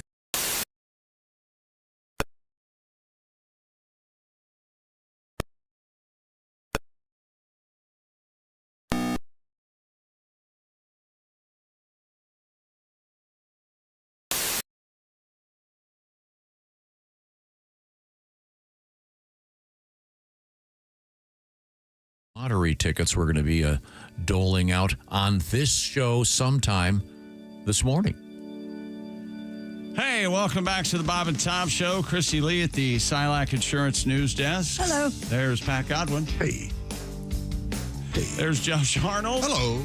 Lottery tickets we're going to be doling out on this show sometime this morning. Hey, welcome back to the Bob and Tom Show. Chrissy Lee at the Silac Insurance News Desk. Hello. There's Pat Godwin. Hey. There's Josh Arnold. Hello.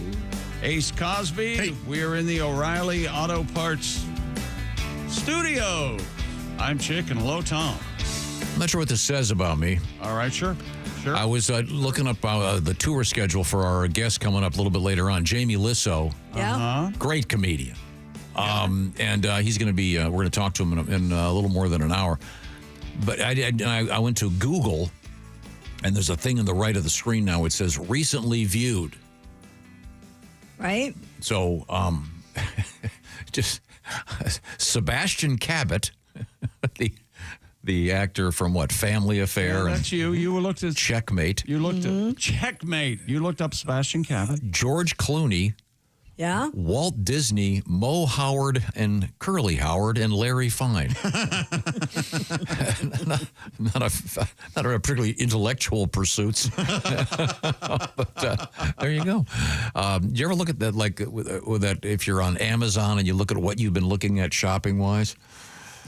Ace Cosby. Hey. We are in the O'Reilly Auto Parts studio. I'm Chick and hello, Tom. I'm not sure what this says about me. All right, sure. I was looking up the tour schedule for our guest coming up a little bit later on, Jamie Lissow. Yeah. Great comedian. And he's going to be, we're going to talk to him in a little more than an hour. But I went to Google, and there's a thing on the right of the screen now. It says recently viewed. Right? So just Sebastian Cabot, the actor from what, Family Affair? Yeah, that's you. You looked at Checkmate. You looked at Checkmate. You looked up Sebastian Cabot. George Clooney. Yeah. Walt Disney, Mo Howard, and Curly Howard, and Larry Fine. not a particularly intellectual pursuits. But there you go. You ever look at that, like with that, if you're on Amazon and you look at what you've been looking at shopping wise?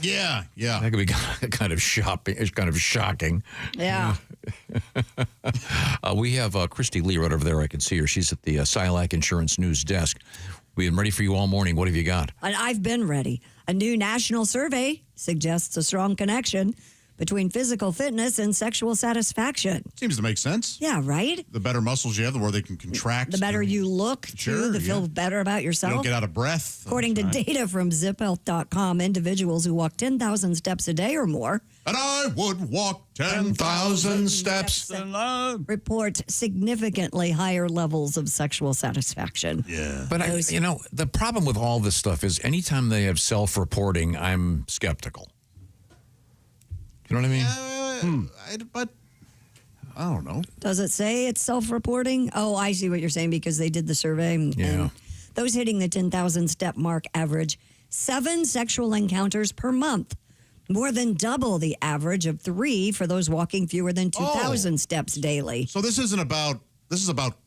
Yeah. That could be kind of shopping. It's kind of shocking. Yeah. We have Christy Lee right over there. I can see her. She's at the Silac Insurance News Desk. We've been ready for you all morning. What have you got? And I've been ready. A new national survey suggests a strong connection between physical fitness and sexual satisfaction. Seems to make sense. Yeah, right? The better muscles you have, the more they can contract. The better you look, too, the feel better about yourself. You don't get out of breath. According to data from ziphealth.com, individuals who walk 10,000 steps a day or more. And I would walk 10,000 steps. Report significantly higher levels of sexual satisfaction. Yeah. But, the problem with all this stuff is anytime they have self-reporting, I'm skeptical. You know what I mean? But I don't know. Does it say it's self-reporting? Oh, I see what you're saying because they did the survey. And those hitting the 10,000 step mark average 7 sexual encounters per month, more than double the average of 3 for those walking fewer than 2,000 steps daily. So this is about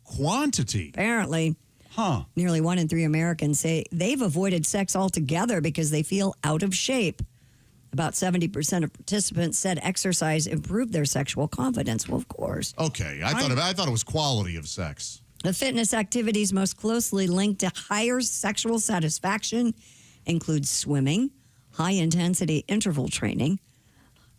quantity. Apparently. Huh. Nearly 1 in 3 Americans say they've avoided sex altogether because they feel out of shape. About 70% of participants said exercise improved their sexual confidence. Well, of course. Okay, I thought it was quality of sex. The fitness activities most closely linked to higher sexual satisfaction include swimming, high-intensity interval training,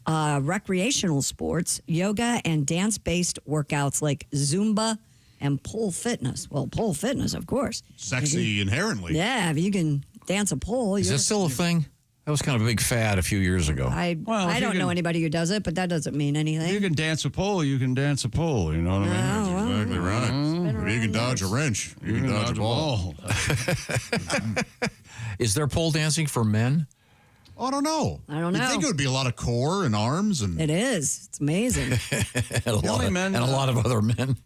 recreational sports, yoga, and dance-based workouts like Zumba and pole fitness. Well, pole fitness, of course. Sexy inherently. Yeah, if you can dance a pole. Is that still a thing? That was kind of a big fad a few years ago. I don't know anybody who does it, but that doesn't mean anything. If you can dance a pole, you can dance a pole. You know what I mean? That's exactly right. If you can dodge a wrench, you can dodge a ball. Is there pole dancing for men? Oh, I don't know. I don't know. You'd think it would be a lot of core and arms and. It is. It's amazing. and a lot of other men.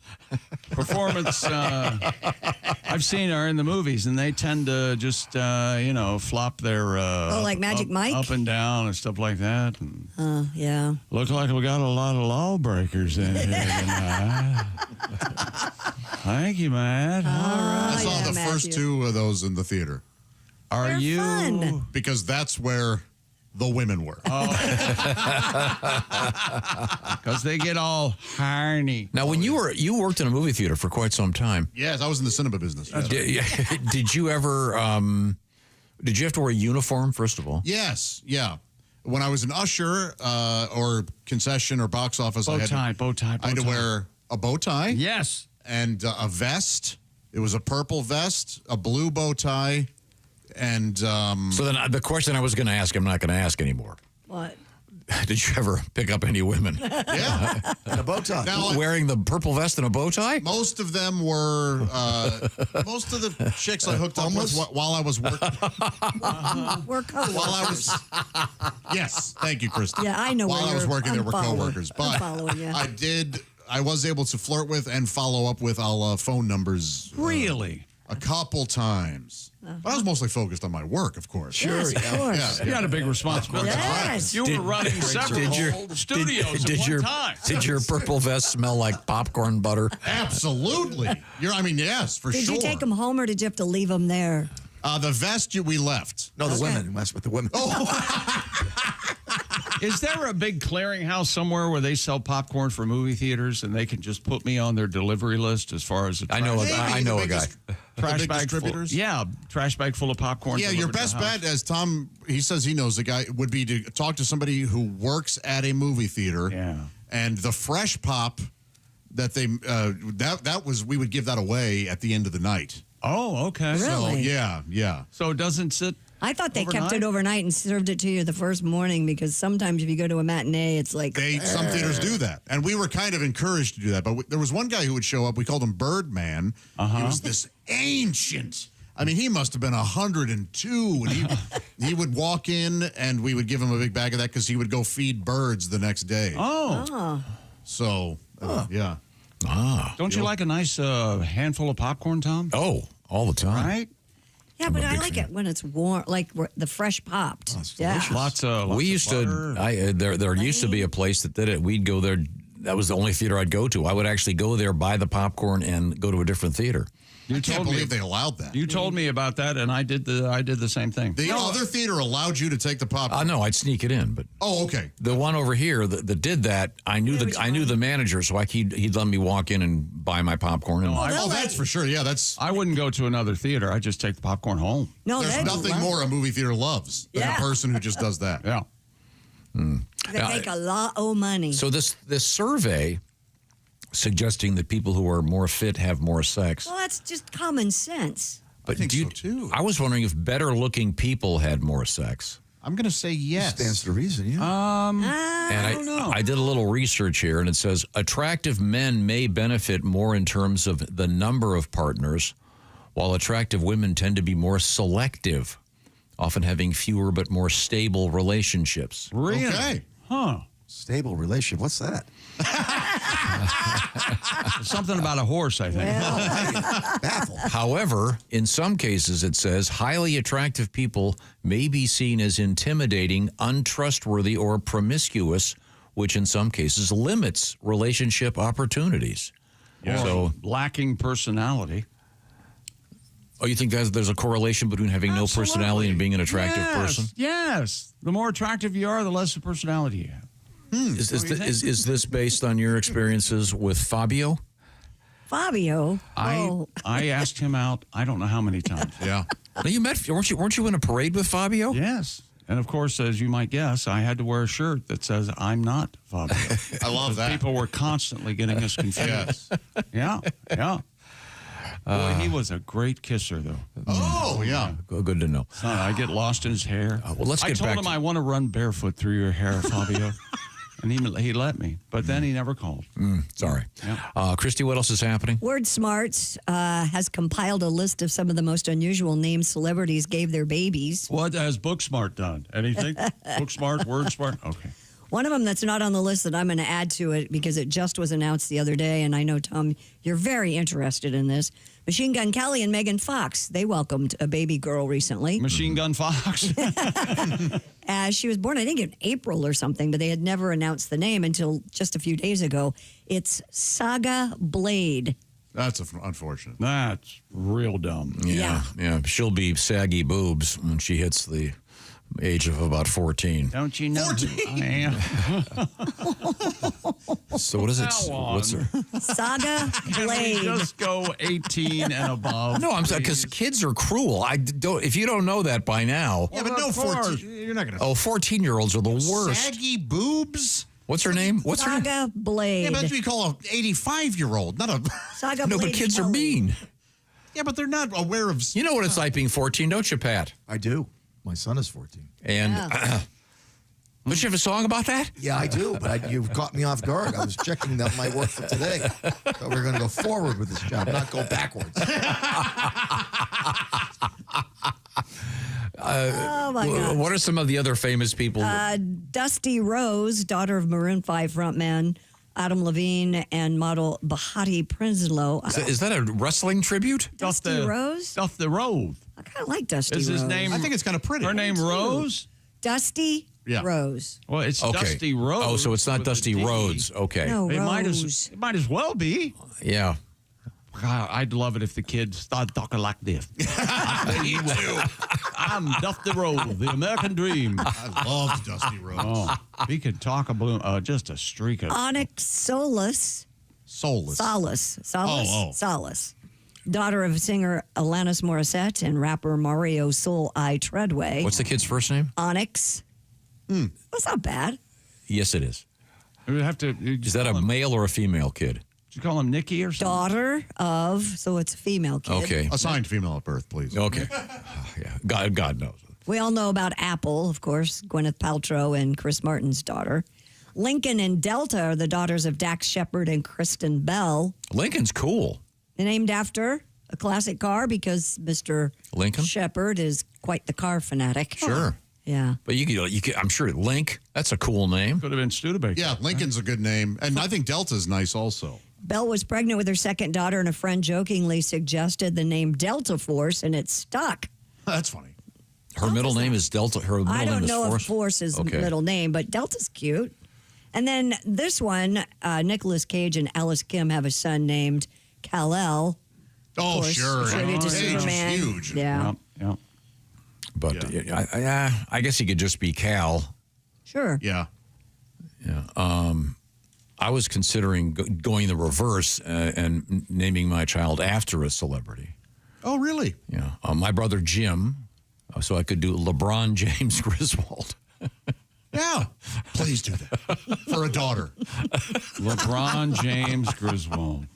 Performance I've seen are in the movies, and they tend to just flop their like Magic Mike? up and down and stuff like that. And yeah. Look like we got a lot of lawbreakers in here tonight. Thank you, Matt. All right. I saw the first 2 of those in the theater. Are They're you? fun. Because that's where the women were. Because they get all horny. Now, when you worked in a movie theater for quite some time. Yes, I was in the cinema business. Did you ever? Did you have to wear a uniform first of all? Yes, yeah. When I was an usher or concession or box office, I had to wear a bow tie. Yes, and a vest. It was a purple vest, a blue bow tie. And so then the question I was going to ask, I'm not going to ask anymore. What? Did you ever pick up any women? Yeah. And a bow tie. Now, wearing the purple vest and a bow tie? Most of them were, most of the chicks I hooked up with while I was working. We're coworkers. While I was, yes, thank you, Christy. Yeah, I know While where I was you're- working, I'm there were following. coworkers. But I'm following you. I was able to flirt with and follow up with phone numbers. Really? A couple times. But I was mostly focused on my work, of course. Yes, of course. You had a big responsibility. Yes. You were running several studios at one time. Did your purple vest smell like popcorn butter? Absolutely. Yes, for Did sure. you take them home or did you have to leave them there? The vest we left. No, the women. Mess with the women. Is there a big clearinghouse somewhere where they sell popcorn for movie theaters and they can just put me on their delivery list as far as I know a guy. Trash big bag distributors? trash bag full of popcorn. Yeah, your delivered to best the house. bet, as Tom, he says he knows the guy, would be to talk to somebody who works at a movie theater. Yeah. And the fresh pop that they, we would give that away at the end of the night. Oh, okay. Really? So, yeah. So it doesn't sit. I thought they kept it overnight and served it to you the first morning because sometimes if you go to a matinee, it's like... Some theaters do that. And we were kind of encouraged to do that. But there was one guy who would show up. We called him Birdman. He was this ancient... I mean, he must have been 102. And he would walk in, and we would give him a big bag of that because he would go feed birds the next day. Oh. So, yeah. Don't you like a nice handful of popcorn, Tom? Oh, all the time. Right? Yeah, but I like it when it's warm, like the fresh popped. Yeah. Lots of We used butter. to. There used to be a place that did it. We'd go there. That was the only theater I'd go to. I would actually go there, buy the popcorn, and go to a different theater. I can't believe they allowed that. You told me about that, and I did the same thing. The other theater allowed you to take the popcorn. No, I'd sneak it in, but okay. The one over here that did that, I knew the manager, so he'd let me walk in and buy my popcorn. And that's for sure. Yeah, I wouldn't go to another theater. I just take the popcorn home. No, there's nothing more a movie theater loves than a person who just does that. Yeah. They make a lot of money. So this survey suggesting that people who are more fit have more sex. Well, that's just common sense. But I think so too. I was wondering if better looking people had more sex. I'm going to say yes. Stands to reason, yeah. I don't know. I did a little research here, and it says attractive men may benefit more in terms of the number of partners, while attractive women tend to be more selective, often having fewer but more stable relationships. Really? Okay. Huh. Stable relationship. What's that? Something about a horse, I think. Baffled. However, in some cases, it says highly attractive people may be seen as intimidating, untrustworthy, or promiscuous, which in some cases limits relationship opportunities. Yeah. So lacking personality. Oh, you think there's a correlation between having no personality and being an attractive person? Yes. The more attractive you are, the less of personality you have. Is this based on your experiences with Fabio? Fabio? I asked him out, I don't know how many times. Yeah. Now you weren't you in a parade with Fabio? Yes. And of course, as you might guess, I had to wear a shirt that says, I'm not Fabio. I love that. People were constantly getting us confused. Yeah. Boy, he was a great kisser, though. Oh, yeah. Good to know. I get lost in his hair. I told him I want to run barefoot through your hair, Fabio. And he let me. But then he never called. Sorry. Yeah. Christy, what else is happening? Word Smarts has compiled a list of some of the most unusual names celebrities gave their babies. What has Booksmart done? Anything? Booksmart, Word Smart? Okay. One of them that's not on the list that I'm going to add to it because it just was announced the other day, and I know, Tom, you're very interested in this. Machine Gun Kelly and Megan Fox, they welcomed a baby girl recently. Machine Gun Fox? She was born, I think, in April or something, but they had never announced the name until just a few days ago. It's Saga Blade. That's unfortunate. That's real dumb. Yeah. She'll be saggy boobs when she hits the age of about 14. Don't you know 14? I am? So what is it? What's her? Saga Blade. Just go 18 and above. No, I'm saying because kids are cruel. If you don't know that by now. Yeah, but no 14. You're not going to. 14-year-olds are the worst. Saggy boobs? What's her name? Saga Blade. Yeah, but that's what you call an 85-year-old, not a. Saga No, Blade but kids Kelly. are mean. Yeah, but they're not aware of. You know what it's like being 14, don't you, Pat? I do. My son is 14. And don't you have a song about that? Yeah, I do, but you caught me off guard. I was checking that might work for today. Thought we were going to go forward with this job, not go backwards. Oh, my God. What are some of the other famous people? Dusty Rose, daughter of Maroon 5 frontman Adam Levine and model Bahati Prinsloo. Is that a wrestling tribute? Dusty Rose? Dusty Rose. I kind of like Dusty Is Rose. his name? I think it's kind of pretty. Her name Rose? Dusty Rose. Well, it's Okay. Dusty Rose. Oh, so it's not with a Dusty D. Rhodes. Okay. No, It might Rose. as well be. Yeah. God, I'd love it if the kids start talking like this. Me too. I'm Dusty Rose, the American Dream. I love Dusty Rhodes. Oh, he could talk just a streak of. Onyx Solace. Solace. Daughter of singer Alanis Morissette and rapper Mario Soul I Treadway. What's the kid's first name? Onyx. That's not bad. Yes, it is. We would have to. Is that a male or a female kid? Did you call him Nikki or something? Daughter of, so it's a female kid. Okay. Assigned female at birth, please. Okay. Yeah. God knows. We all know about Apple, of course, Gwyneth Paltrow and Chris Martin's daughter. Lincoln and Delta are the daughters of Dax Shepard and Kristen Bell. Lincoln's cool. They're named after a classic car because Mr. Lincoln Shepard is quite the car fanatic. Sure. Yeah. But you could, I'm sure Link, that's a cool name. Could have been Studebaker. Yeah, Lincoln's a good name. And I think Delta's nice also. Bell was pregnant with her second daughter, and a friend jokingly suggested the name Delta Force, and it stuck. That's funny. Her middle name is Delta. Her middle I name don't is know Force. if Force is Okay. middle name, but Delta's cute. And then this one, Nicolas Cage and Alice Kim have a son named Kal-El. Oh, course, sure. Tribute to Age is Superman. huge. Yeah. Yep. But I guess he could just be Cal. Sure. Yeah. Yeah. I was considering going the reverse and naming my child after a celebrity. Oh, really? Yeah. My brother Jim, so I could do LeBron James Griswold. Yeah. Please do that. For a daughter. LeBron James Griswold.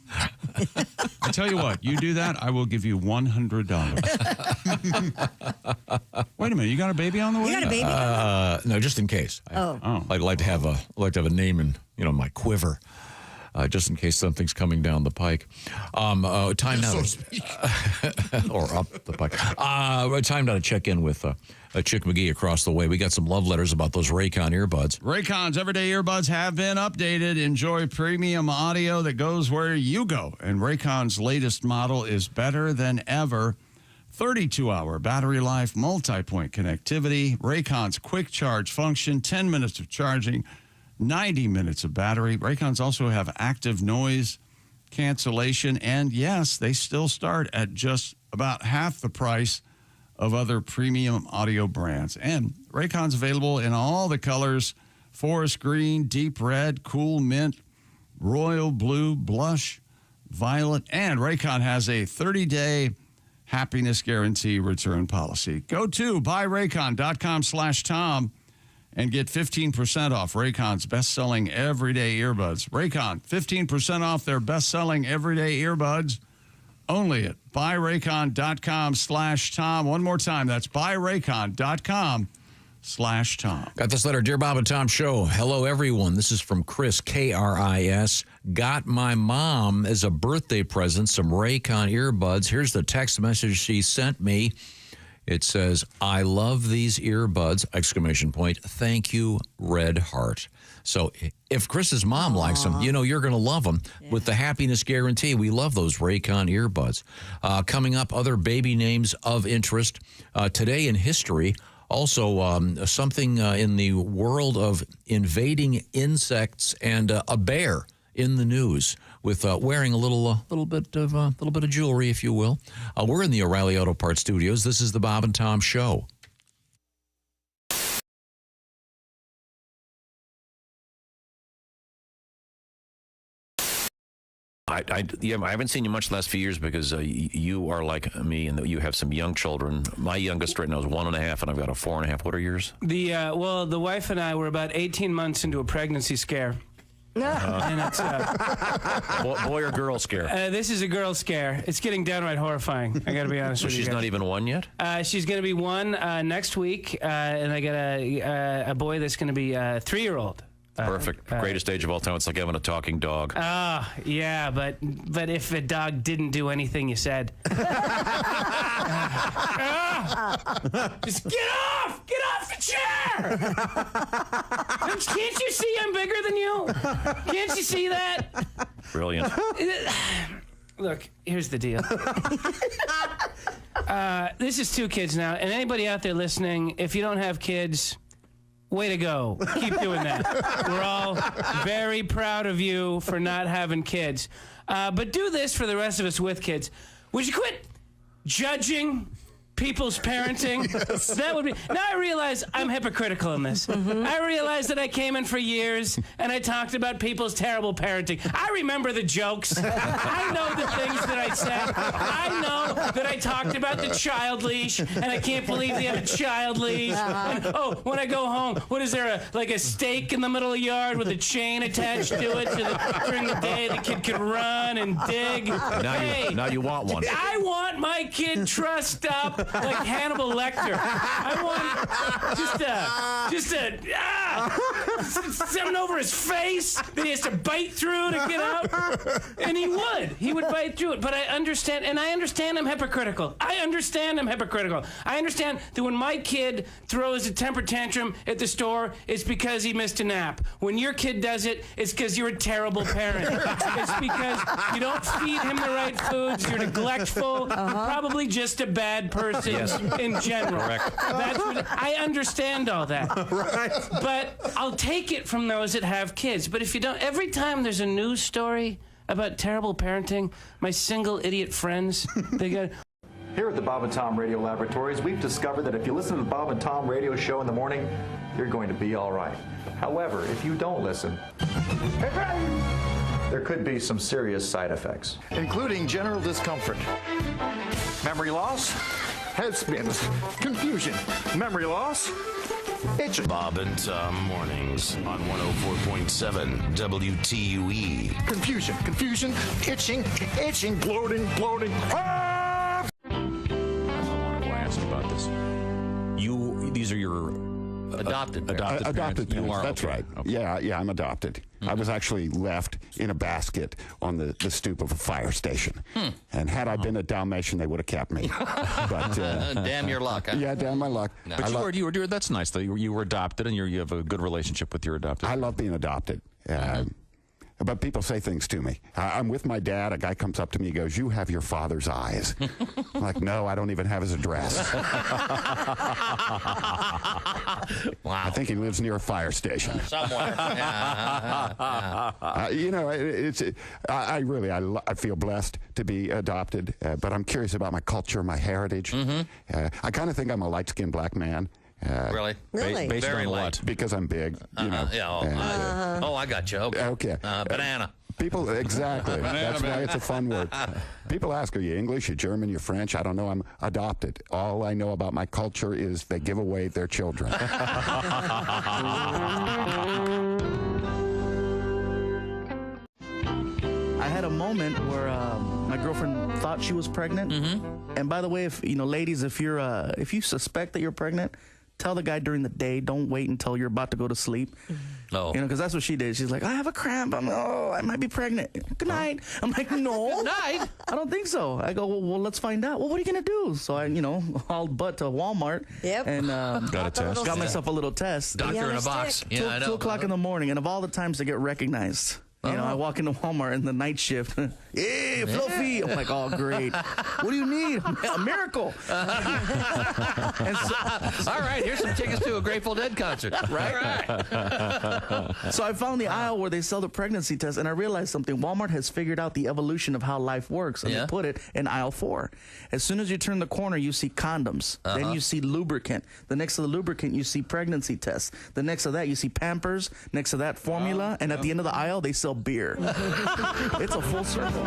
I tell you what, you do that, I will give you $100. Wait a minute, you got a baby on the way? You got a baby? No, just in case. Oh. I'd like to have a name in my quiver, just in case something's coming down the pike. Time now, or up the pike. Time now to check in with Chick McGee across the way. We got some love letters about those Raycon earbuds. Raycon's everyday earbuds have been updated. Enjoy premium audio that goes where you go. And Raycon's latest model is better than ever. 32-hour battery life, multi-point connectivity, Raycon's quick charge function, 10 minutes of charging, 90 minutes of battery. Raycons also have active noise cancellation. And yes, they still start at just about half the price of other premium audio brands. And Raycon's available in all the colors: forest green, deep red, cool mint, royal blue, blush, violet. And Raycon has a 30-day happiness guarantee return policy. Go to buyraycon.com/Tom and get 15% off Raycon's best-selling everyday earbuds. Raycon, 15% off their best-selling everyday earbuds. Only at buyraycon.com/Tom. One more time, that's buyraycon.com/Tom. Got this letter. Dear Bob and Tom Show, hello, everyone. This is from Chris, K-R-I-S. Got my mom as a birthday present some Raycon earbuds. Here's the text message she sent me. It says, I love these earbuds, exclamation point. Thank you, red heart. So if Chris's mom likes them, you're going to love them with the happiness guarantee. We love those Raycon earbuds. Coming up, other baby names of interest. Today in history, also something in the world of invading insects and a bear in the news with wearing a little bit of jewelry, if you will. We're in the O'Reilly Auto Parts Studios. This is the Bob and Tom Show. I haven't seen you much the last few years because you are like me and you have some young children. My youngest right now is 1.5, and I've got a 4.5. What are yours? The wife and I were about 18 months into a pregnancy scare. And it's boy or girl scare? This is a girl scare. It's getting downright horrifying. I got to be honest with you. So she's not even one yet? She's going to be one next week, and I got a boy that's going to be a 3-year-old. Perfect. Greatest age of all time. It's like having a talking dog. Yeah, but if the dog didn't do anything you said. Just get off the chair. Can't you see I'm bigger than you? Can't you see that? Brilliant. Look, here's the deal. This is 2 kids now, and anybody out there listening, if you don't have kids, way to go. Keep doing that. We're all very proud of you for not having kids. But do this for the rest of us with kids. Would you quit judging people's parenting? That would be. Now I realize I'm hypocritical in this. I realize that I came in for years and I talked about people's terrible parenting. I remember the jokes. I know the things that I said. I know that I talked about the child leash, and I can't believe they have a child leash. And, when I go home, what is there, a stake in the middle of the yard with a chain attached to it during the day the kid could run and dig? Now you want one. I want my kid trussed up like Hannibal Lecter. I want something over his face that he has to bite through to get out. And he would bite through it. But I understand I'm hypocritical. I understand that when my kid throws a temper tantrum at the store, it's because he missed a nap. When your kid does it, it's because you're a terrible parent. It's because you don't feed him the right foods, you're neglectful, probably just a bad person in general. Correct. I understand all that. Right. But I'll take it from those that have kids. But if you don't, every time there's a news story about terrible parenting. My single idiot friends, they got... Here at the Bob and Tom Radio Laboratories, we've discovered that if you listen to the Bob and Tom Radio Show in the morning, you're going to be all right. However, if you don't listen, there could be some serious side effects, including general discomfort, memory loss, head spins, confusion, memory loss, itching. Bob and Tom mornings on 104.7 WTUE. Confusion, itching, bloating. I want to ask about this. These are your adopted parents. Parents. You are, That's okay. right. Okay. Yeah, I'm adopted. I was actually left in a basket on the stoop of a fire station. And had I been a Dalmatian, they would have kept me. But damn your luck. Huh? Yeah, damn my luck. No. But you were that's nice though. You were adopted, and you have a good relationship with your adopted. I love being adopted. But people say things to me. I'm with my dad. A guy comes up to me. He goes, "You have your father's eyes." I'm like, "No, I don't even have his address." Wow. I think he lives near a fire station. Somewhere. I feel blessed to be adopted, but I'm curious about my culture, my heritage. I kind of think I'm a light-skinned black man. Really? Based Very on light. what? Because I'm big, you know. I got you. Okay. Banana. People, exactly. That's why it's a fun word. People ask, are you English, you German, you French? I don't know. I'm adopted. All I know about my culture is they give away their children. I had a moment where my girlfriend thought she was pregnant. And by the way, if ladies, if you suspect that you're pregnant, tell the guy during the day. Don't wait until you're about to go to sleep. No, because that's what she did. She's like, I have a cramp. I might be pregnant. Good night. I'm like, no. Good night. I don't think so. I go, well, let's find out. Well, what are you gonna do? So I, hauled butt to Walmart. Yep. And got a test. Got myself a little test. Doctor in a box. Yeah, I know. 2 o'clock in the morning, and of all the times to get recognized. I walk into Walmart in the night shift. Hey, Fluffy! I'm like, oh, great. What do you need? A miracle. All right, here's some tickets to a Grateful Dead concert. Right. So I found the aisle where they sell the pregnancy test, and I realized something. Walmart has figured out the evolution of how life works, and they put it in aisle 4. As soon as you turn the corner, you see condoms. Then you see lubricant. The next to the lubricant, you see pregnancy tests. The next to that, you see Pampers. Next to that, formula. And at the end of the aisle, they sell beer. It's a full circle.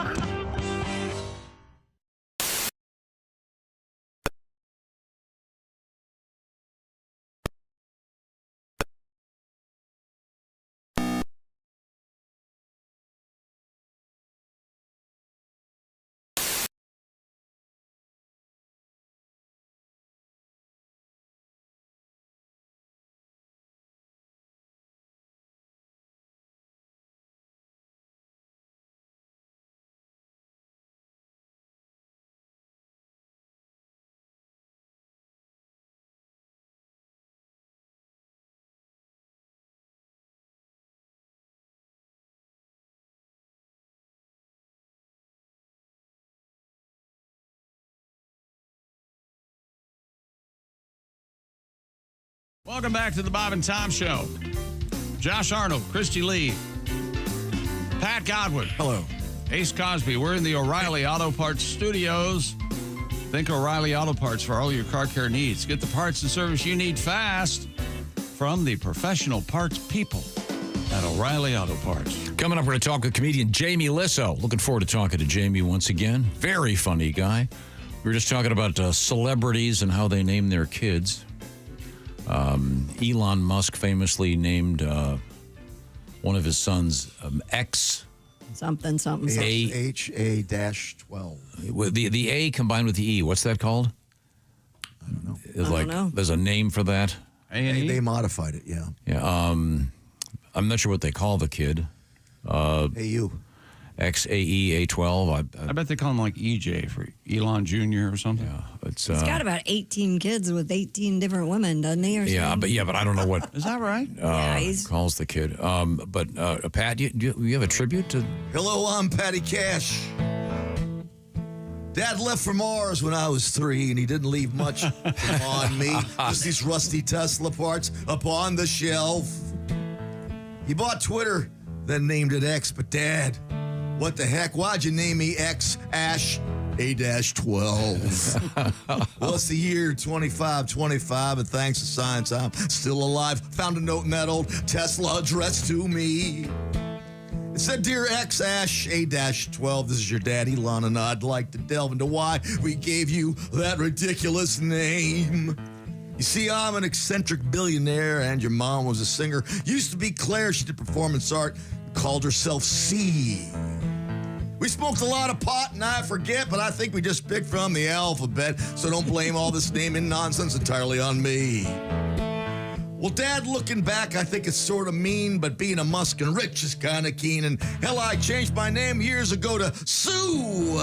Welcome back to the Bob and Tom Show. Josh Arnold, Christy Lee, Pat Godwin. Hello. Ace Cosby. We're in the O'Reilly Auto Parts studios. Think O'Reilly Auto Parts for all your car care needs. Get the parts and service you need fast from the professional parts people at O'Reilly Auto Parts. Coming up, we're going to talk with comedian Jamie Lissow. Looking forward to talking to Jamie once again. Very funny guy. We were just talking about celebrities and how they name their kids. Elon Musk famously named one of his sons X. Something. HA-12. The A combined with the E. What's that called? I don't know. don't know. There's a name for that. A&E? They modified it, yeah. Yeah. I'm not sure what they call the kid. AU. XAE A12. I bet they call him like EJ for Elon Jr. or something. Yeah, He's got about 18 kids with 18 different women, doesn't he? Or something? but I don't know what. Is that right? Calls the kid. But Pat, you have a tribute to? Hello, I'm Patty Cash. Dad left for Mars when I was 3, and he didn't leave much on me. Just these rusty Tesla parts up on the shelf. He bought Twitter, then named it X, but Dad, What the heck? Why'd you name me X Ash A-12? Well, it's the year 2525, and thanks to science, I'm still alive. Found a note in that old Tesla addressed to me. It said, Dear X Ash A-12, this is your dad, Elon, and I'd like to delve into why we gave you that ridiculous name. You see, I'm an eccentric billionaire, and your mom was a singer. Used to be Claire, she did performance art, called herself C. We smoked a lot of pot, and I forget, but I think we just picked from the alphabet, so don't blame all this naming nonsense entirely on me. Well, Dad, looking back, I think it's sort of mean, but being a Musk and rich is kind of keen. And hell, I changed my name years ago to Sue.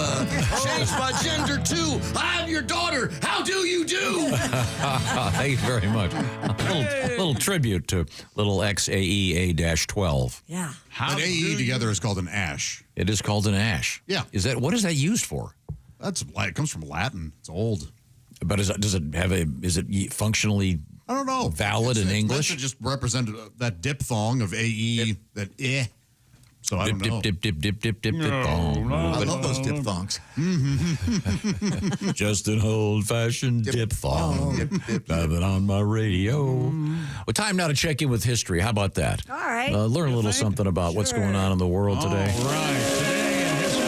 Changed my gender too. I'm your daughter. How do you do? Thank you very much. A little tribute to little XAE-A-12. Yeah. An AE together is called an ash. It is called an ash. Yeah. What is that used for? It comes from Latin. It's old. But is it functionally I don't know. Valid in English? It's just represent that diphthong of AE, that eh. So I don't know. Dip. I love those diphthongs. Just an old-fashioned diphthong. Have it on my radio. Well, time now to check in with history. How about that? All right. Learn a little something about what's going on in the world today. All right. Today in history.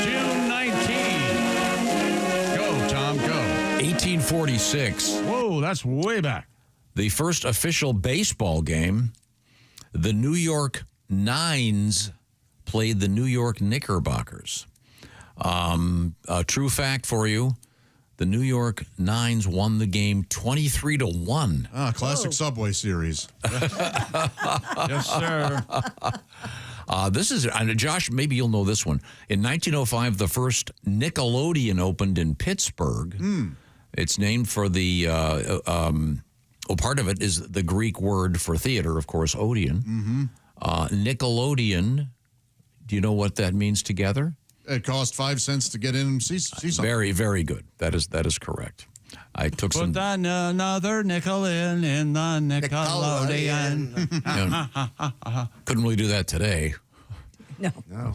June 19. Go, Tom, go. 1846. Whoa, that's way back. The first official baseball game, the New York Nines played the New York Knickerbockers. A true fact for you, the New York Nines won the game 23-1. Classic Subway series. Yes, sir. This is, Josh, maybe you'll know this one. In 1905, the first Nickelodeon opened in Pittsburgh. It's named for the, part of it is the Greek word for theater, of course, Odeon. Nickelodeon, do you know what that means together? It cost 5 cents to get in and see something. Very, very good. That is correct. I took some. Put another nickel in the Nickelodeon. Couldn't really do that today. No.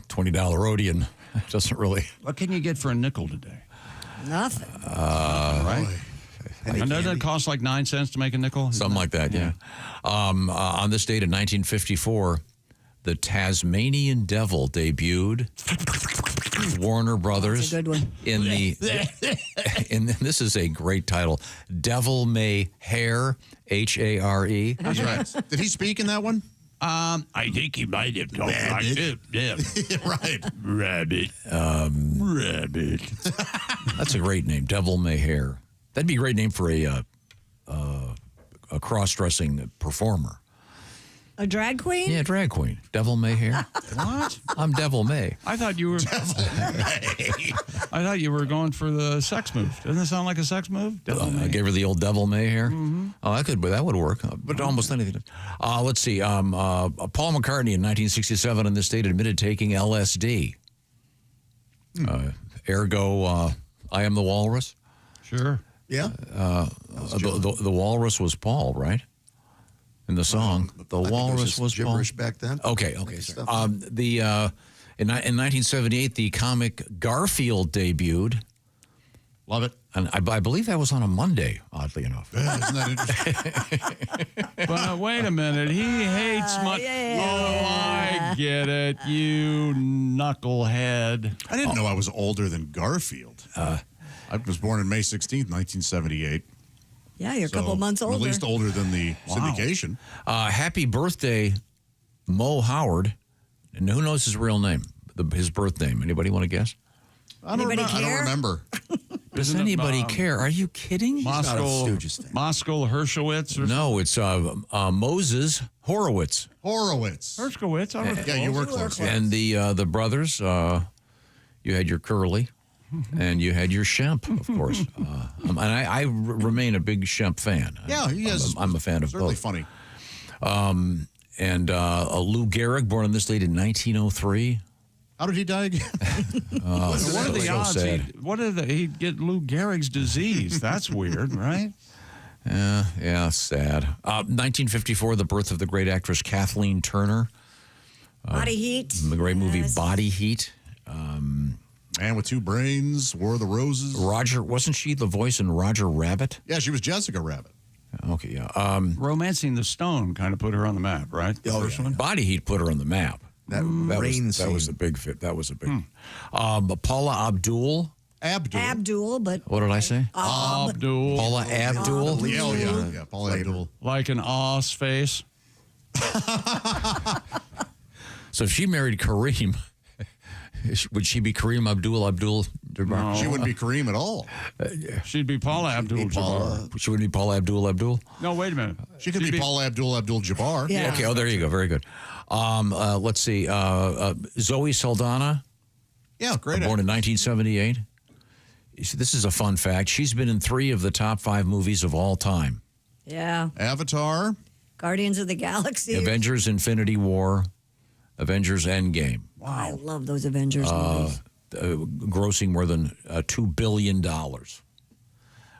$20 Odeon doesn't really. What can you get for a nickel today? Nothing. Right? And doesn't it cost like 9 cents to make a nickel? Something like that, yeah. On this date in 1954, the Tasmanian Devil debuted. Warner Brothers. That's a good one. This is a great title. Devil May Hare, H-A-R-E. That's right. Did he speak in that one? I think he might have talked like this. Yeah. Right. Rabbit. Rabbit. That's a great name, Devil May Hare. That'd be a great name for a cross-dressing performer. A drag queen? Yeah, drag queen. Devil May Hare. What? I'm Devil May. I thought you were. I thought you were going for the sex move. Doesn't it sound like a sex move? Devil May. I gave her the old Devil May Hare. Oh, that would work. But almost anything. Let's see. Paul McCartney in 1967 in this state admitted taking LSD. Ergo, I Am the Walrus. Sure. Yeah. The walrus was Paul, right? In the song, the walrus was Paul. Gibberish back then. Okay. In 1978, the comic Garfield debuted. Love it. And I believe that was on a Monday, oddly enough. Yeah, isn't that interesting? But wait a minute. He hates my. Yeah. Oh, I get it. You knucklehead. I didn't know I was older than Garfield. I was born in May 16th, 1978. Yeah, you're a couple months older. At least older than the syndication. Happy birthday, Mo Howard. And who knows his real name? His birth name. Anybody want to guess? I don't remember. Does anybody care? Are you kidding? Moskal Hershowitz? No, it's Moses Horowitz. Hershkowitz? Yeah, you were close. And the brothers, you had your Curly. And you had your Shemp, of course. And I remain a big Shemp fan. Yeah, he is. I'm a fan of certainly both. Funny. And Lou Gehrig, born on this date in 1903. How did he die again? What are the odds? He'd get Lou Gehrig's disease. That's weird, right? Yeah, sad. 1954, the birth of the great actress Kathleen Turner. Body Heat. The great movie Body Heat. Man with Two Brains, War of the Roses. Roger, wasn't she the voice in Roger Rabbit? Yeah, she was Jessica Rabbit. Okay, yeah. Romancing the Stone kind of put her on the map, right? The first one? Body Heat put her on the map. That rain that was a big fit. That was a big. Paula Abdul. Abdul, but What did I say? Abdul. Paula Abdul. Yeah, Paula Abdul. Like an Oz face. So if she married Kareem, would she be Kareem Abdul? No. She wouldn't be Kareem at all. She'd be Paula Abdul-Jabbar. She wouldn't be Paula Abdul. No, wait a minute. She could be Paula Abdul-Jabbar. Yeah. Okay. Oh, there you go. Very good. Let's see. Zoe Saldana. Yeah, great. Born in 1978. This is a fun fact. She's been in 3 of the top 5 movies of all time. Yeah. Avatar. Guardians of the Galaxy. Avengers Infinity War. Avengers Endgame. Wow. I love those Avengers movies. Grossing more than $2 billion.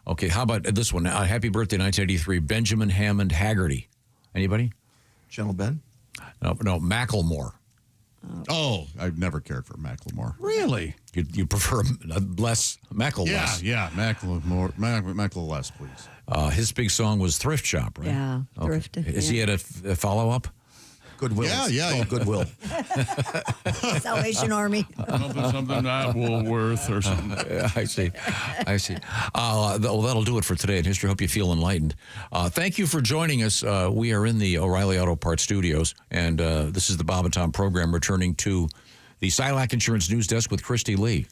Okay, how about this one? Happy birthday, 1983. Benjamin Hammond Haggerty. Anybody? Gentle Ben? No, Macklemore. Oh, I've never cared for Macklemore. Really? You prefer less Macklemore? Yeah, Macklemore. Macklemore less, please. His big song was Thrift Shop, right? Yeah, Thrift. Is he at a follow-up? Goodwill. Yeah. Goodwill. Salvation Army. Something that Woolworth or something. I see. That'll do it for today in history. Hope you feel enlightened. Thank you for joining us. We are in the O'Reilly Auto Parts studios, and this is the Bob and Tom program, returning to the Silac Insurance News Desk with Christy Lee.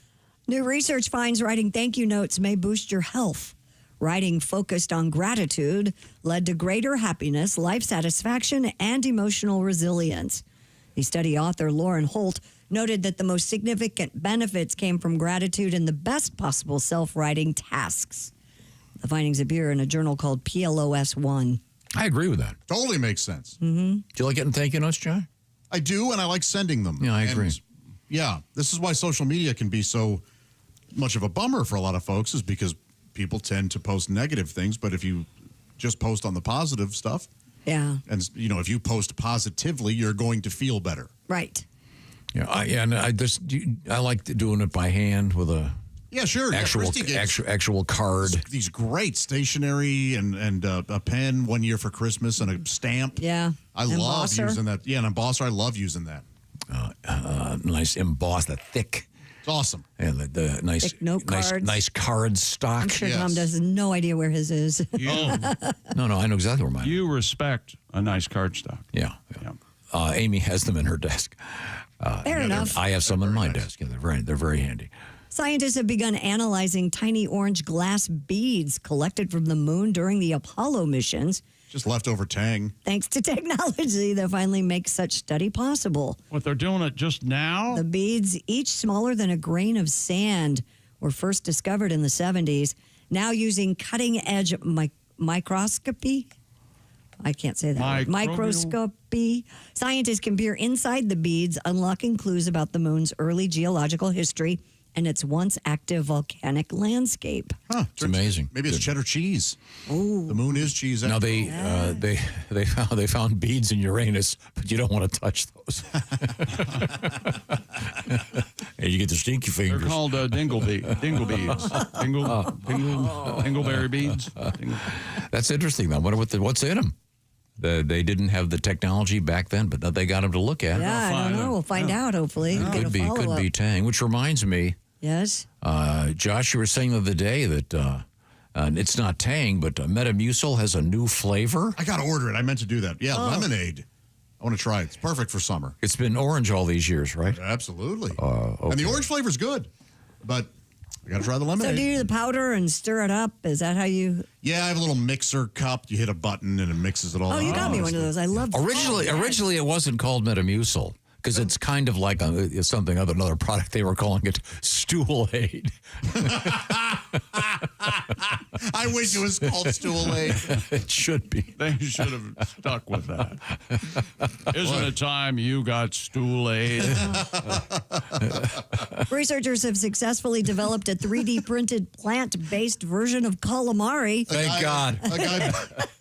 New research finds writing thank you notes may boost your health. Writing focused on gratitude led to greater happiness, life satisfaction, and emotional resilience. The study author, Lauren Holt, noted that the most significant benefits came from gratitude and the best possible self-writing tasks. The findings appear in a journal called PLOS One. I agree with that. Totally makes sense. Mm-hmm. Do you like getting thank you notes, John? I do, and I like sending them. Yeah, I agree. Yeah, this is why social media can be so much of a bummer for a lot of folks, is because people tend to post negative things, but if you just post on the positive stuff, yeah, and if you post positively, you're going to feel better. Right. Yeah, I like doing it by hand with a actual card. These great stationery and a pen 1 year for Christmas and a stamp. Yeah, I love using that. Yeah, an embosser. I love using that. Nice emboss, the thick. It's awesome. And the nice, note cards. nice card stock. I'm sure Tom has no idea where his is. No, I know exactly where mine is. You respect a nice card stock. Yeah. Amy has them in her desk. Fair enough. I have some in my desk. Yeah, they're very handy. Scientists have begun analyzing tiny orange glass beads collected from the moon during the Apollo missions. Just leftover tang. Thanks to technology that finally makes such study possible. What, they're doing it just now? The beads, each smaller than a grain of sand, were first discovered in the 70s. Now using cutting-edge microscopy. I can't say that. Microscopy. Scientists can peer inside the beads, unlocking clues about the moon's early geological history and its once active volcanic landscape. Huh, it's amazing. Maybe it's cheddar cheese. Oh, the moon is cheese. Now they found beads in Uranus, but you don't want to touch those. And you get the stinky fingers. They're called dingle beads. Dingleberry beads. That's interesting. I wonder what's in them. They didn't have the technology back then, but they got them to look at. Yeah, I don't know. We'll find out, hopefully. Could be tang, which reminds me. Yes? Josh, you were saying the other day that it's not tang, but Metamucil has a new flavor. I got to order it. I meant to do that. Yeah, lemonade. I want to try it. It's perfect for summer. It's been orange all these years, right? Absolutely. Okay. And the orange flavor's good, but I got to try the lemonade. So do you do the powder and stir it up? Is that how you... Yeah, I have a little mixer cup. You hit a button and it mixes it all. Oh, you got me one of those. I love that. Originally, it wasn't called Metamucil because it's kind of like something other, another product. They were calling it Stool Aid. I wish it was called Stool Aid. It should be. They should have stuck with that. Isn't it time you got Stool Aid? Researchers have successfully developed a 3D printed plant-based version of calamari. Thank God.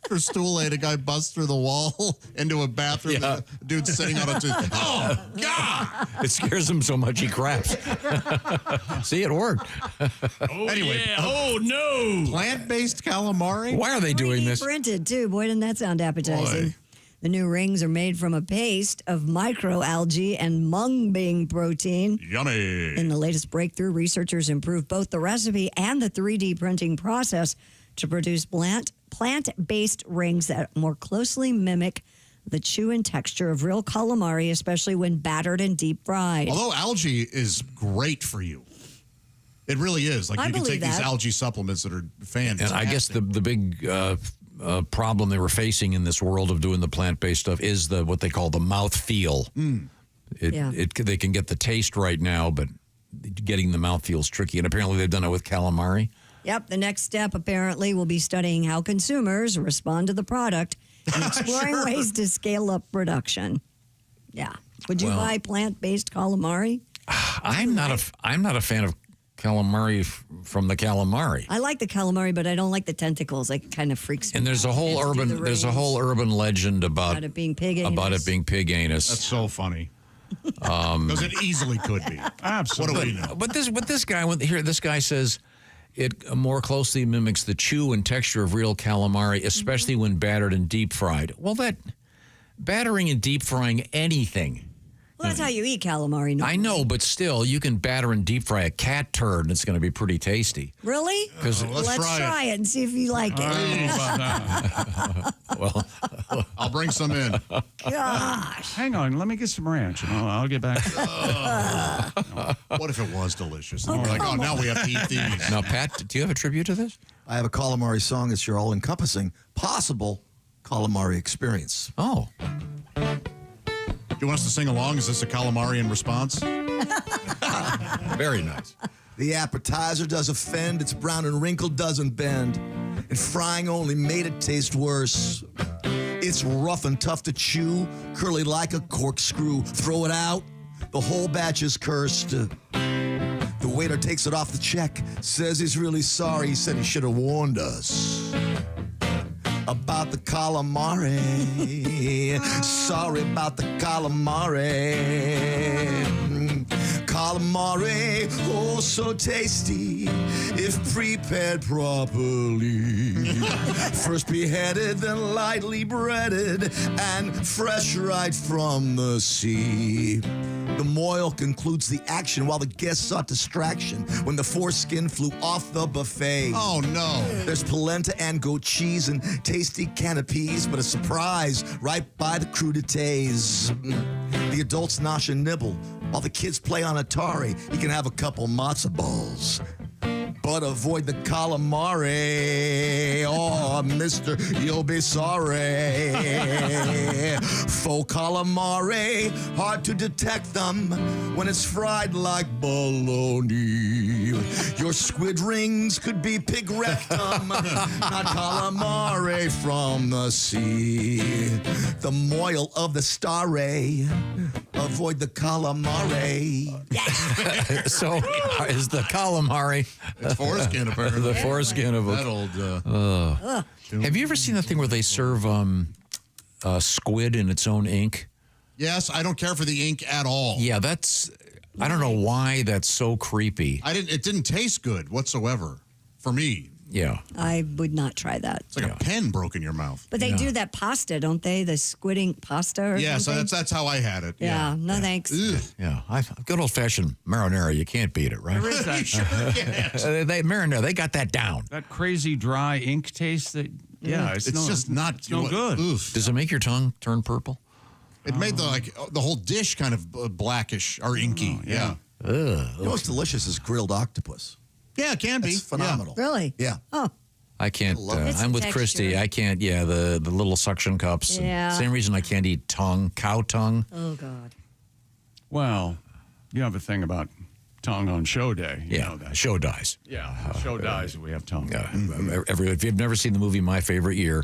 For stool aid, a guy busts through the wall into a bathroom. Yeah. The dude's sitting on a tooth. Oh, God! It scares him so much he craps. See, it worked. Anyway, yeah. Oh, no. Plant-based calamari? Why are they doing this? Printed, too. Boy, doesn't that sound appetizing. Boy. The new rings are made from a paste of microalgae and mung bean protein. Yummy. In the latest breakthrough, researchers improved both the recipe and the 3D printing process to produce plant-based rings that more closely mimic the chew and texture of real calamari, especially when battered and deep fried. Although algae is great for you. It really is. Like, I you can take believe these that. algae supplements that are fantastic. And I guess the big problem they were facing in this world of doing the plant-based stuff is what they call the mouth feel. They can get the taste right now, but getting the mouth feels tricky. And apparently they've done it with calamari. Yep, the next step apparently will be studying how consumers respond to the product and exploring ways to scale up production. Yeah. Would you buy plant-based calamari? I'm not a fan of calamari from the calamari. I like the calamari, but I don't like the tentacles. It kind of freaks me And there's a whole urban legend about it being pig anus. About it being pig anus. That's so funny. Because it easily could be. Absolutely. What do we know? But this guy says it more closely mimics the chew and texture of real calamari, especially when battered and deep fried. Well, that battering and deep frying anything. Well, that's how you eat calamari. Normally. I know, but still, you can batter and deep fry a cat turd, and it's going to be pretty tasty. Really? Let's try it and see if you like it. Well, I'll bring some in. Gosh. Hang on. Let me get some ranch, and I'll get back. What if it was delicious? And we're like, now we have to eat these. Now, Pat, do you have a tribute to this? I have a calamari song. It's your all-encompassing possible calamari experience. Oh. Do you want us to sing along? Is this a calamari in response? Very nice. The appetizer does offend. It's brown and wrinkled, doesn't bend. And frying only made it taste worse. It's rough and tough to chew, curly like a corkscrew. Throw it out, the whole batch is cursed. The waiter takes it off the check, says he's really sorry. He said he should have warned us about the calamari. Sorry about the calamari. Calamari, oh so tasty if prepared properly. First beheaded, then lightly breaded and fresh right from the sea. The moil concludes the action while the guests sought distraction when the foreskin flew off the buffet. Oh, no. There's polenta and goat cheese and tasty canapes, but a surprise right by the crudités. The adults nosh and nibble while the kids play on Atari. You can have a couple matzo balls, but avoid the calamari. Oh, mister, you'll be sorry. Faux calamari, hard to detect them when it's fried like bologna. Your squid rings could be pig rectum, not calamari from the sea. The moil of the starry, avoid the calamari. So, is the calamari... It's foreskin, apparently. The foreskin of that old. Have you ever seen that thing where they serve squid in its own ink? Yes, I don't care for the ink at all. Yeah, I don't know why that's so creepy. It didn't taste good whatsoever for me. Yeah. I would not try that. It's like a pen broke in your mouth. But they do that pasta, don't they? The squid ink pasta or yeah, something? so that's how I had it. Yeah, no thanks. Ugh. Yeah, good old-fashioned marinara. You can't beat it, right? There is that. Marinara, they got that down. That crazy dry ink taste that, it's just not no good. Oof. Does it make your tongue turn purple? It made the whole dish kind of blackish or inky. Yeah. You know what's delicious is grilled octopus. Yeah, it can be. It's phenomenal. Really? Yeah. Oh. I can't. It's I'm the with Christy. texture. I can't. Yeah, the little suction cups. Yeah. Same reason I can't eat cow tongue. Oh, God. Well, you have a thing about tongue on show day. You know that. Show dies. Yeah, show dies. We have tongue. If you've never seen the movie My Favorite Year,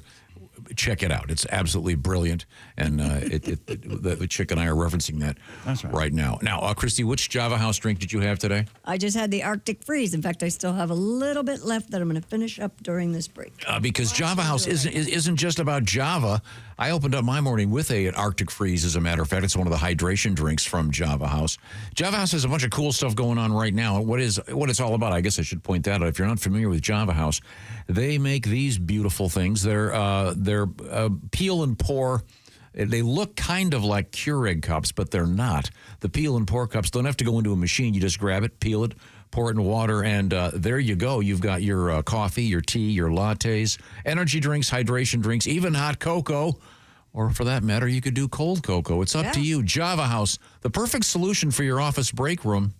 check it out. It's absolutely brilliant, and the chick and I are referencing that right now. Now, Christy, which Java House drink did you have today? I just had the Arctic Freeze. In fact, I still have a little bit left that I'm going to finish up during this break. Because Java House isn't just about Java. I opened up my morning with an Arctic Freeze, as a matter of fact. It's one of the hydration drinks from Java House. Java House has a bunch of cool stuff going on right now. What it's all about, I guess I should point that out. If you're not familiar with Java House, they make these beautiful things. They're peel and pour. They look kind of like Keurig cups, but they're not. The peel and pour cups don't have to go into a machine. You just grab it, peel it, pour it in water, and there you go. You've got your coffee, your tea, your lattes, energy drinks, hydration drinks, even hot cocoa. Or for that matter, you could do cold cocoa. It's up to you. Java House, the perfect solution for your office break room.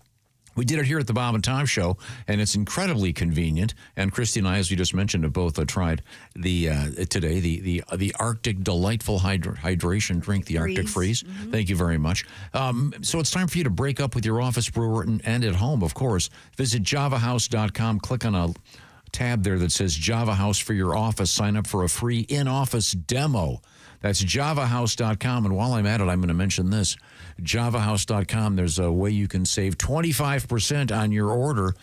We did it here at the Bob and Tom Show, and it's incredibly convenient. And Christy and I, as we just mentioned, have both tried today the Arctic delightful hydration drink, the Arctic Freeze. Mm-hmm. Thank you very much. So it's time for you to break up with your office brewer and at home, of course. Visit javahouse.com. Click on a tab there that says Java House for your office. Sign up for a free in-office demo. That's javahouse.com. And while I'm at it, I'm going to mention this. javahouse.com, there's a way you can save 25% on your order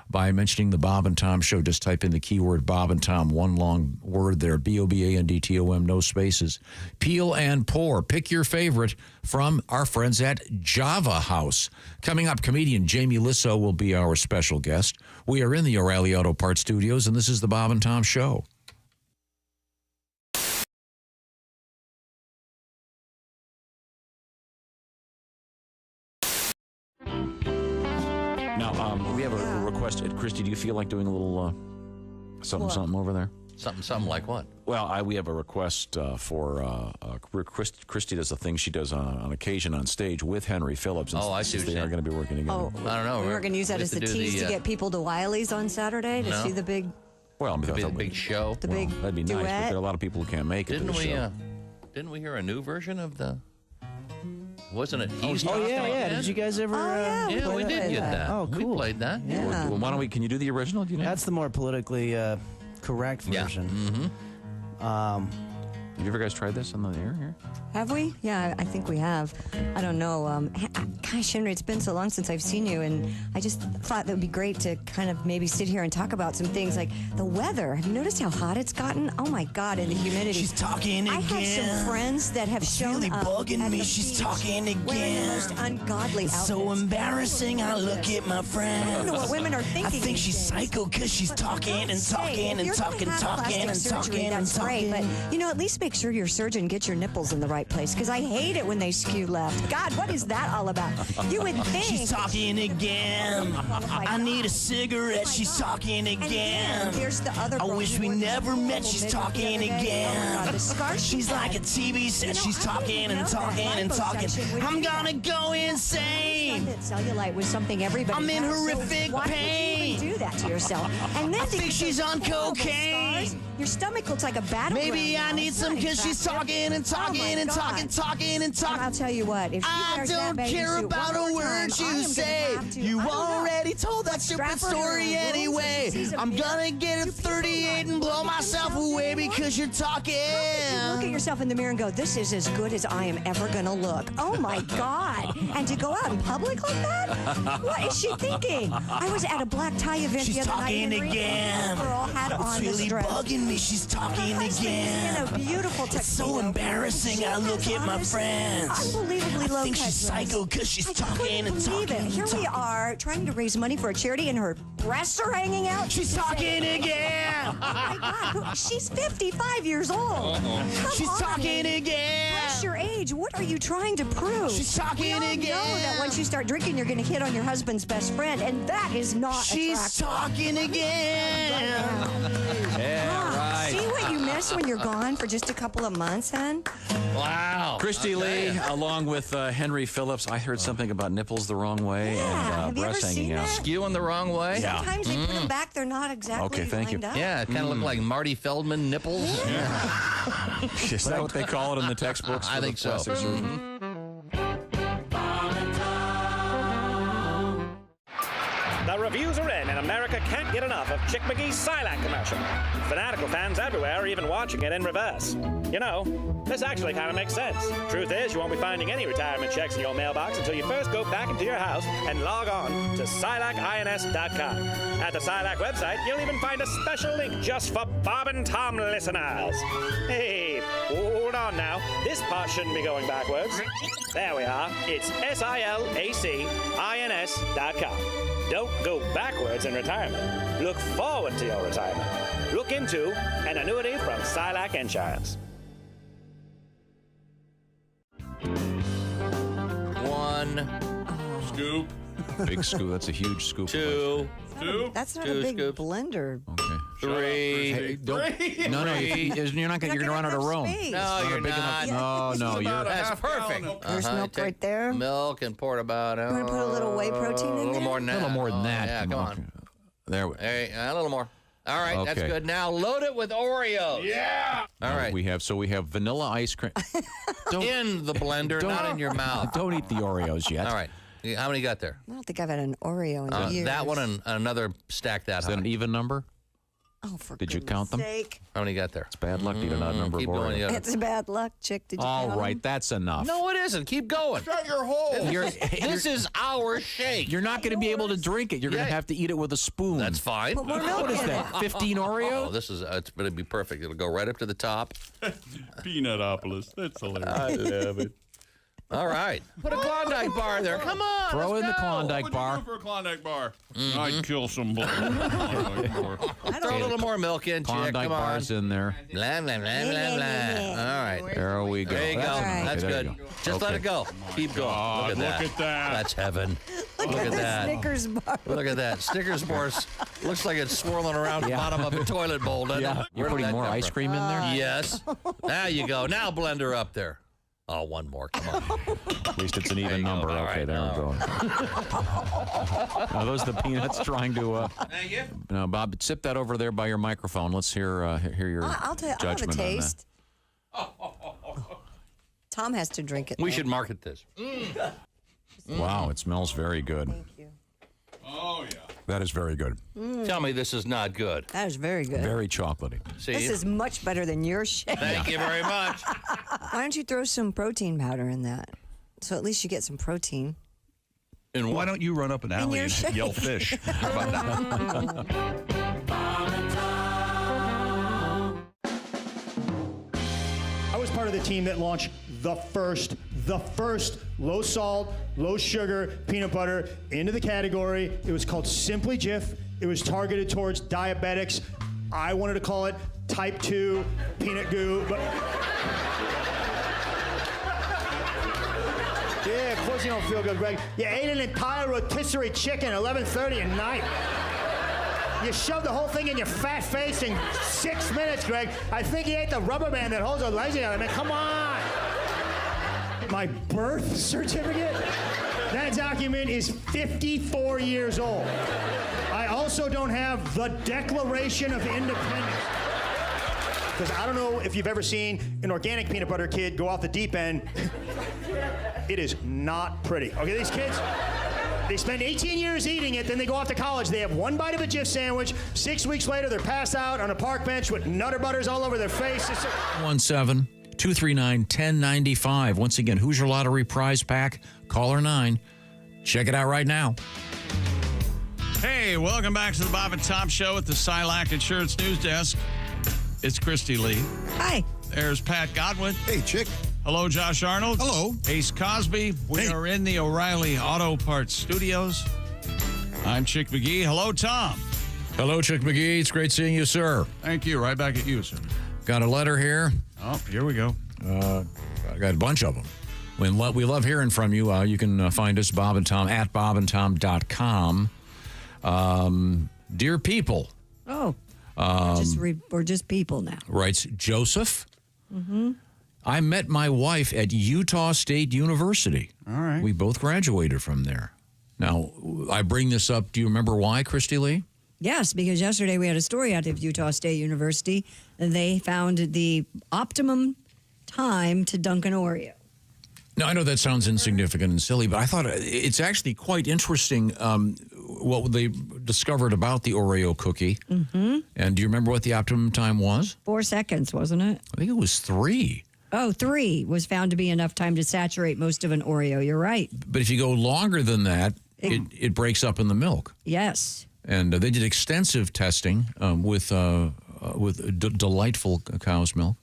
by mentioning the Bob and Tom Show. Just type in the keyword Bob and Tom, one long word there, BOBANDTOM, no spaces. Peel and pour. Pick your favorite from our friends at Java House. Coming up, comedian Jamie Lissow will be our special guest. We are in the O'Reilly Auto Parts Studios, and this is the Bob and Tom Show. Now, we have a request. Christy, do you feel like doing a little something over there? Something like what? Well, we have a request for Christy does a thing she does on occasion on stage with Henry Phillips. Oh, I see. They are going to be working together. Oh, I don't know. We were going to use that as the tease to get people to Wiley's on Saturday to see the big. Well, the big show. The big that'd be duet. nice, but there are a lot of people who can't make it. Didn't we hear a new version of the? Wasn't it? Yeah. Did you guys ever? Yeah, we did get that. Oh, cool. We played that. Yeah. Well, why don't we? Can you do the original? Do you know? That's the more politically correct version. Mm-hmm. Have you ever guys tried this on the air here? Have we? Yeah, I think we have. I don't know. Gosh, Henry, it's been so long since I've seen you, and I just thought that would be great to kind of maybe sit here and talk about some things like the weather. Have you noticed how hot it's gotten? Oh my God, and the humidity. She's talking again. I have some friends that have shown really up bugging at me. the She's beach talking again. wearing the most ungodly outfits. So embarrassing. I look at my friend. I don't know what women are thinking. I think she's psycho because she's talking and talking and talking and talking and talking and talking. But you know, at least make sure your surgeon gets your nipples in the right place, because I hate it when they skew left. God, what is that all about? You would think. She's talking again. I need a cigarette. She's talking again. Here's the other. I wish we never met. She's talking again. She's like a TV set. She's talking and talking and talking. I'm gonna go insane. Cellulite was something everybody. I'm in has, horrific so pain. Why would you do that to yourself? And then I think she's on cocaine. Your stomach looks like a battleground. Maybe I need some because she's talking and talking and talking and talking. I'll tell you what. If I don't care about a word you say. You already told that stupid story anyway. I'm gonna get a 38 and blow myself away because you're talking. Look at yourself in the mirror and go, this is as good as I am ever gonna look. Oh my God. And to go out in public like that? What is she thinking? I was at a black tie event She's the other night. talking again. Girl had It's on really this dress. bugging me. She's talking again. In a beautiful It's so embarrassing. I look at my friends. Unbelievably low I think she's psycho because she's talking and talking and Here we are trying to raise money for a charity and her breasts are hanging out. She's talking again. Oh my God. She's 55 years old. She's talking again. Press your age. What are you trying to prove? She's talking we all again. know that once you start drinking, you're going to hit on your husband's best friend, and that is not She's attractive. talking again. Yeah, See what you miss when you're gone for just a couple of months, hon? Wow. Christy Lee, along with Henry Phillips. I heard something about nipples the wrong way and Have you ever breasts hanging seen out. that? Skewing the wrong way. Yeah. Sometimes they put them back, they're not exactly Okay, thank you. lined up. Yeah, it kind of looked like Marty Feldman nipples. Is that what they call it in the textbooks? I think so. The The reviews are in, and America can't get enough of Chick McGee's Silac commercial. Fanatical fans everywhere are even watching it in reverse. You know, this actually kind of makes sense. Truth is, you won't be finding any retirement checks in your mailbox until you first go back into your house and log on to SilacINS.com. At the Silac website, you'll even find a special link just for Bob and Tom listeners. Hey, hold on now. This part shouldn't be going backwards. There we are. It's SilacINS.com. Don't go backwards in retirement. Look forward to your retirement. Look into an annuity from Silac Insurance. One scoop. Big scoop. That's a huge scoop. Two. That's not Two a big scoops. blender. Okay. Three. Hey, don't, no, you're not going to run out of room. No, you're not. No, you're. That's perfect. There's milk right there. Milk and pour about. You want to put a little whey protein in A little there? more than that. A little more than that. Yeah, come on. There we Hey, a little more. All right, that's Okay. good. Now load it with Oreos. Yeah. All right. We have vanilla ice cream. In the blender, not in your mouth. Don't eat the Oreos yet. All right. How many you got there? I don't think I've had an Oreo in years. That one and another stack that Is high. that an even number? Oh, for Did you count them? sake. How many you got there? It's bad luck to eat an odd number Keep of going. Oreos. Yeah. It's bad luck, chick. Did you All count right, them? that's enough. No, it isn't. Keep going. Shut your hole. This is our shake. You're not going to be able to drink it. You're going to have to eat it with a spoon. That's fine. Put more milk What is in that? it. 15 Oreos? Oh, this is it's going to be perfect. It'll go right up to the top. Peanutopolis. That's hilarious. I love it. All right. Put a Klondike bar there. Come on. Throw let's in the go. Klondike What would bar. you do for a Klondike bar? Mm-hmm. I'd kill somebody. Klondike bar. Throw a little more milk in, chick. Klondike Come on. bars in there. Blah, blah, blah, blah, blah. All right. There we go. There you go. That's Okay, there good. you go. Just let Okay. it go. Keep going. God, look at that. That's heaven. Look at that. Snickers bar. Look at that. Snickers bar looks like it's swirling around the bottom of a toilet bowl, doesn't Yeah. it? You're Where did putting that more come ice from? cream in there? Yes. There you go. Now blender up there. Oh, one more. Come on. At least it's an even number. All Okay, right, there we go. Are those the peanuts trying to... Thank you. No, Bob, sip that over there by your microphone. Let's hear your I'll tell you, I'll have a judgment on that. taste. Tom has to drink it. We though. should market this. Wow, it smells very good. Thank you. Oh, yeah. That is very good. Tell me this is not good. That is very good. Very chocolatey. See? This is much better than your shake. Thank you very much. Why don't you throw some protein powder in that? So at least you get some protein. And Why don't you run up an alley your and shake. yell fish? How about that? I was part of the team that launched the first low salt, low sugar peanut butter into the category. It was called Simply Jif. It was targeted towards diabetics. I wanted to call it type 2 peanut goo, but yeah, of course you don't feel good, Greg. You ate an entire rotisserie chicken at 11:30 at night. You shoved the whole thing in your fat face in 6 minutes, Greg. I think you ate the rubber band that holds the legs together. Man, come on. My birth certificate? That document is 54 years old. I also don't have the Declaration of Independence. Because I don't know if you've ever seen an organic peanut butter kid go off the deep end. It is not pretty. Okay, these kids, they spend 18 years eating it, then they go off to college. They have one bite of a Jif sandwich. 6 weeks later, they're passed out on a park bench with Nutter Butters all over their face. 1-7-239-1095. Once again, Hoosier Lottery prize pack. Caller 9. Check it out right now. Hey, welcome back to the Bob and Tom Show at the Silac Insurance News Desk. It's Christy Lee. Hi. There's Pat Godwin. Hey, chick. Hello, Josh Arnold. Hello. Ace Cosby. We are in the O'Reilly Auto Parts Studios. I'm Chick McGee. Hello, Tom. Hello, Chick McGee. It's great seeing you, sir. Thank you. Right back at you, sir. Got a letter here. Oh, here we go. I got a bunch of them. We love hearing from you. You can find us, Bob and Tom, at bobandtom.com. Dear people. Oh. We're just people now. Writes Joseph. Mm-hmm. I met my wife at Utah State University. All right. We both graduated from there. Now, I bring this up. Do you remember why, Christy Lee? Yes, because yesterday we had a story out of Utah State University. They found the optimum time to dunk an Oreo. Now, I know that sounds insignificant and silly, but I thought it's actually quite interesting. what they discovered about the Oreo cookie. Mm-hmm. And do you remember what the optimum time was? 4 seconds, wasn't it? I think it was 3. Oh, 3 was found to be enough time to saturate most of an Oreo. You're right. But if you go longer than that, it breaks up in the milk. Yes. And they did extensive testing with delightful cow's milk.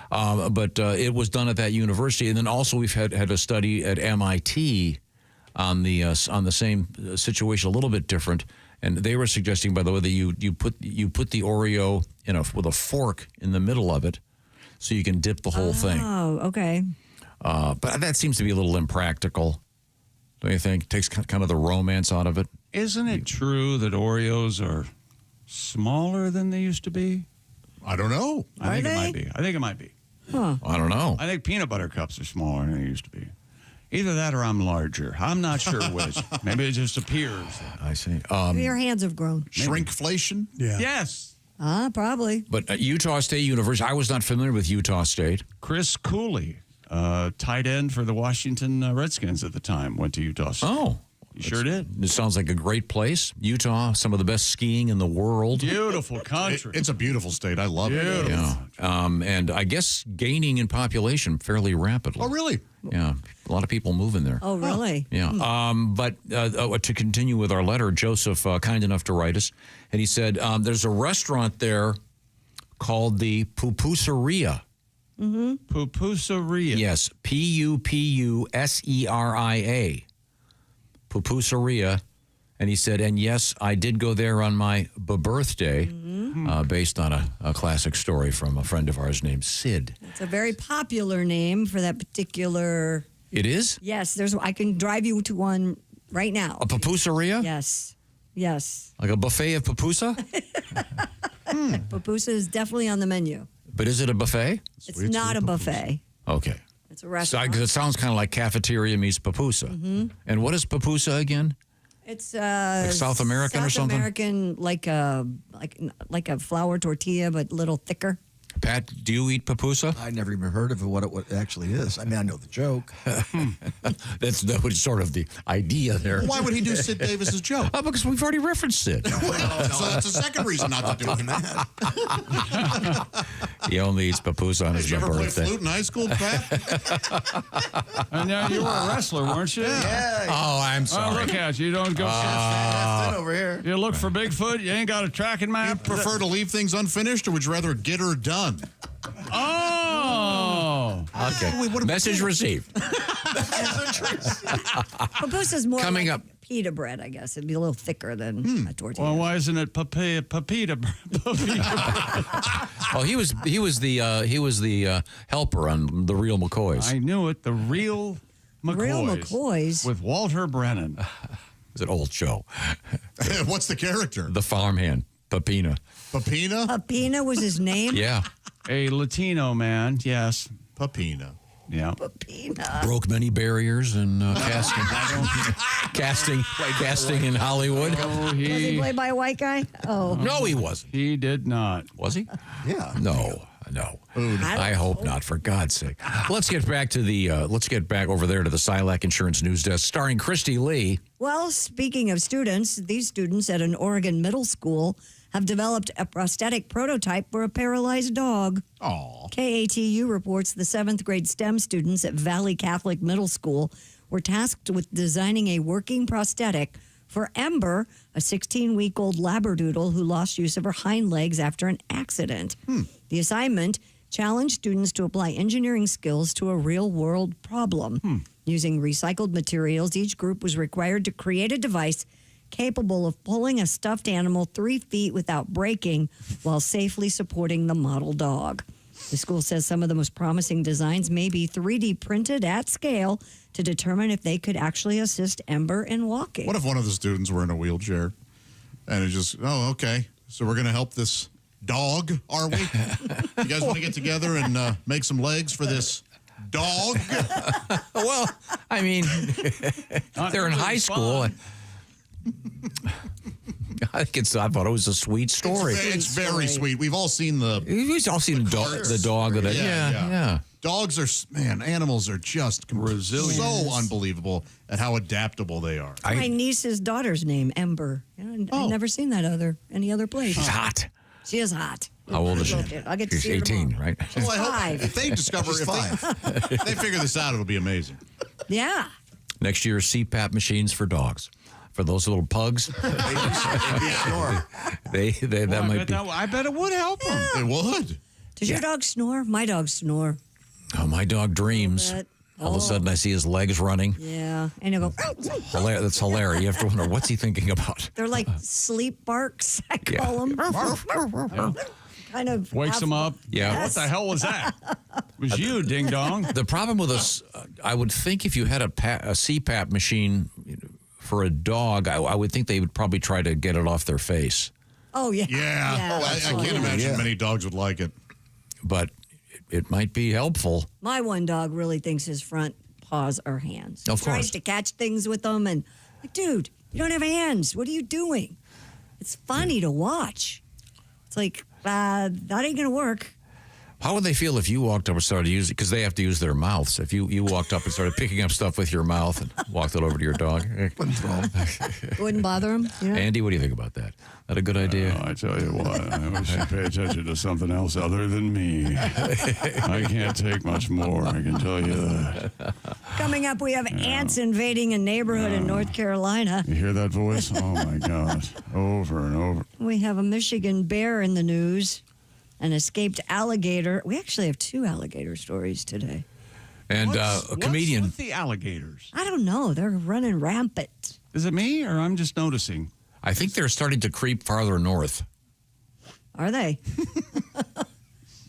But it was done at that university. And then also we've had a study at MIT on the same situation, a little bit different. And they were suggesting, by the way, that you put the Oreo with a fork in the middle of it so you can dip the whole thing. Oh, okay. But that seems to be a little impractical, don't you think? It takes kind of the romance out of it. Isn't it true that Oreos are smaller than they used to be? I don't know. I think it might be. Huh. I don't know. I think peanut butter cups are smaller than they used to be. Either that or I'm larger. I'm not sure which. Maybe it just appears. I see. Your hands have grown. Shrinkflation? Yeah. Yes. Probably. But at Utah State University, I was not familiar with Utah State. Chris Cooley, tight end for the Washington Redskins at the time, went to Utah State. Oh. You sure did. It sounds like a great place. Utah, some of the best skiing in the world. Beautiful country. It's a beautiful state. I love it. Yeah. And I guess gaining in population fairly rapidly. Oh, really? Yeah. A lot of people moving there. Oh, really? Yeah. But to continue with our letter, Joseph, kind enough to write us, and he said there's a restaurant there called the Pupuseria. Mm-hmm. Pupuseria. Yes. Pupuseria. Pupuseria. And he said, and yes, I did go there on my birthday, based on a classic story from a friend of ours named Sid. It's a very popular name for that particular. It is? Yes, I can drive you to one right now. A pupuseria? Yes. Yes. Like a buffet of pupusa? Pupusa is definitely on the menu. But is it a buffet? It's not a buffet. Okay. It's a restaurant. So it sounds kind of like cafeteria meets pupusa. Mm-hmm. And what is pupusa again? It's like South American or something? South American, like a flour tortilla, but a little thicker. Pat, do you eat pupusa? I never even heard of what it actually is. I mean, I know the joke. That was sort of the idea there. Why would he do Sid Davis's joke? Oh, because we've already referenced Sid. So that's a second reason not to do that. He only eats pupusa on his Did you ever birthday. play flute in high school, Pat? And now you were a wrestler, weren't you? Yeah. Oh, I'm sorry. Oh, look at you. You don't go over here. You look for Bigfoot. You ain't got a tracking map. You prefer to leave things unfinished, or would you rather get her done? Oh. Okay. Message received. Pupusa's more Coming like up. pita bread, I guess. It'd be a little thicker than a tortilla. Well, why isn't it papita bread? Oh, he was the helper on The Real McCoys. I knew it. The Real McCoys. Real McCoys. With Walter Brennan. It's an old show. What's the character? The farmhand, Pepina. Papina? Papina was his name? Yeah. A Latino man, yes. Papina. Yeah. Papina. Broke many barriers in casting in Hollywood. Oh, Was he played by a white guy? Oh. No, he wasn't. He did not. Was he? Yeah. No. I hope not, for God's sake. Let's get back over there to the Silac Insurance News Desk, starring Christy Lee. Well, speaking of students, these students at an Oregon middle school have developed a prosthetic prototype for a paralyzed dog. Aww. KATU reports the 7th grade STEM students at Valley Catholic Middle School were tasked with designing a working prosthetic for Ember, a 16-week-old Labradoodle who lost use of her hind legs after an accident. The assignment challenged students to apply engineering skills to a real-world problem. Using recycled materials, each group was required to create a device capable of pulling a stuffed animal 3 feet without breaking while safely supporting the model dog. The school says some of the most promising designs may be 3D printed at scale to determine if they could actually assist Ember in walking. What if one of the students were in a wheelchair and it just, okay, so we're going to help this dog, are we? You guys want to get together and make some legs for this dog? Well, I mean, they're in high school. I thought it was a sweet story. It's very sweet. We've all seen the. We've all seen the dog. Yeah. Dogs are, man, animals are just resilient. So unbelievable at how adaptable they are. My niece's daughter's name, Ember. I've never seen that any other place. She's hot. She is hot. How old is she? I'll get to She's see her 18, tomorrow. right? She's Well, I hope 5. if they discover, if they figure this out, it'll be amazing. Yeah. Next year, CPAP machines for dogs. For those little pugs. That might be. I bet it would help them. It would. Does your dog snore? My dogs snore. Oh, my dog dreams. All of a sudden, I see his legs running. Yeah. And he'll go. That's hilarious. You have to wonder, what's he thinking about? They're like sleep barks, I call them. Kind of wakes them up. Yeah. What the hell was that? It was you, ding dong. The problem with us, I would think if you had a CPAP machine for a dog, I would think they would probably try to get it off their face. Oh, yeah. Yeah. I can't imagine many dogs would like it. But it might be helpful. My one dog really thinks his front paws are hands. Of He tries course. to catch things with them, and like, dude, you don't have hands. What are you doing? It's funny to watch. It's like, that ain't going to work. How would they feel if you walked up and started using, because they have to use their mouths. If you walked up and started picking up stuff with your mouth and walked it over to your dog. Wouldn't bother him. You know? Andy, what do you think about that? That a good idea? I tell you what, I wish you'd pay attention to something else other than me. I can't take much more, I can tell you that. Coming up, we have ants invading a neighborhood in North Carolina. You hear that voice? Oh, my God. Over and over. We have a Michigan bear in the news, an escaped alligator. We actually have 2 alligator stories today. And a comedian. What's with the alligators? I don't know. They're running rampant. Is it me, or I'm just noticing? I think they're starting to creep farther north. Are they?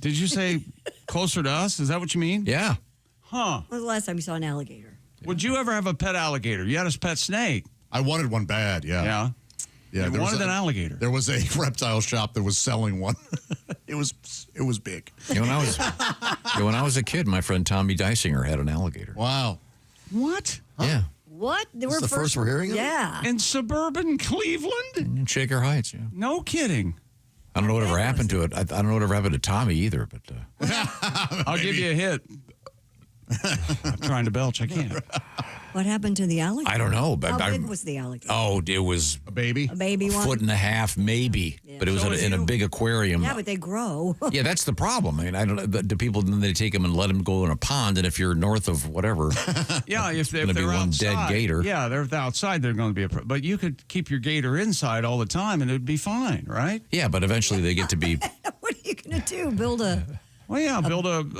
Did you say closer to us? Is that what you mean? Yeah. Huh. When was the last time you saw an alligator? Would you ever have a pet alligator? You had a pet snake. I wanted one bad, yeah. Yeah. Yeah, You wanted an alligator. There was a reptile shop that was selling one. It was big. When I was a kid, my friend Tommy Dysinger had an alligator. Wow. What? Yeah. What? They This is the first we're hearing of it? Yeah. In suburban Cleveland? In Shaker Heights, yeah. No kidding. I don't know whatever happened to it. I don't know whatever happened to Tommy either, but I'll give you a hit. I'm trying to belch. I can't. What happened to the alligator? I don't know. But How big was the alligator? Oh, it was a baby. A baby one? foot and a half, maybe. Yeah. But it was So in a big aquarium. Yeah, but they grow. Yeah, that's the problem. I mean, I don't know. The people, then they take them and let them go in a pond, and if you're north of whatever, Yeah, if gonna be they're one outside, dead gator. Yeah, they're outside. They're going to be but you could keep your gator inside all the time, and it'd be fine, right? yeah, but eventually they get to be. What are you going to do? Build a Well, yeah, build a big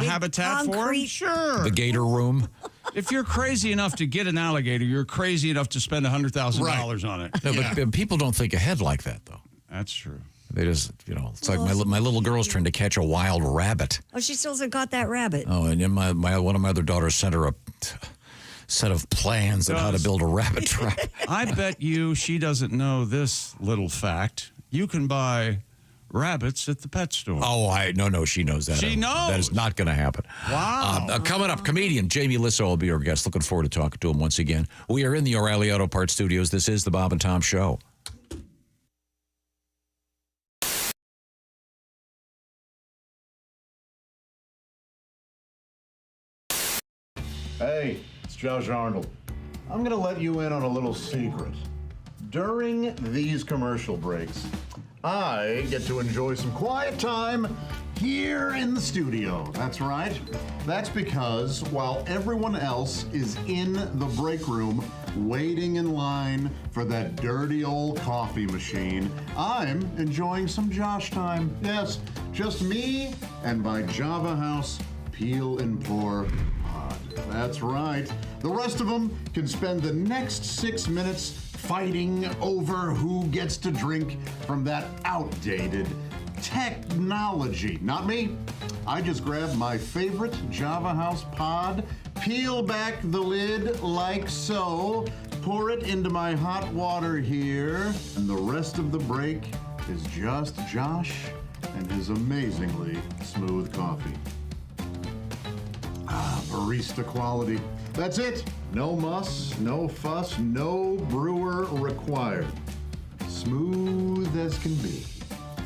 habitat for them. concrete- Sure. The gator room. If you're crazy enough to get an alligator, you're crazy enough to spend $100,000 on it. No, but people don't think ahead like that, though. That's true. They just, it's like my little girl's trying to catch a wild rabbit. Oh, she still hasn't caught that rabbit. Oh, and then one of my other daughters sent her a set of plans on how to build a rabbit trap. I bet you she doesn't know this little fact. You can buy rabbits at the pet store. Oh, no, she knows that. She knows. That is not going to happen. Wow. Coming up, comedian Jamie Lissow will be our guest. Looking forward to talking to him once again. We are in the O'Reilly Auto Parts Studios. This is the Bob and Tom Show. Hey, it's Josh Arnold. I'm going to let you in on a little secret. During these commercial breaks, I get to enjoy some quiet time here in the studio. That's right. That's because while everyone else is in the break room waiting in line for that dirty old coffee machine, I'm enjoying some Josh time. Yes, just me and my Java House Peel and Pour pod. That's right. The rest of them can spend the next 6 minutes fighting over who gets to drink from that outdated technology. Not me. I just grab my favorite Java House pod, peel back the lid like so, pour it into my hot water here, and the rest of the break is just Josh and his amazingly smooth coffee. Barista quality. That's it. No muss, no fuss, no brewer required. Smooth as can be.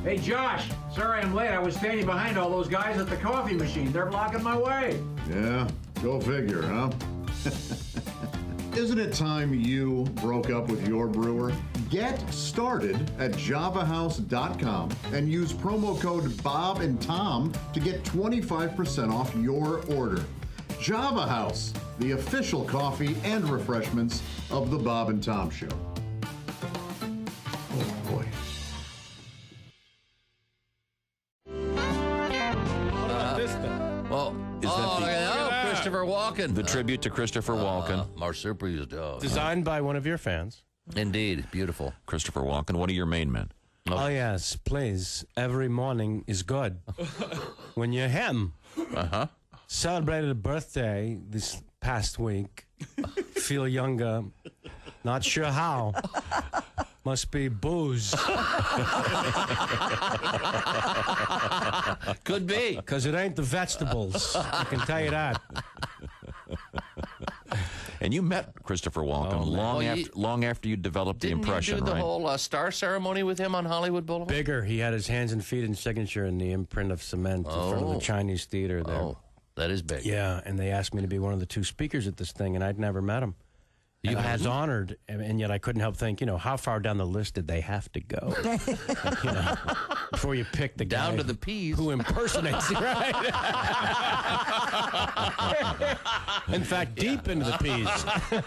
Hey, Josh. Sorry I'm late. I was standing behind all those guys at the coffee machine. They're blocking my way. Yeah, go figure, huh? Isn't it time you broke up with your brewer? Get started at javahouse.com and use promo code Bob and Tom to get 25% off your order. Java House, the official coffee and refreshments of the Bob and Tom Show. Oh, boy. Well, Christopher Walken. The tribute to Christopher Walken. Marsupial. Designed by one of your fans. Indeed. Beautiful. Christopher Walken, one of your main men. Oh, yes, please. Every morning is good. When you're him. Celebrated a birthday this past week. Feel younger. Not sure how. Must be booze. Could be. Because it ain't the vegetables. I can tell you that. And you met Christopher Walken long after you developed the impression, Didn't you do the right? whole star ceremony with him on Hollywood Boulevard? Bigger. He had his hands and feet and signature in the imprint of cement in front of the Chinese theater there. Oh, that is big. Yeah, and they asked me to be one of the two speakers at this thing, and I'd never met him. And I was honored, and yet I couldn't help think, how far down the list did they have to go? Before you pick the guy down to the P's who impersonates you, right? In fact, deep into the P's.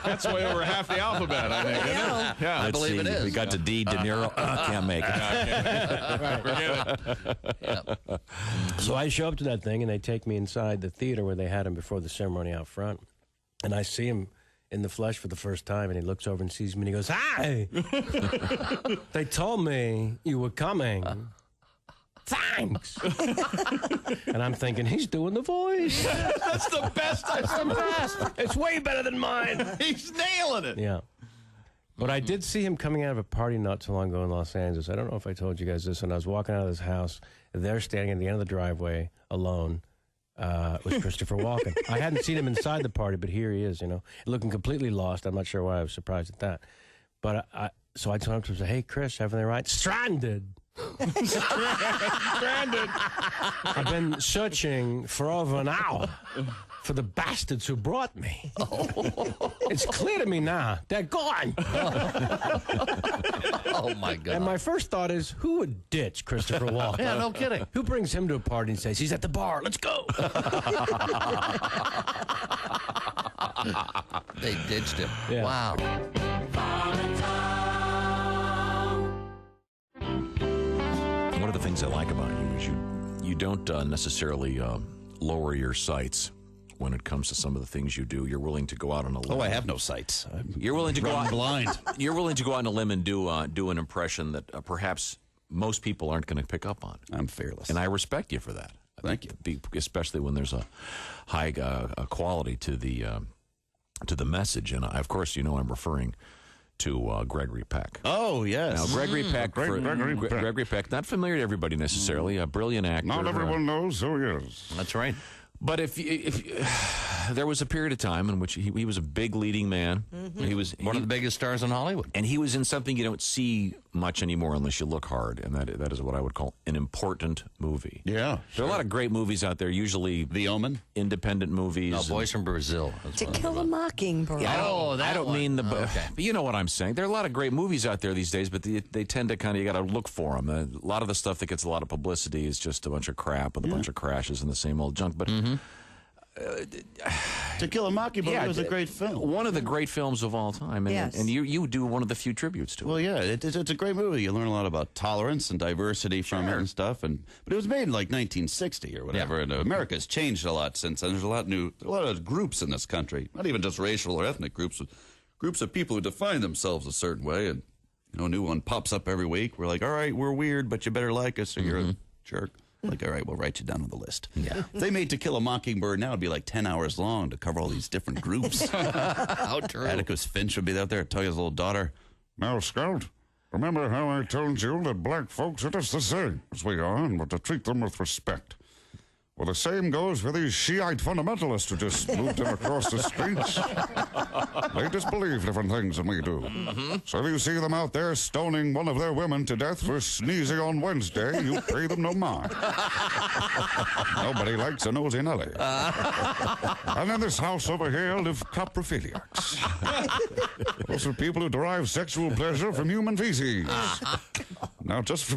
That's way over half the alphabet, I think, isn't it? Yeah, I believe it is. We got to D. De Niro. Can't make it. So I show up to that thing, and they take me inside the theater where they had him before the ceremony out front, and I see him in the flesh for the first time, and he looks over and sees me, and he goes, "Hi! They told me you were coming. Thanks." And I'm thinking, he's doing the voice. That's the best I've ever heard. It's way better than mine. He's nailing it. Yeah. But I did see him coming out of a party not too long ago in Los Angeles. I don't know if I told you guys this. When I was walking out of this house, they're standing at the end of the driveway alone. Was Christopher Walken. I hadn't seen him inside the party, but here he is, looking completely lost. I'm not sure why I was surprised at that. But so I told him to say, "Hey, Chris, everything right?" Stranded. Stranded. I've been searching for over an hour for the bastards who brought me. It's clear to me now. They're gone. Oh, my God. And my first thought is, who would ditch Christopher Walken? Yeah, no kidding. Who brings him to a party and says, he's at the bar, let's go? They ditched him. Yeah. Wow. One of the things I like about you is you don't necessarily lower your sights when it comes to some of the things you do. You're willing to go out on a limb. Oh, I have no sights. You're willing to go out blind. You're willing to go out on a limb and do an impression that perhaps most people aren't going to pick up on. I'm fearless, and I respect you for that. Thank you. Especially when there's a high quality to the message, and of course, I'm referring to Gregory Peck. Oh, yes. Now, Gregory Peck, Gregory Peck, not familiar to everybody necessarily, a brilliant actor. Not everyone knows who he is. That's right. But if there was a period of time in which he was a big leading man. Mm-hmm. He was one of the biggest stars in Hollywood. And he was in something you don't see much anymore unless you look hard, and that is what I would call an important movie. Yeah. There are a lot of great movies out there, usually The Omen, independent movies. No, Boys from Brazil. To Kill a Mockingbird. Yeah, I don't mean the. Okay. But you know what I'm saying. There are a lot of great movies out there these days, but they tend to you got to look for them. A lot of the stuff that gets a lot of publicity is just a bunch of crap with a bunch of crashes and the same old junk. But To Kill a Mockingbird was a great film. One of the great films of all time. And, Yes. and you do one of the few tributes to it. Well, yeah, it's a great movie. You learn a lot about tolerance and diversity from it and stuff. But it was made in like 1960 or whatever. And America's changed a lot since then. There's a lot of groups in this country, not even just racial or ethnic groups, but groups of people who define themselves a certain way. And a new one pops up every week. We're like, all right, we're weird, but you better like us or you're a jerk. Like, all right, we'll write you down on the list. Yeah. If they made To Kill a Mockingbird now, it'd be like 10 hours long to cover all these different groups. How true. Atticus Finch would be out there to tell his little daughter, Now, Scout, remember how I told you that black folks are just the same as we are, and we're to treat them with respect. Well, the same goes for these Shiite fundamentalists who just moved in across the streets. They disbelieve different things than we do. So if you see them out there stoning one of their women to death for sneezing on Wednesday, you pay them no mind. Nobody likes a nosy Nelly. And in this house over here live coprophiliacs. Those are people who derive sexual pleasure from human feces. Now, just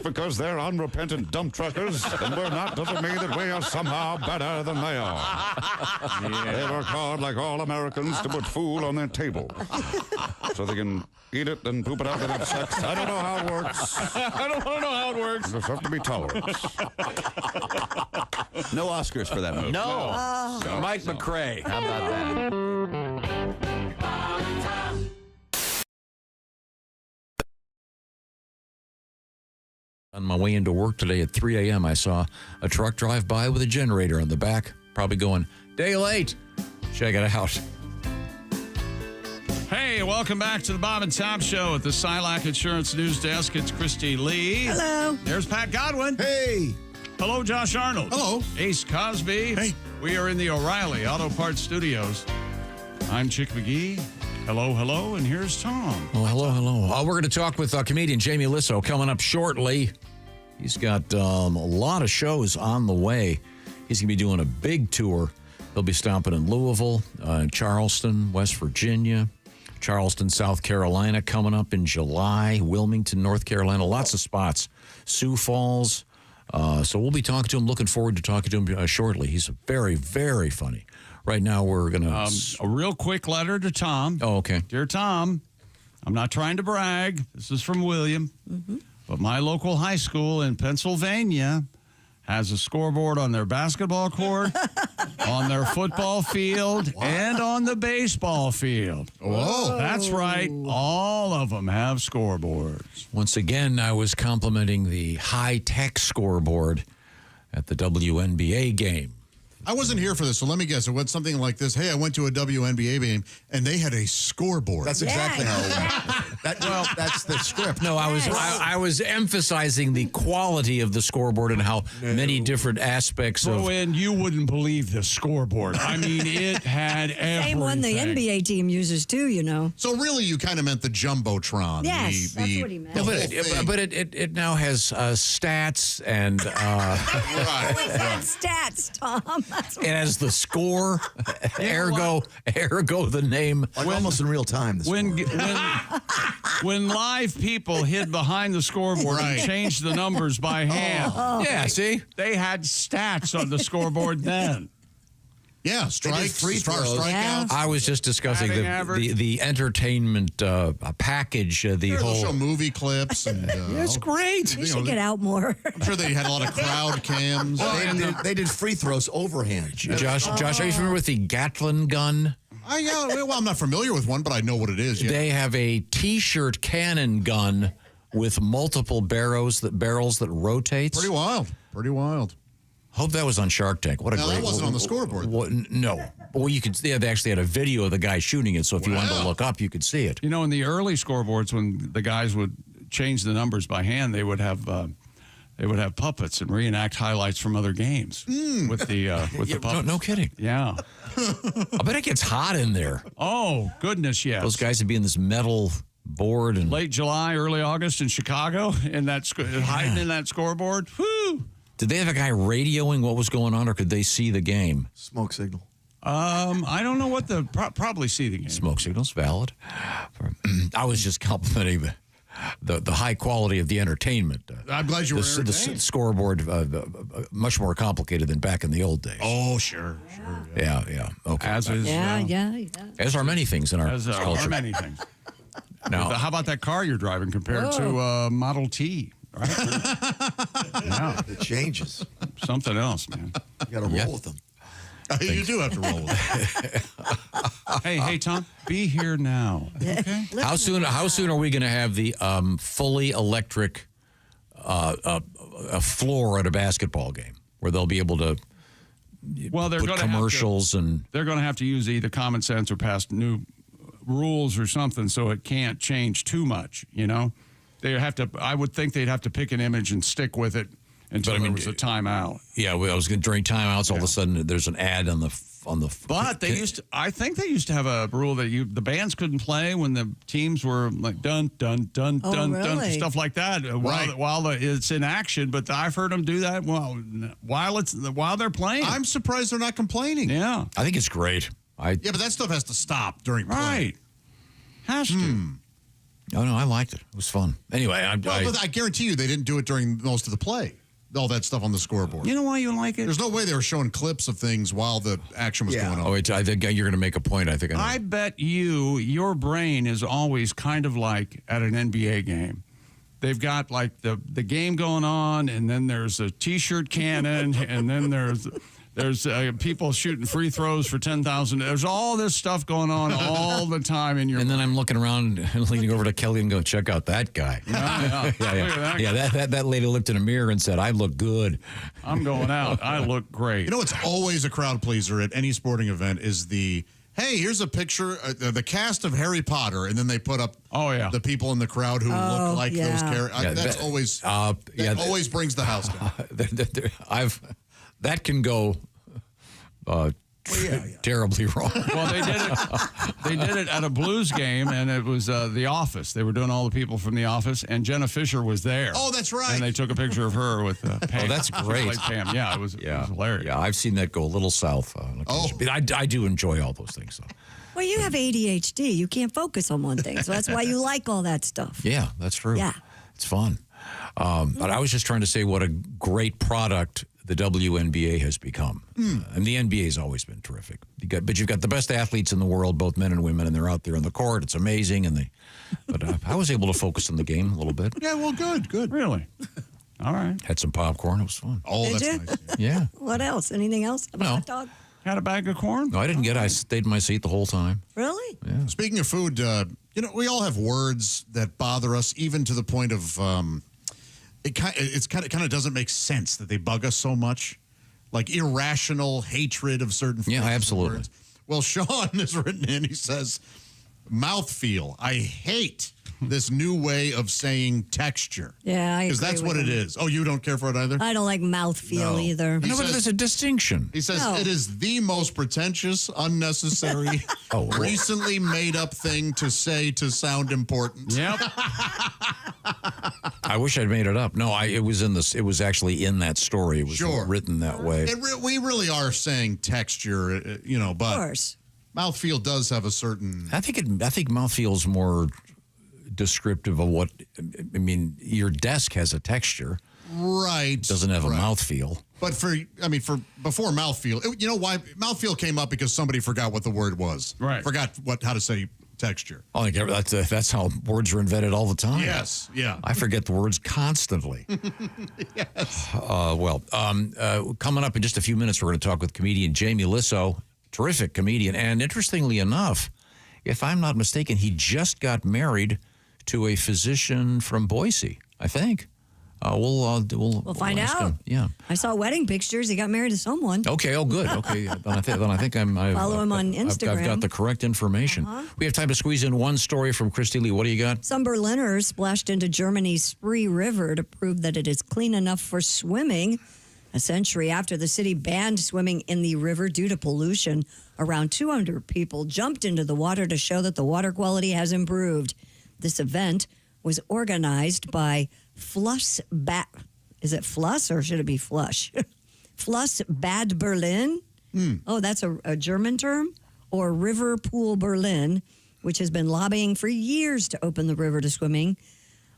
because they're unrepentant dump truckers, and we're not, doesn't mean that we are somehow better than they are. They work hard, like all Americans, to put food on their table, so they can eat it and poop it out and have sex. I don't know how it works. I don't want to know how it works. There's have to be tolerance. No Oscars for that movie. No. Mike McRae. How about that? On my way into work today at 3 a.m., I saw a truck drive by with a generator on the back, probably going, "Day late." Check it out. Hey, welcome back to the Bob and Tom Show at the Silac Insurance News Desk. It's Christy Lee. Hello. There's Pat Godwin. Hey. Hello, Josh Arnold. Hello. Ace Cosby. Hey. We are in the O'Reilly Auto Parts Studios. I'm Chick McGee. Hello, hello, and here's Tom. Oh, hello, hello. We're going to talk with comedian Jamie Lissow coming up shortly. He's got a lot of shows on the way. He's going to be doing a big tour. He'll be stopping in Louisville, Charleston, West Virginia, Charleston, South Carolina coming up in July, Wilmington, North Carolina, lots of spots, Sioux Falls. So we'll be talking to him, looking forward to talking to him shortly. He's very, very funny. Right now, we're going to... a real quick letter to Tom. Oh, okay. Dear Tom, I'm not trying to brag. This is from William. But my local high school in Pennsylvania has a scoreboard on their basketball court, on their football field, and on the baseball field. Whoa. That's right. All of them have scoreboards. Once again, I was complimenting the high-tech scoreboard at the WNBA game. I wasn't here for this, so let me guess. It went something like this. Hey, I went to a WNBA game, and they had a scoreboard. That's exactly how it went. That's the script. No, I was emphasizing the quality of the scoreboard and how many different aspects of... And you wouldn't believe the scoreboard. I mean, it had everything. Same one the NBA team uses too, you know. So really, you kind of meant the Jumbotron. Yes, that's what he meant. No, but it now has stats and... Right. Stats, Tom. It has the score, ergo the name. Like almost in real time. When live people hid behind the scoreboard and changed the numbers by hand. Yeah, see? They had stats on the scoreboard then. Yeah, strikes, free throws, strikeouts. I was just discussing the entertainment package, They'll whole show movie clips. And, it's great. You should get out more. I'm sure they had a lot of crowd cams. They did free throws overhand. Josh, are you familiar with the Gatlin gun? Well, I'm not familiar with one, but I know what it is. Yeah. They have a T-shirt cannon gun with multiple barrels that rotates. Pretty wild. Hope that was on Shark Tank. What a great! That wasn't on the scoreboard. No. Well, you could. They actually had a video of the guy shooting it, so if you wanted to look up, you could see it. You know, in the early scoreboards, when the guys would change the numbers by hand, they would have puppets and reenact highlights from other games with the puppets. No kidding. Yeah. I bet it gets hot in there. Oh goodness, yes. Those guys would be in this metal board and late July, early August in Chicago, in that hiding in that scoreboard. Whoo! Did they have a guy radioing what was going on, or could they see the game? Smoke signal. I don't know what probably see the game. Smoke signal's valid. I was just complimenting the high quality of the entertainment. I'm glad you were the scoreboard much more complicated than back in the old days. Oh, sure. Yeah. Okay. As are many things in our culture. Are many things. Now, how about that car you're driving compared to Model T? Right? Yeah. It changes. Something else, man. You got to roll with them. You do have to roll with them. Hey, Tom, be here now. Okay. How soon are we going to have the fully electric a floor at a basketball game where they'll be able to they're put going commercials and they're going to have to use either common sense or pass new rules or something so it can't change too much, you know? They have to. I would think they'd have to pick an image and stick with it until there was a timeout. Yeah, I was during timeouts. All of a sudden, there's an ad on the. But they used to. I think they used to have a rule that the bands couldn't play when the teams were like dun dun dun dun dun stuff like that while it's in action. But I've heard them do that while they're playing. I'm surprised they're not complaining. Yeah, I think it's great. Yeah, but that stuff has to stop during play. Right. Has to. Oh, no, I liked it. It was fun. Anyway, but I guarantee you they didn't do it during most of the play. All that stuff on the scoreboard. You know why you like it? There's no way they were showing clips of things while the action was going on. Oh, wait, I think you're going to make a point. I think I know. I bet your brain is always kind of like at an NBA game. They've got like the game going on, and then there's a T-shirt cannon, and then there's people shooting free throws for 10,000. There's all this stuff going on all the time in your. And then I'm looking around and leaning over to Kelly and go, check out that guy. Yeah. Look at that guy. That lady looked in a mirror and said, I look good. I'm going out. I look great. You know what's always a crowd pleaser at any sporting event is hey, here's a picture, the cast of Harry Potter, and then they put up the people in the crowd who look like those characters. That's always always brings the house down. That can go terribly wrong. Well, they did it at a Blues game, and it was The Office. They were doing all the people from The Office, and Jenna Fisher was there. Oh, that's right. And they took a picture of her with Pam. Oh, that's great. Like Pam. Yeah, it was hilarious. Yeah, I've seen that go a little south. But I do enjoy all those things. So. Well, you have ADHD. You can't focus on one thing, so that's why you like all that stuff. Yeah, that's true. Yeah. It's fun. But I was just trying to say what a great product the WNBA has become. And the NBA has always been terrific. But you've got the best athletes in the world, both men and women, and they're out there on the court. It's amazing. But I was able to focus on the game a little bit. Yeah, well, good. Really? All right. Had some popcorn. It was fun. Oh, Did that's you? nice. Yeah. What else? Anything else? A hot dog? Had a bag of corn? No, I didn't get it. I stayed in my seat the whole time. Really? Yeah. Speaking of food, we all have words that bother us, even to the point of it kind of doesn't make sense that they bug us so much. Like irrational hatred of certain things. Yeah, absolutely. Words. Well, Sean has written in, he says, mouthfeel. I hate this new way of saying texture. Yeah, I agree. Because that's what it is. Oh, you don't care for it either? I don't like mouthfeel either. No, but there's a distinction. He says it is the most pretentious, unnecessary, recently made up thing to say to sound important. Yep. I wish I'd made it up. No, it was actually in that story. It was written that way. We really are saying texture, but of course. Mouthfeel does have a certain. I think mouthfeel is more descriptive of what. I mean, your desk has a texture, right? It doesn't have a mouthfeel. But for before mouthfeel, you know why mouthfeel came up? Because somebody forgot what the word was. Right. Forgot how to say texture. Oh, that's how words are invented all the time. Yes. Yeah. I forget the words constantly. Yes. Coming up in just a few minutes, we're going to talk with comedian Jamie Lissow, terrific comedian, and interestingly enough, if I'm not mistaken, he just got married to a physician from Boise, I think. We'll find ask out. him. Yeah. I saw wedding pictures. He got married to someone. Okay. Oh, good. Okay. Then I think I follow him on Instagram. I've got the correct information. We have time to squeeze in one story from Christy Lee. What do you got? Some Berliners splashed into Germany's Spree River to prove that it is clean enough for swimming. A century after the city banned swimming in the river due to pollution, around 200 people jumped into the water to show that the water quality has improved. This event was organized by Is it Fluss or should it be Flush? Fluss Bad Berlin. Oh, that's a German term. Or River Pool Berlin, which has been lobbying for years to open the river to swimming.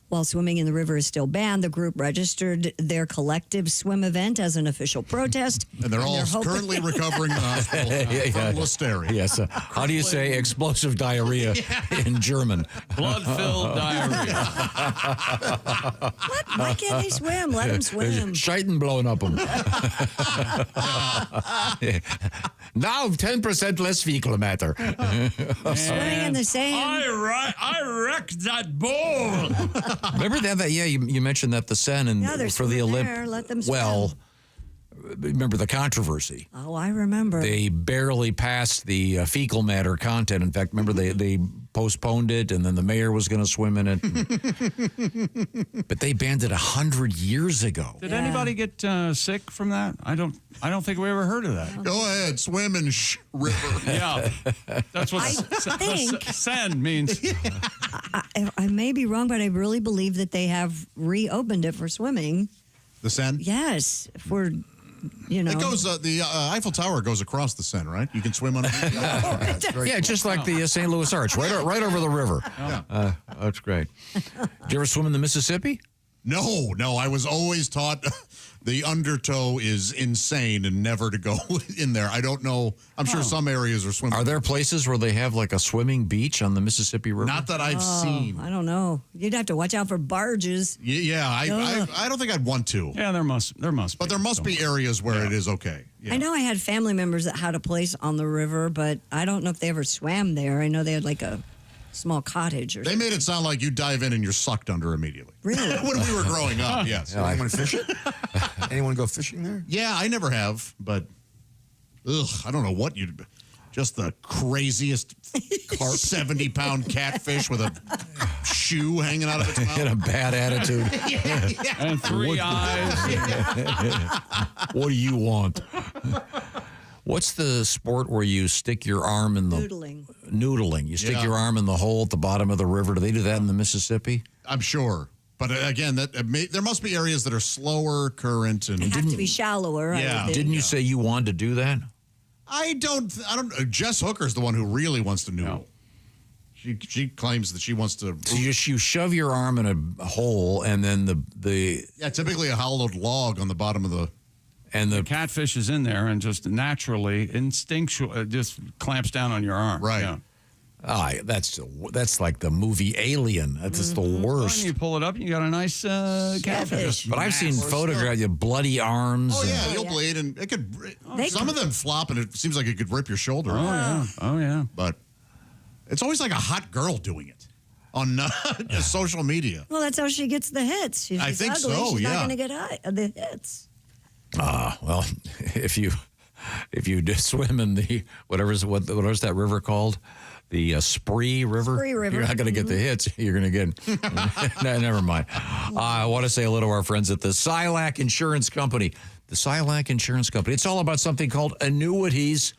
While swimming in the river is still banned, the group registered their collective swim event as an official protest. And they're all currently recovering in the hospital from listeria. Yes. How do you say explosive diarrhea in German? Blood-filled diarrhea. Why can't they swim? Let them swim. Scheiten blowing up them. Now 10% less fecal matter. Swimming in the sand. I wrecked that bowl. Remember that? Yeah, you mentioned that the Seine and Yeah, they're for the swimming Olympics. there. Let them swim. Well, remember the controversy. Oh, I remember. They barely passed the fecal matter content. In fact, remember they postponed it, and then the mayor was going to swim in it. But they banned it 100 years ago. Did anybody get sick from that? I don't think we ever heard of that. Go ahead, swim in river. Yeah, that's what Sen means. I may be wrong, but I really believe that they have reopened it for swimming. The Seine? Yes, for It goes. The Eiffel Tower goes across the Seine, right? You can swim on it. Yeah, just like the St. Louis Arch, right over the river. Yeah. That's great. Did you ever swim in the Mississippi? No. I was always taught the undertow is insane and never to go in there. I don't know. I'm sure some areas are swimming. Are there places where they have like a swimming beach on the Mississippi River? Not that I've seen. I don't know. You'd have to watch out for barges. Yeah, I don't think I'd want to. Yeah, there must. But there must be areas where it is okay. Yeah. I know I had family members that had a place on the river, but I don't know if they ever swam there. I know they had like a small cottage or They something. made it sound like you dive in and you're sucked under immediately. Really? When we were growing up, yes. Anyone fish it? Anyone go fishing there? Yeah, I never have, but I don't know what you'd. Just the craziest 70-pound catfish with a shoe hanging out of its mouth. In a bad attitude. Yeah. And 3 eyes. What do you want? What's the sport where you stick your arm in the... Noodling. You stick your arm in the hole at the bottom of the river. Do they do that in the Mississippi? I'm sure. But again, there must be areas that are slower current. And It have to be shallower. Yeah. Didn't you say you wanted to do that? I don't. Jess Hooker's the one who really wants to noodle. She claims that she wants to. So you shove your arm in a hole, and then the typically a hollowed log on the bottom of the. And the catfish is in there and just naturally, instinctual, just clamps down on your arm. Right. Yeah. That's like the movie Alien. That's just the worst. When you pull it up, you got a nice catfish. But I've seen photographs of bloody arms. Oh yeah, you'll bleed, and it could. Some of them flop, and it seems like it could rip your shoulder. Oh yeah. But it's always like a hot girl doing it on social media. Well, that's how she gets the hits. She's I think ugly. so, She's yeah. not going to get the hits. Well, if you just swim in the what is that river called? The Spree River. Spree River. You're not going to get the hits. You're going to get. Never mind. I want to say hello to our friends at the Silac Insurance Company. The Silac Insurance Company. It's all about something called annuities.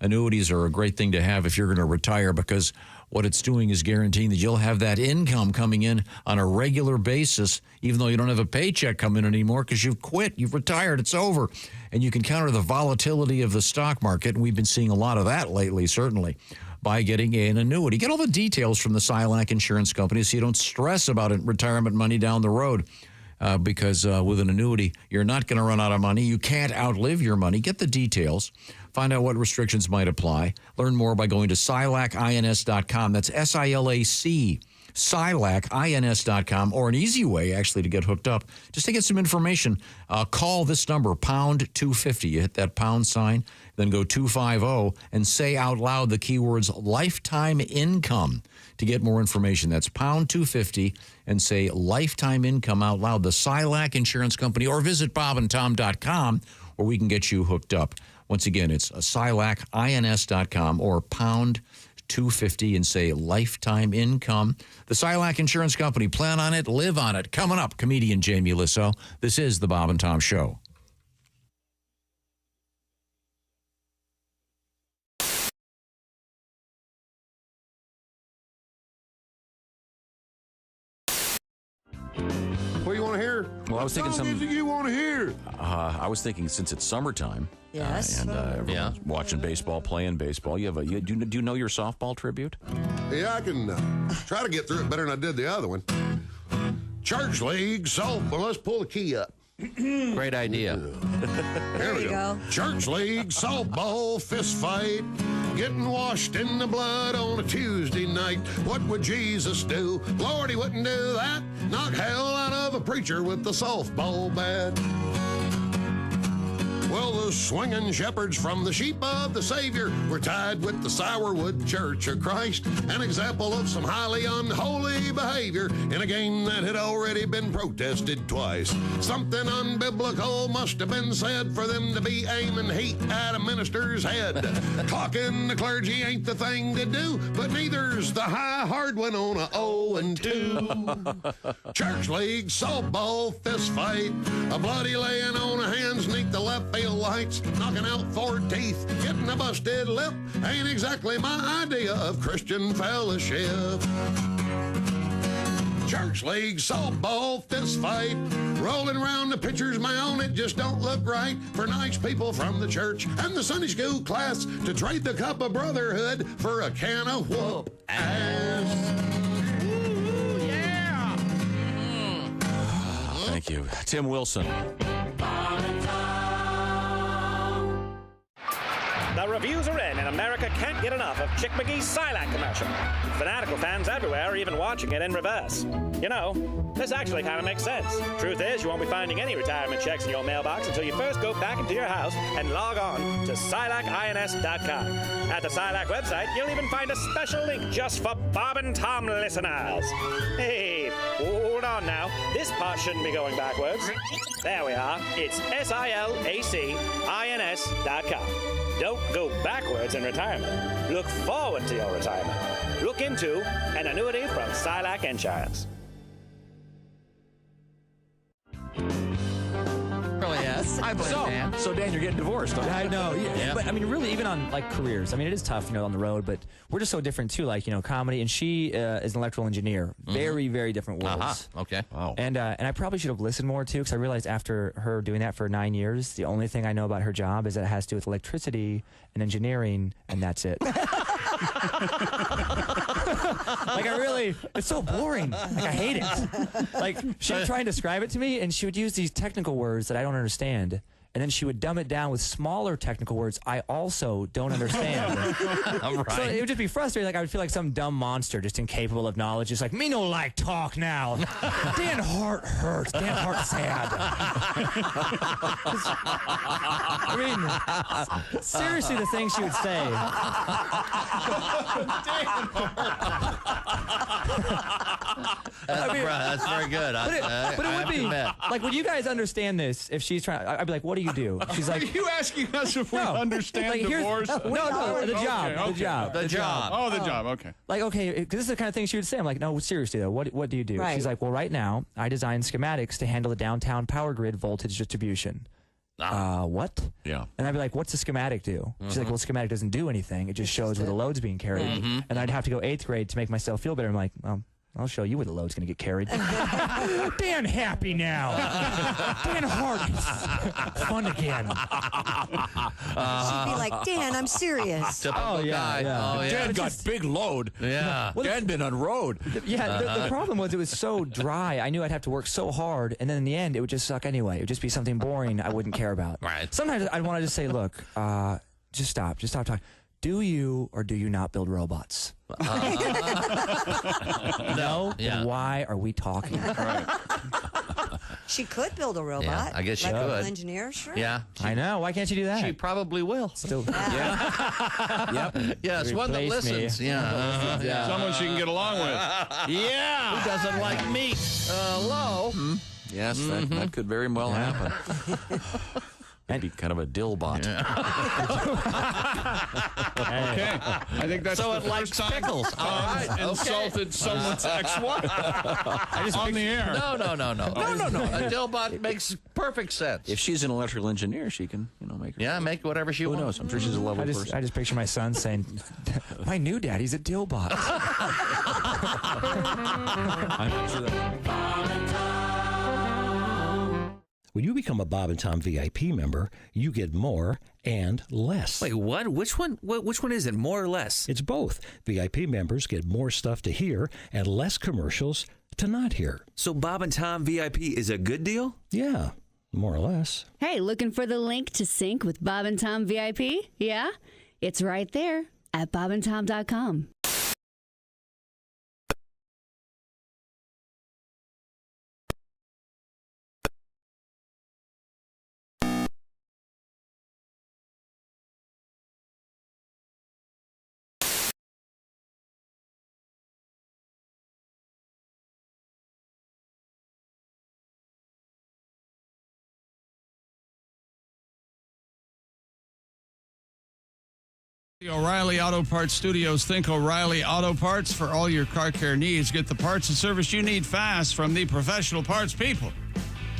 Annuities are a great thing to have if you're going to retire, because what it's doing is guaranteeing that you'll have that income coming in on a regular basis, even though you don't have a paycheck coming in anymore because you've quit, you've retired, it's over. And you can counter the volatility of the stock market, and we've been seeing a lot of that lately, certainly, by getting an annuity. Get all the details from the Silac Insurance Company so you don't stress about it, retirement money down the road. Because with an annuity, you're not going to run out of money. You can't outlive your money. Get the details. Find out what restrictions might apply. Learn more by going to silacins.com. That's SILAC, silacins.com, or an easy way, actually, to get hooked up. Just to get some information, call this number, pound 250. You hit that pound sign, then go 250, and say out loud the keywords lifetime income to get more information. That's pound 250 and say lifetime income out loud. The Silac Insurance Company, or visit bobandtom.com where we can get you hooked up. Once again, it's silacins.com or pound 250 and say lifetime income. The Silac Insurance Company. Plan on it, live on it. Coming up, comedian Jamie Lissow. This is the Bob and Tom Show. What do you want to hear? Well, I was thinking some music you want to hear. I was thinking since it's summertime. Yes. And everyone's watching baseball, playing baseball. Do you know your softball tribute? Yeah, I can try to get through it better than I did the other one. Church League softball. Let's pull the key up. Great idea. There we go. Church League softball fist fight. Getting washed in the blood on a Tuesday night. What would Jesus do? Lord, he wouldn't do that. Knock hell out of a preacher with the softball bat. Well, the those swinging shepherds from the sheep of the Savior were tied with the Sourwood Church of Christ, an example of some highly unholy behavior in a game that had already been protested twice. Something unbiblical must have been said for them to be aiming heat at a minister's head. Clocking the clergy ain't the thing to do, but neither's the high hard one on a 0-2. Church league, softball, fist fight, a bloody laying on of hands neath the left field lights, knocking out 4 teeth, getting a busted lip, ain't exactly my idea of Christian fellowship. Church league, softball, fist fight, rolling around the pitcher's mound, it just don't look right for nice people from the church and the Sunday school class to trade the cup of brotherhood for a can of whoop ass. Thank you. Tim Wilson. The reviews are in, and America can't get enough of Chick McGee's Silac commercial. Fanatical fans everywhere are even watching it in reverse. You know, this actually kind of makes sense. Truth is, you won't be finding any retirement checks in your mailbox until you first go back into your house and log on to SilacINS.com. At the Silac website, you'll even find a special link just for Bob and Tom listeners. Hey, hold on now. This part shouldn't be going backwards. There we are. It's SilacINS.com. Don't go backwards in retirement. Look forward to your retirement. Look into an annuity from Silac Insurance. Really, yes. I blame Dan. So Dan, you're getting divorced. Huh? I know. Yeah. But I mean, really, even on like careers, I mean, it is tough, on the road. But we're just so different too. Like, comedy, and she is an electrical engineer. Very, very different worlds. Okay. Wow. And I probably should have listened more too, because I realized after her doing that for 9 years, the only thing I know about her job is that it has to do with electricity and engineering, and that's it. It's so boring. Like, I hate it. Like, she would try and describe it to me, and she would use these technical words that I don't understand. And then she would dumb it down with smaller technical words I also don't understand. Right. So it would just be frustrating. Like, I would feel like some dumb monster just incapable of knowledge. Just like, me no like talk now. Dan Hart hurts. Dan Hart sad. I mean, seriously, the things she would say. That's very good. But it would be like, would you guys understand this if she's trying? I'd be like, what do you do? She's like, are you asking us if we understand divorce? No, the job. Okay. The job. Oh, the job. Okay. Like, okay, because this is the kind of thing she would say. I'm like, no, seriously though, what do you do? Right. She's like, well, right now I design schematics to handle the downtown power grid voltage distribution. What? Yeah. And I'd be like, what's the schematic do? She's like, well, schematic doesn't do anything. It just shows where the load's being carried. And I'd have to go 8th grade to make myself feel better. I'm like, well, I'll show you where the load's going to get carried. Dan happy now. Dan Hart is fun again. She'd be like, Dan, I'm serious. Typical guy. Yeah. Oh, yeah. Dan got big load. Yeah. Well, Dan been on road. The problem was it was so dry. I knew I'd have to work so hard, and then in the end, it would just suck anyway. It would just be something boring I wouldn't care about. Right. Sometimes I'd want to just say, look, just stop talking. Do you or do you not build robots? No? Yeah. Then why are we talking? Right. She could build a robot. Yeah, I guess she Electrical could. engineer, sure. Yeah. I know. Why can't you do that? She probably will. Still. Yep. Yes, one that Replace me. listens. Yeah. Someone she can get along with. Yeah. Who doesn't like meat? Hello. Yes, that could very well happen. That'd be kind of a dillbot. Okay. I think that's So the it likes first time pickles. All right. Okay. Insulted someone's ex-wife on the air. No. A dillbot makes perfect sense. If she's an electrical engineer, she can, make her. Yeah, make whatever she Who wants. knows? I'm sure she's a lovely person. I just picture my son saying, my new daddy's a dillbot. I'm sure that. When you become a Bob and Tom VIP member, you get more and less. Wait, what? Which one? Which one is it? More or less? It's both. VIP members get more stuff to hear and less commercials to not hear. So Bob and Tom VIP is a good deal? Yeah, more or less. Hey, looking for the link to sync with Bob and Tom VIP? Yeah? It's right there at bobandtom.com. The O'Reilly Auto Parts Studios. Think O'Reilly Auto Parts for all your car care needs. Get the parts and service you need fast from the professional parts people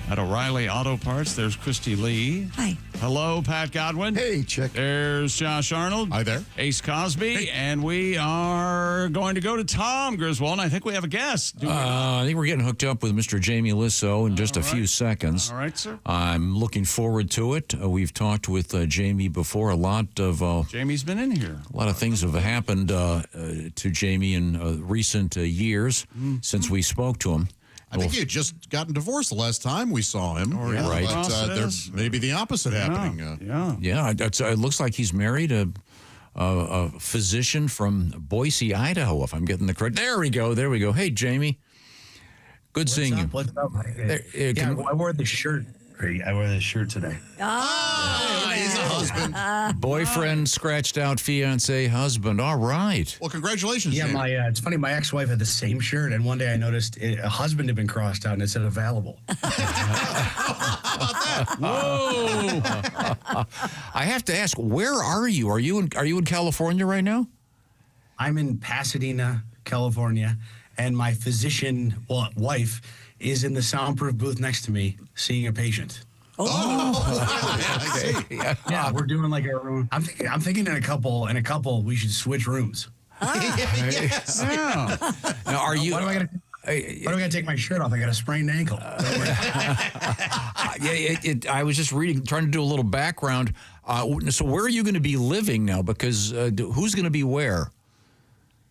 at O'Reilly Auto Parts. There's Christy Lee. Hi. Hello, Pat Godwin. Hey, Chick. There's Josh Arnold. Hi there. Ace Cosby. Hey. And we are going to go to Tom Griswold. And I think we have a guest. I think we're getting hooked up with Mr. Jamie Lissow in just a few seconds. All right, sir. I'm looking forward to it. We've talked with Jamie before. A lot of Jamie's been in here. A lot of things have happened to Jamie in recent years since we spoke to him. I think he had just gotten divorced the last time we saw him. Right. But there's maybe the opposite happening. Yeah. It looks like he's married a physician from Boise, Idaho, if I'm getting the correct. There we go. Hey, Jamie. Good seeing you. What's up? I wore the shirt. I wore this shirt today. Oh, he's a husband. Boyfriend scratched out fiance husband. All right. Well, congratulations. Yeah, Jamie. it's funny. My ex-wife had the same shirt, and one day I noticed a husband had been crossed out, and it said available. Whoa! I have to ask, where are you? Are you in California right now? I'm in Pasadena, California, and my physician wife is in the soundproof booth next to me seeing a patient. Okay. Yeah, we're doing like our own. I'm thinking in a couple we should switch rooms. Yes. Yeah. Now, are you? What do I gotta take my shirt off? I got a sprained ankle. I was just trying to do a little background. So where are you going to be living now? Because who's going to be where?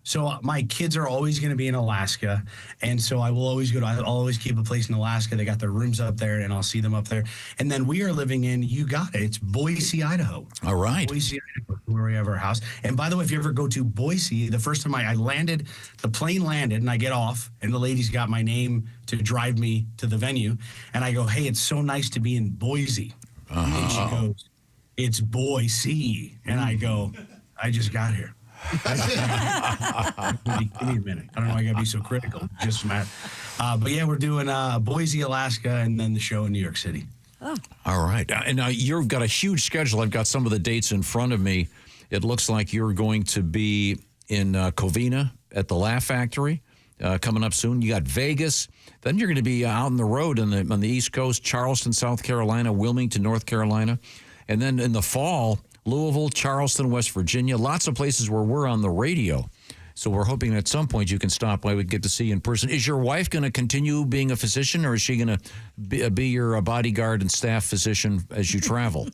So my kids are always going to be in Alaska, and so I will always I'll always keep a place in Alaska. They got their rooms up there, and I'll see them up there. And then we are living in, you got it, it's Boise, Idaho. All right. Boise, Idaho, where we have our house. And by the way, if you ever go to Boise, the first time I landed, the plane landed, and I get off, and the lady's got my name to drive me to the venue. And I go, hey, it's so nice to be in Boise. And she goes, it's Boise. And I go, I just got here. Give me a minute. I don't know why I gotta be so critical. Just Matt. But yeah, we're doing Boise, Alaska, and then the show in New York City. Oh. All right. And now you've got a huge schedule. I've got some of the dates in front of me. It looks like you're going to be in Covina at the Laugh Factory coming up soon. You got Vegas. Then you're going to be out on the road on the East Coast, Charleston, South Carolina, Wilmington, North Carolina. And then in the fall, Louisville, Charleston, West Virginia, lots of places where we're on the radio. So we're hoping at some point you can stop by. We get to see you in person. Is your wife going to continue being a physician, or is she going to be your bodyguard and staff physician as you travel?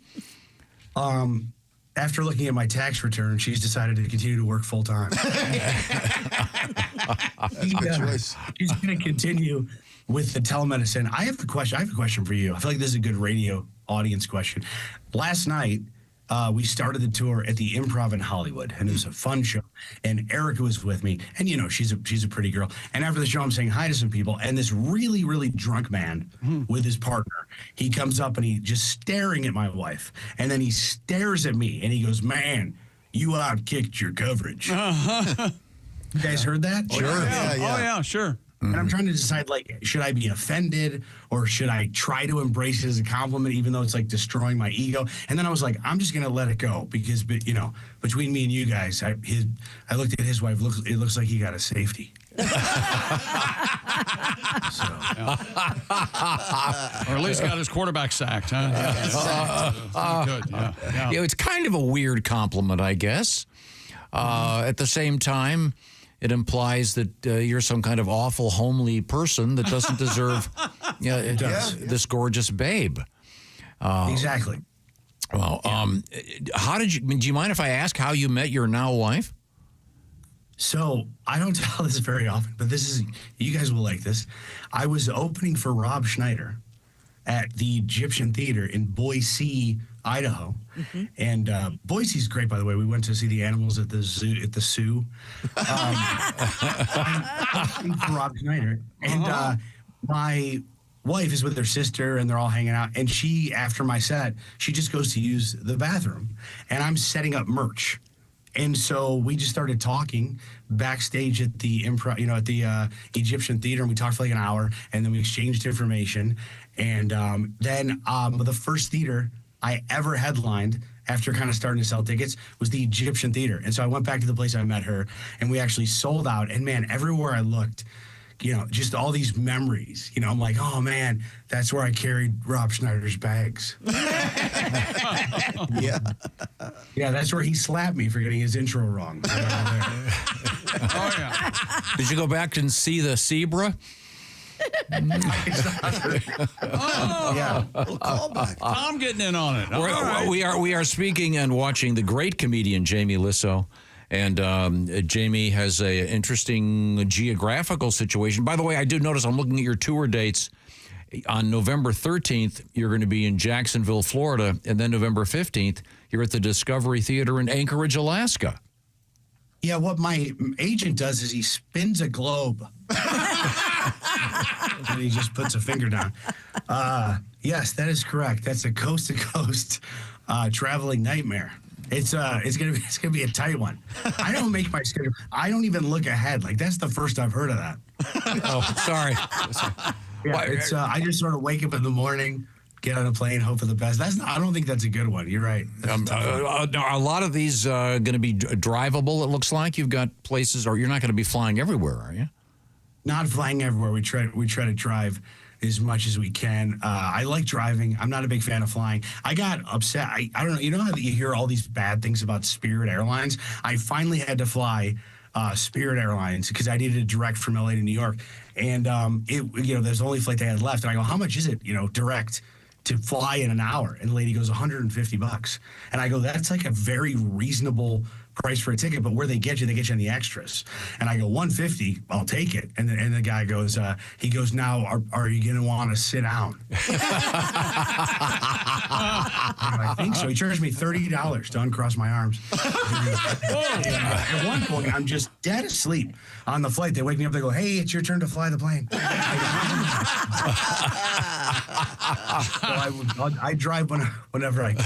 After looking at my tax return, she's decided to continue to work full time. She's going to continue with the telemedicine. I have a question for you. I feel like this is a good radio audience question. Last night, we started the tour at the Improv in Hollywood, and it was a fun show. And Erica was with me, and she's a pretty girl. And after the show, I'm saying hi to some people, and this really, really drunk man with his partner, he comes up and he's just staring at my wife, and then he stares at me, and he goes, "Man, you outkicked your coverage." You guys heard that? Sure. Oh yeah, sure. And I'm trying to decide, should I be offended or should I try to embrace it as a compliment, even though it's destroying my ego? And then I was like, I'm just going to let it go because, between me and you guys, I looked at his wife. It looks like he got a safety. Or at least got his quarterback sacked, huh? Good. Yeah. It's kind of a weird compliment, I guess. At the same time, it implies that you're some kind of awful, homely person that doesn't deserve this gorgeous babe. Exactly. Well, do you mind if I ask how you met your now wife? So I don't tell this very often, but you guys will like this. I was opening for Rob Schneider at the Egyptian Theater in Boise, Idaho. Mm-hmm. And Boise's great, by the way. We went to see the animals at the zoo. I'm for Rob Schneider. And my wife is with her sister, and they're all hanging out. And she, after my set, she just goes to use the bathroom. And I'm setting up merch. And so we just started talking backstage at the at the Egyptian Theater, and we talked for like an hour, and then we exchanged information. And then the first theater I ever headlined after kind of starting to sell tickets was the Egyptian Theater. And so I went back to the place I met her, and we actually sold out. And man, everywhere I looked, just all these memories. I'm like, oh man, that's where I carried Rob Schneider's bags. Yeah. Yeah, that's where he slapped me for getting his intro wrong. Oh, yeah. Did you go back and see the zebra? Yeah. I'm getting in on it. We are speaking and watching the great comedian Jamie Lissow. And Jamie has an interesting geographical situation. By the way, I do notice I'm looking at your tour dates. On November 13th, you're going to be in Jacksonville, Florida. And then November 15th, you're at the Discovery Theater in Anchorage, Alaska. Yeah, what my agent does is he spins a globe. And he just puts a finger down. Yes, that is correct. That's a coast-to-coast traveling nightmare. It's gonna be a tight one. I don't make my schedule. I don't even look ahead. Like, that's the first I've heard of that. Oh, sorry. Yeah, it's I just sort of wake up in the morning, get on a plane, hope for the best. I don't think that's a good one. You're right. Are a lot of these going to be drivable? It looks like you've got places, or you're not going to be flying everywhere, are you? Not flying everywhere. We try to drive as much as we can. I like driving. I'm not a big fan of flying. I got upset. I don't know. You know how you hear all these bad things about Spirit Airlines? I finally had to fly Spirit Airlines because I needed a direct from LA to New York. And there's the only flight they had left. And I go, how much is it, direct to fly in an hour? And the lady goes, $150. And I go, that's like a very reasonable price for a ticket, but where they get you on the extras. And I go, $150, I'll take it. And the guy goes, now, are you going to want to sit down? I think so. He charged me $30 to uncross my arms. At one point, I'm just dead asleep on the flight. They wake me up, they go, hey, it's your turn to fly the plane. I drive whenever I can.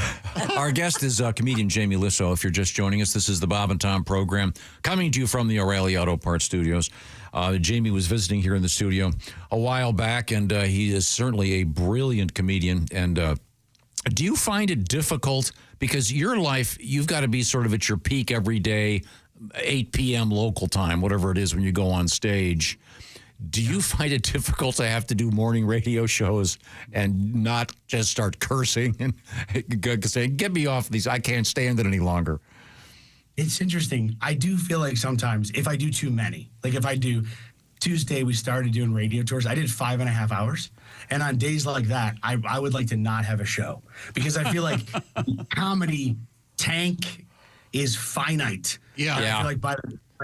Our guest is comedian Jamie Lissow. If you're just joining us, this is the Bob and Tom program coming to you from the O'Reilly Auto Parts Studios. Jamie was visiting here in the studio a while back, and he is certainly a brilliant comedian. And do you find it difficult, because your life, you've got to be sort of at your peak every day, 8 p.m. local time, whatever it is when you go on stage. Do you find it difficult to have to do morning radio shows and not just start cursing and saying, get me off these, I can't stand it any longer? It's interesting. I do feel like sometimes if I do too many, like if I do Tuesday, we started doing radio tours. I did 5.5 hours. And on days like that, I would like to not have a show, because I feel like comedy tank is finite. Yeah. I feel like by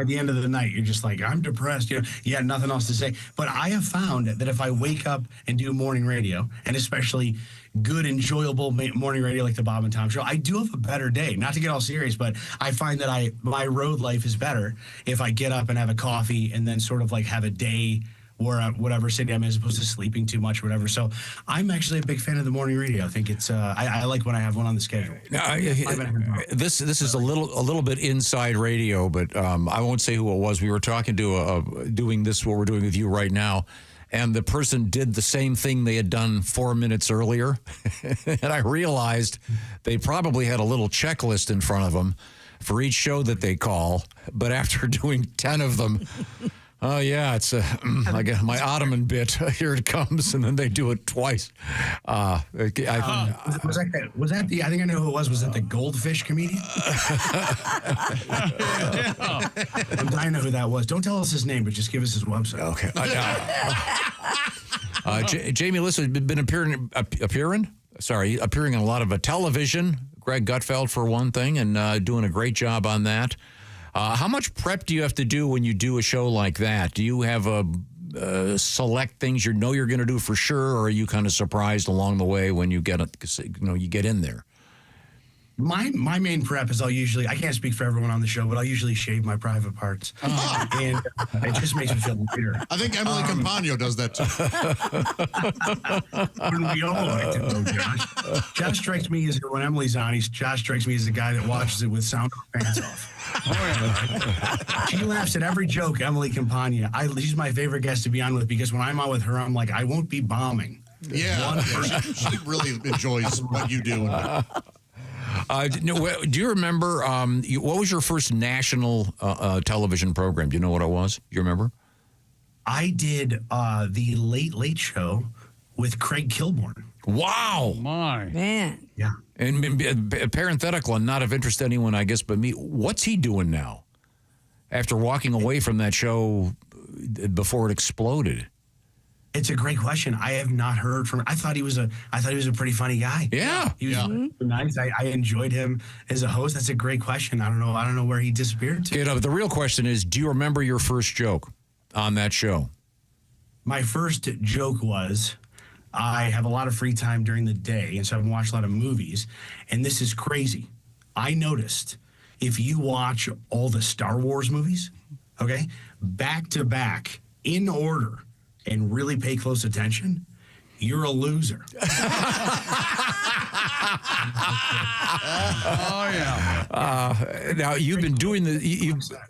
the end of the night, you're just like, I'm depressed. You got nothing else to say. But I have found that if I wake up and do morning radio, and especially good, enjoyable morning radio like the Bob and Tom Show, I do have a better day. Not to get all serious, but I find that my road life is better if I get up and have a coffee and then sort of like have a day where whatever city I'm in, as opposed to sleeping too much or whatever. So I'm actually a big fan of the morning radio. I think it's I like when I have one on the schedule. This is a little bit inside radio, but I won't say who it was. We were talking to doing this, what we're doing with you right now, and the person did the same thing they had done 4 minutes earlier. And I realized they probably had a little checklist in front of them for each show that they call. But after doing 10 of them, oh, yeah, it's like my Ottoman bit. Here it comes, and then they do it twice. Was that the, I think I know who it was. Was it the goldfish comedian? I'm dying to know who that was. Don't tell us his name, but just give us his website. Okay. Jamie Lissow has been appearing on a lot of television. Greg Gutfeld, for one thing, and doing a great job on that. How much prep do you have to do when you do a show like that? Do you have select things you know you're going to do for sure, or are you kind of surprised along the way when you get in there? My main prep is I can't speak for everyone on the show, but I'll usually shave my private parts. And it just makes me feel lighter. I think Emily Campagno does that too. When we all like to know Josh. Josh strikes me as, when Emily's on, Josh strikes me as the guy that watches it with sound pants off. She laughs at every joke, Emily Campagno. She's my favorite guest to be on with, because when I'm on with her, I'm like, I won't be bombing. Yeah, she really enjoys what you do. Do you remember, what was your first national television program? Do you know what it was? Do you remember? I did the Late Late Show with Craig Kilborn. Wow. My. Man. Yeah. And parenthetical and not of interest to anyone, I guess, but me, what's he doing now? After walking away from that show before it exploded? It's a great question. I have not heard from. I thought he was a pretty funny guy. Yeah, he was nice. I enjoyed him as a host. That's a great question. I don't know where he disappeared to. Okay, the real question is, do you remember your first joke on that show? My first joke was, I have a lot of free time during the day, and so I've watched a lot of movies. And this is crazy. I noticed if you watch all the Star Wars movies, okay, back to back in order, and really pay close attention, you're a loser. Oh yeah. Now you've been doing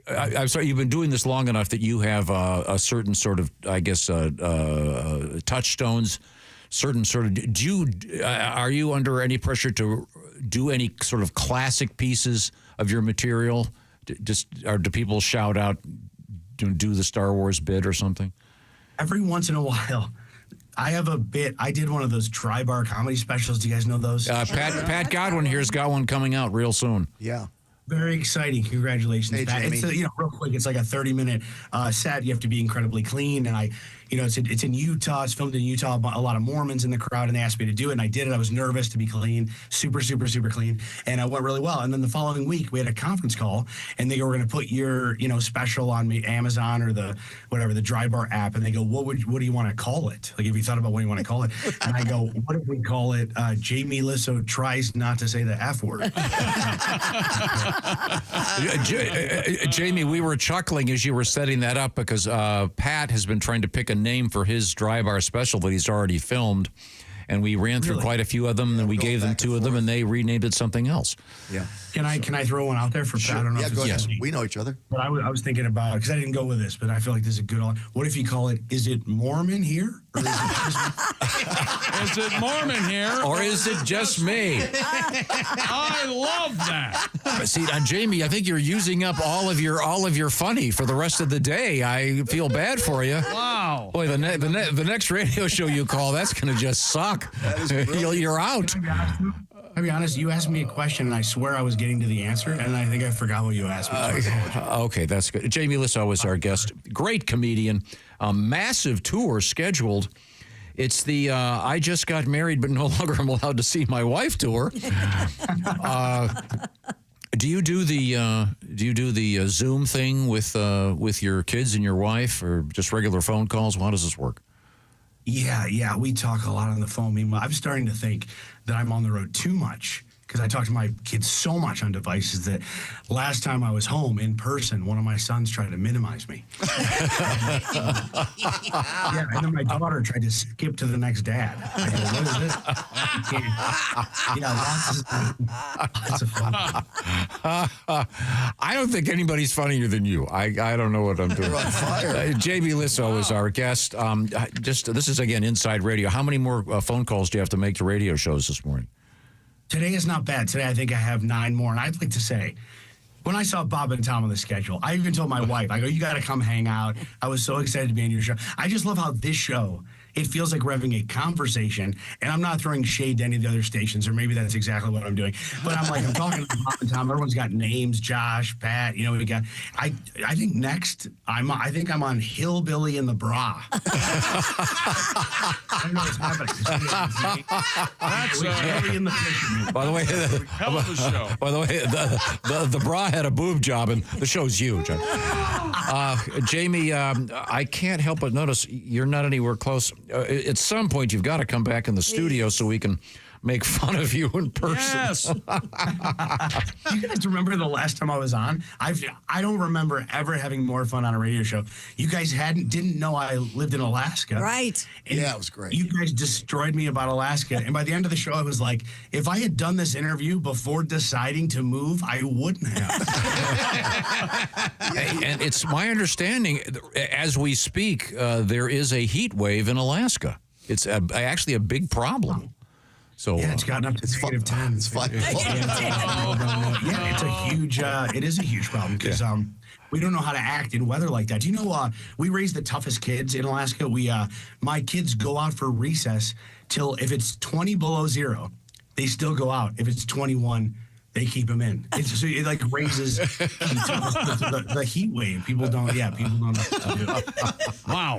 I'm sorry. You've been doing this long enough that you have a certain sort of, I guess, touchstones. Certain sort of. Are you under any pressure to do any sort of classic pieces of your material? Or do people shout out, do the Star Wars bit or something? Every once in a while, I have a bit. I did one of those dry bar comedy specials. Do you guys know those? Pat Godwin here's got one coming out real soon. Yeah. Very exciting. Congratulations, Hey, Pat. Jamie. It's real quick. It's like a 30-minute set. You have to be incredibly clean. And it's in Utah. It's filmed in Utah. A lot of Mormons in the crowd, and they asked me to do it, and I did it. I was nervous to be clean, super, super, super clean, and it went really well. And then the following week, we had a conference call, and they were going to put your special on Amazon or the dry bar app, and they go, what do you want to call it? Like, if you thought about what you want to call it, and I go, what if we call it Jamie Lissow tries not to say the F word? Jamie, we were chuckling as you were setting that up because Pat has been trying to pick a name for his dry bar special that he's already filmed, and we ran through quite a few of them, and we gave them two of them, and they renamed it something else. Yeah. Can I throw one out there for Pat? I don't know. Yeah, if go it's ahead. We know each other. But I was thinking about, because I didn't go with this, but I feel like this is a good one. What if you call it, is it Mormon here? Or is it Is it Mormon here? Or is it just me? I love that. See, Jamie, I think you're using up all of your funny for the rest of the day. I feel bad for you. Wow. Boy, the next radio show you call, that's going to just suck. You're out. I'll be honest, you asked me a question, and I swear I was getting to the answer, and I think I forgot what you asked me. Okay, that's good. Jamie Lissow is our guest. Great comedian. A massive tour scheduled. It's the I just got married, but no longer am allowed to see my wife tour. Do you do the Zoom thing with your kids and your wife, or just regular phone calls? How does this work? Yeah, we talk a lot on the phone. Meanwhile, I'm starting to think that I'm on the road too much because I talk to my kids so much on devices that last time I was home in person, one of my sons tried to minimize me. Yeah, and then my daughter tried to skip to the next dad. I go, what is this? Lots of fun. I don't think anybody's funnier than you. I don't know what I'm doing. You're on fire. Jamie Lissow is our guest. This is, again, Inside Radio. How many more phone calls do you have to make to radio shows this morning? Today is not bad. Today I think I have 9 more. And I'd like to say, when I saw Bob and Tom on the schedule, I even told my wife, I go, you got to come hang out. I was so excited to be on your show. I just love how this show, it feels like we're having a conversation, and I'm not throwing shade to any of the other stations, or maybe that's exactly what I'm doing. But I'm talking to Bob and Tom. Everyone's got names, Josh, Pat, we got, I think next, I think I'm on Hillbilly in the Bra. I don't know what's happening. That's Hillbilly in the Fisherman. By the way, hell of a show. By the way, the bra had a boob job, and the show's huge. Jamie, I can't help but notice you're not anywhere close. At some point, you've got to come back in the studio so we can make fun of you in person. Yes. You guys remember the last time I was on? I don't remember ever having more fun on a radio show. You guys didn't know I lived in Alaska. Right. And yeah, it was great. You guys destroyed me about Alaska. And by the end of the show, I was like, if I had done this interview before deciding to move, I wouldn't have. And it's my understanding, as we speak, there is a heat wave in Alaska. It's actually a big problem. So yeah, it's gotten up to negative 10. It's fun. Yeah, it's a huge. It is a huge problem because we don't know how to act in weather like that. Do you know? We raise the toughest kids in Alaska. My kids go out for recess till if it's 20 below zero, they still go out. If it's 21, they keep them in. It like raises the heat wave. People don't know what to do. Wow.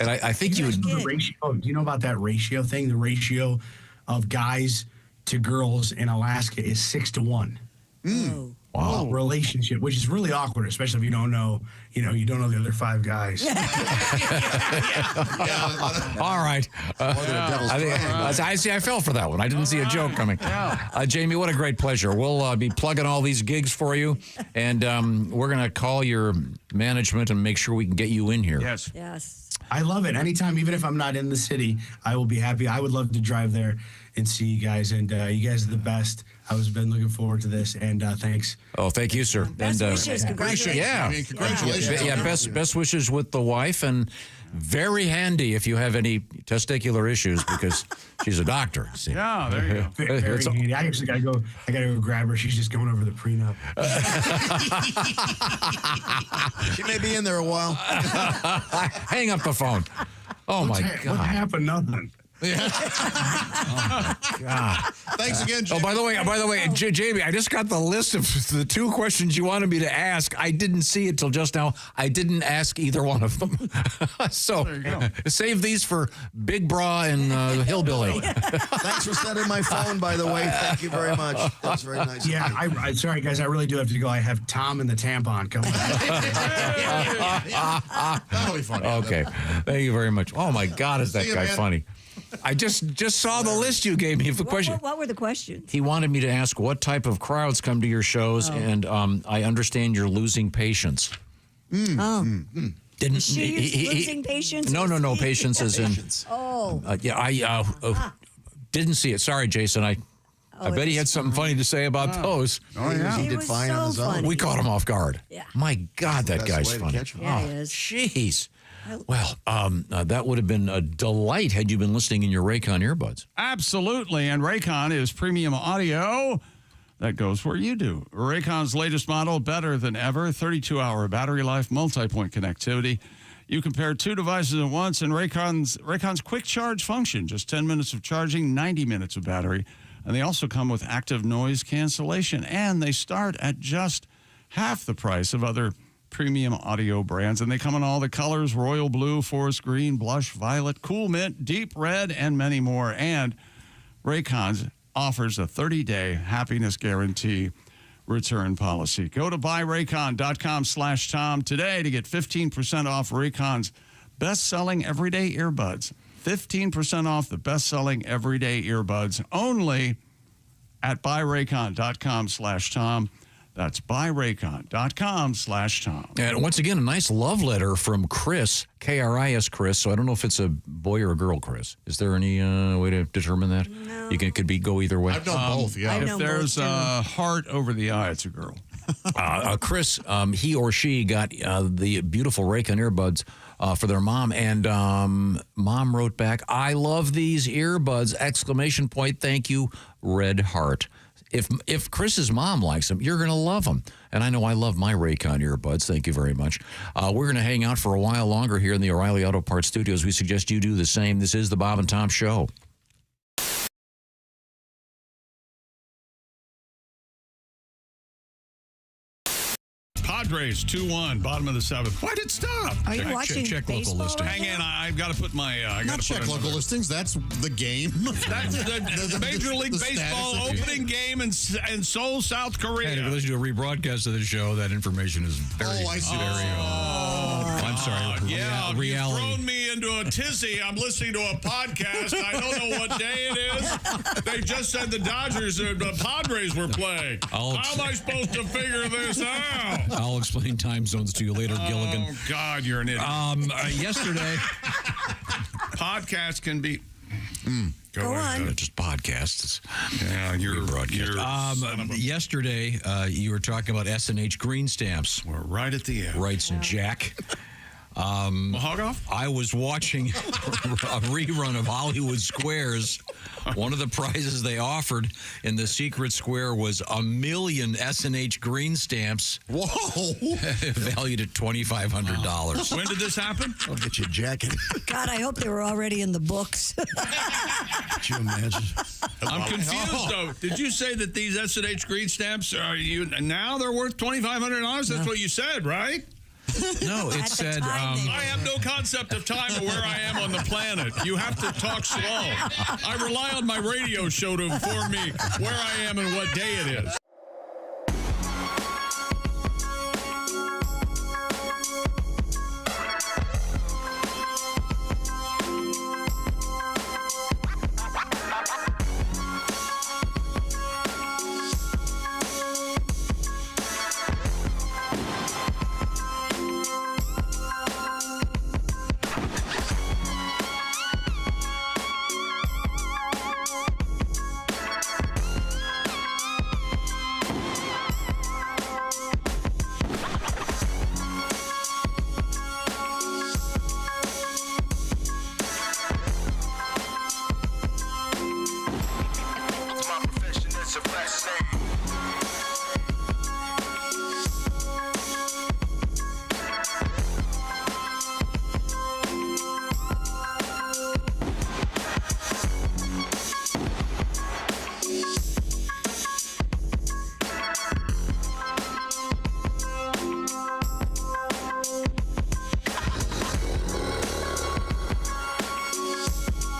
And I think you would. The ratio, do you know about that ratio thing? The ratio of guys to girls in Alaska is 6 to 1. Wow. Relationship, which is really awkward, especially if you don't know the other 5 guys. All right. I see. I fell for that one. I didn't see a joke coming. Jamie, what a great pleasure. We'll be plugging all these gigs for you, and we're going to call your management and make sure we can get you in here. Yes. I love it. Anytime, even if I'm not in the city, I will be happy. I would love to drive there and see you guys, and you guys are the best. I've been looking forward to this, and thanks. Oh, thank you, sir. Best wishes. Congratulations. Yeah. Congratulations. Yeah, best wishes with the wife, and very handy if you have any testicular issues because she's a doctor. See? Yeah, there you go. Very handy. I actually got to go grab her. She's just going over the prenup. She may be in there a while. Hang up the phone. Oh, my God. What happened? Nothing. Oh, my God. Thanks again, Jamie. Oh, by the way, Jamie, I just got the list of the 2 questions you wanted me to ask. I didn't see it till just now. I didn't ask either one of them. So save these for Big Bra and Hillbilly. Thanks for sending my phone, by the way. Thank you very much. That's very nice. Yeah, I'm sorry, guys. I really do have to go. I have Tom and the tampon coming. That'll be funny. Okay. Thank you very much. Oh, my God, is that guy funny. I just saw the list you gave me of the question. What were the questions? He wanted me to ask what type of crowds come to your shows, and I understand you're losing patience. Didn't Is she losing patience? No, patience is in. I didn't see it. Sorry, Jason. I bet he had something funny to say about those. Oh, yeah. He did fine on his own. We caught him off guard. Yeah. My God, that guy's funny. Yeah, he is. Jeez. Well, that would have been a delight had you been listening in your Raycon earbuds. Absolutely. And Raycon is premium audio that goes where you do. Raycon's latest model, better than ever, 32-hour battery life, multi-point connectivity. You can pair 2 devices at once, and Raycon's quick charge function, just 10 minutes of charging, 90 minutes of battery. And they also come with active noise cancellation, and they start at just half the price of other premium audio brands, and they come in all the colors: royal blue, forest green, blush violet, cool mint, deep red, and many more. And Raycon offers a 30-day happiness guarantee return policy. Go to buyraycon.com/Tom today to get 15% off Raycon's best-selling everyday earbuds. 15% off the best-selling everyday earbuds only at buyraycon.com/Tom. That's buyraycon.com/Tom. And once again, a nice love letter from Chris, K-R-I-S, Chris. So I don't know if it's a boy or a girl, Chris. Is there any way to determine that? No. It could go either way. I've known both, yeah. If there's a heart over the eye, it's a girl. Chris, he or she got the beautiful Raycon earbuds for their mom, and mom wrote back, "I love these earbuds!" ! Thank you, red heart. If Chris's mom likes them, you're going to love them. And I know I love my Raycon earbuds. Thank you very much. We're going to hang out for a while longer here in the O'Reilly Auto Parts Studios. We suggest you do the same. This is the Bob and Tom Show. Padres 2-1, bottom of the 7th. Why did it stop? Are you watching check local baseball listings. right Hang on, I've got to put my. Not check local listings. That's the game. That's the Major League Baseball opening game in Seoul, South Korea. And if you listen to a rebroadcast of the show, that information is very, I see. I'm sorry. Yeah, reality. You've thrown me into a tizzy. I'm listening to a podcast. I don't know what day it is. They just said the Dodgers, the Padres were playing. How am I supposed to figure this out? I'll explain time zones to you later, Gilligan. Oh, God, you're an idiot. Yesterday. Podcasts can be... Go on. Just podcasts. Yeah, you're broadcast. Yesterday, you were talking about S&H green stamps. We're right at the end. Writes Jack. Hog off? I was watching a rerun of Hollywood Squares. One of the prizes they offered in the secret square was 1 million S&H green stamps. Whoa! Valued at $2,500. When did this happen? I'll get you a jacket. God, I hope they were already in the books. Could you imagine? I'm confused, though. Did you say that these S&H green stamps now they're worth $2,500? That's what you said, right? No, it said... I have no concept of time or where I am on the planet. You have to talk slow. I rely on my radio show to inform me where I am and what day it is.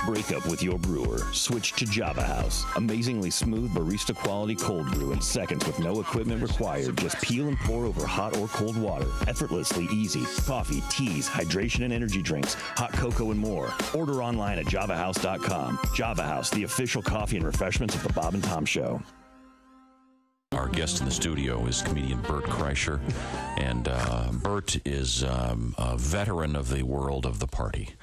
Break up with your brewer. Switch to Java House. Amazingly smooth barista quality cold brew in seconds with no equipment required. Just peel and pour over hot or cold water. Effortlessly easy. Coffee, teas, hydration and energy drinks, hot cocoa and more. Order online at javahouse.com. Java House, the official coffee and refreshments of the Bob and Tom Show. Our guest in the studio is comedian Bert Kreischer, and Bert is a veteran of the world of the party.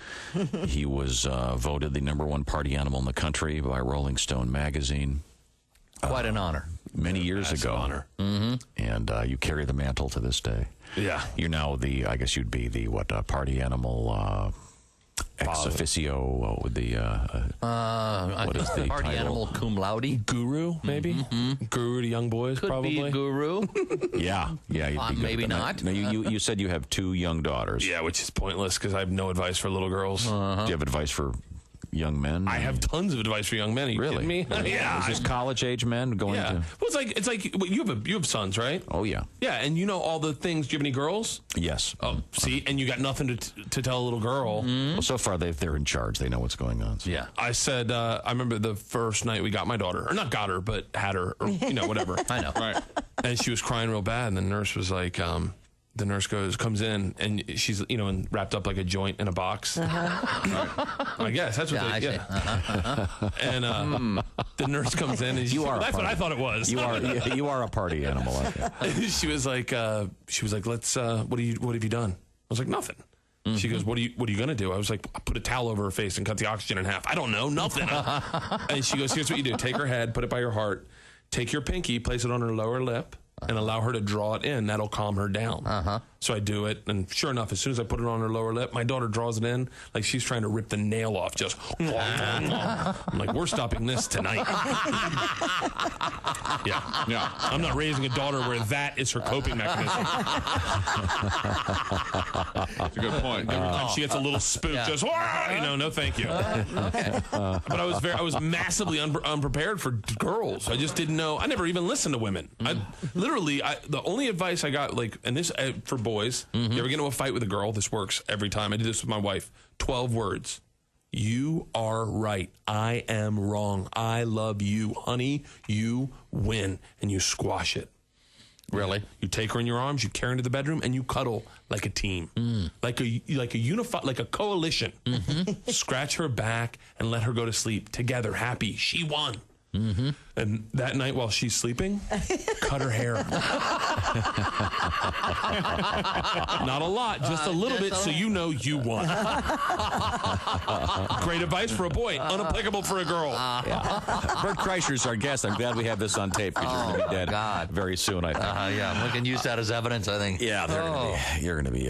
He was voted the #1 party animal in the country by Rolling Stone magazine. Quite an honor. Many years ago. Honor. Mm-hmm. And you carry the mantle to this day. Yeah. You're now I guess you'd be the party animal ex officio, what is the party title? animal cum laude? Guru, maybe? Mm-hmm. Guru to young boys, Could probably. be a guru. Yeah. You'd be maybe good at not. that. No, you said you have 2 young daughters. Yeah, which is pointless because I have no advice for little girls. Do you have advice for young men? I have tons of advice for young men. Are you kidding me? Yeah. Is this college age men going to? Well, it's like you have sons, right? Oh yeah. Yeah, and you know all the things. Do you have any girls? Yes. Oh, see, and you got nothing to tell a little girl. Well, so far they're in charge. They know what's going on. So. Yeah. I said, I remember the first night we got my daughter, or not got her, but had her, or whatever. I know. Right. And she was crying real bad, and the nurse was like, the nurse comes in, and she's, and wrapped up like a joint in a box. I guess that's what they, And the nurse comes in, and that's what I thought it was. You are a party animal. She was like, let's, what have you done? I was like, nothing. Mm-hmm. She goes, what are you going to do? I was like, I put a towel over her face and cut the oxygen in half. I don't know, nothing. And she goes, here's what you do. Take her head, put it by your heart, take your pinky, place it on her lower lip, and allow her to draw it in. That'll calm her down. So I do it, and sure enough, as soon as I put it on her lower lip, my daughter draws it in like she's trying to rip the nail off. Just, I'm like, we're stopping this tonight. Yeah. I'm not raising a daughter where that is her coping mechanism. That's a good point. Every time she gets a little spook, just, no, thank you. But I was massively unprepared for girls. I just didn't know. I never even listened to women. The only advice I got, and this for boys, you ever get into a fight with a girl? This works every time. I did this with my wife. 12 words. You are right. I am wrong. I love you, honey. You win, and you squash it. Really? You take her in your arms, you carry her into the bedroom, and you cuddle like a team, like a coalition. Scratch her back and let her go to sleep together, happy. She won. Mm-hmm. And that night while she's sleeping, cut her hair. Not a lot, just a little bit, so you know you won. Great advice for a boy, unapplicable for a girl. Bert Kreischer's our guest. I'm glad we have this on tape because you're going to be dead very soon, I think. Yeah, we can use that as evidence, I think. Yeah, you're going to be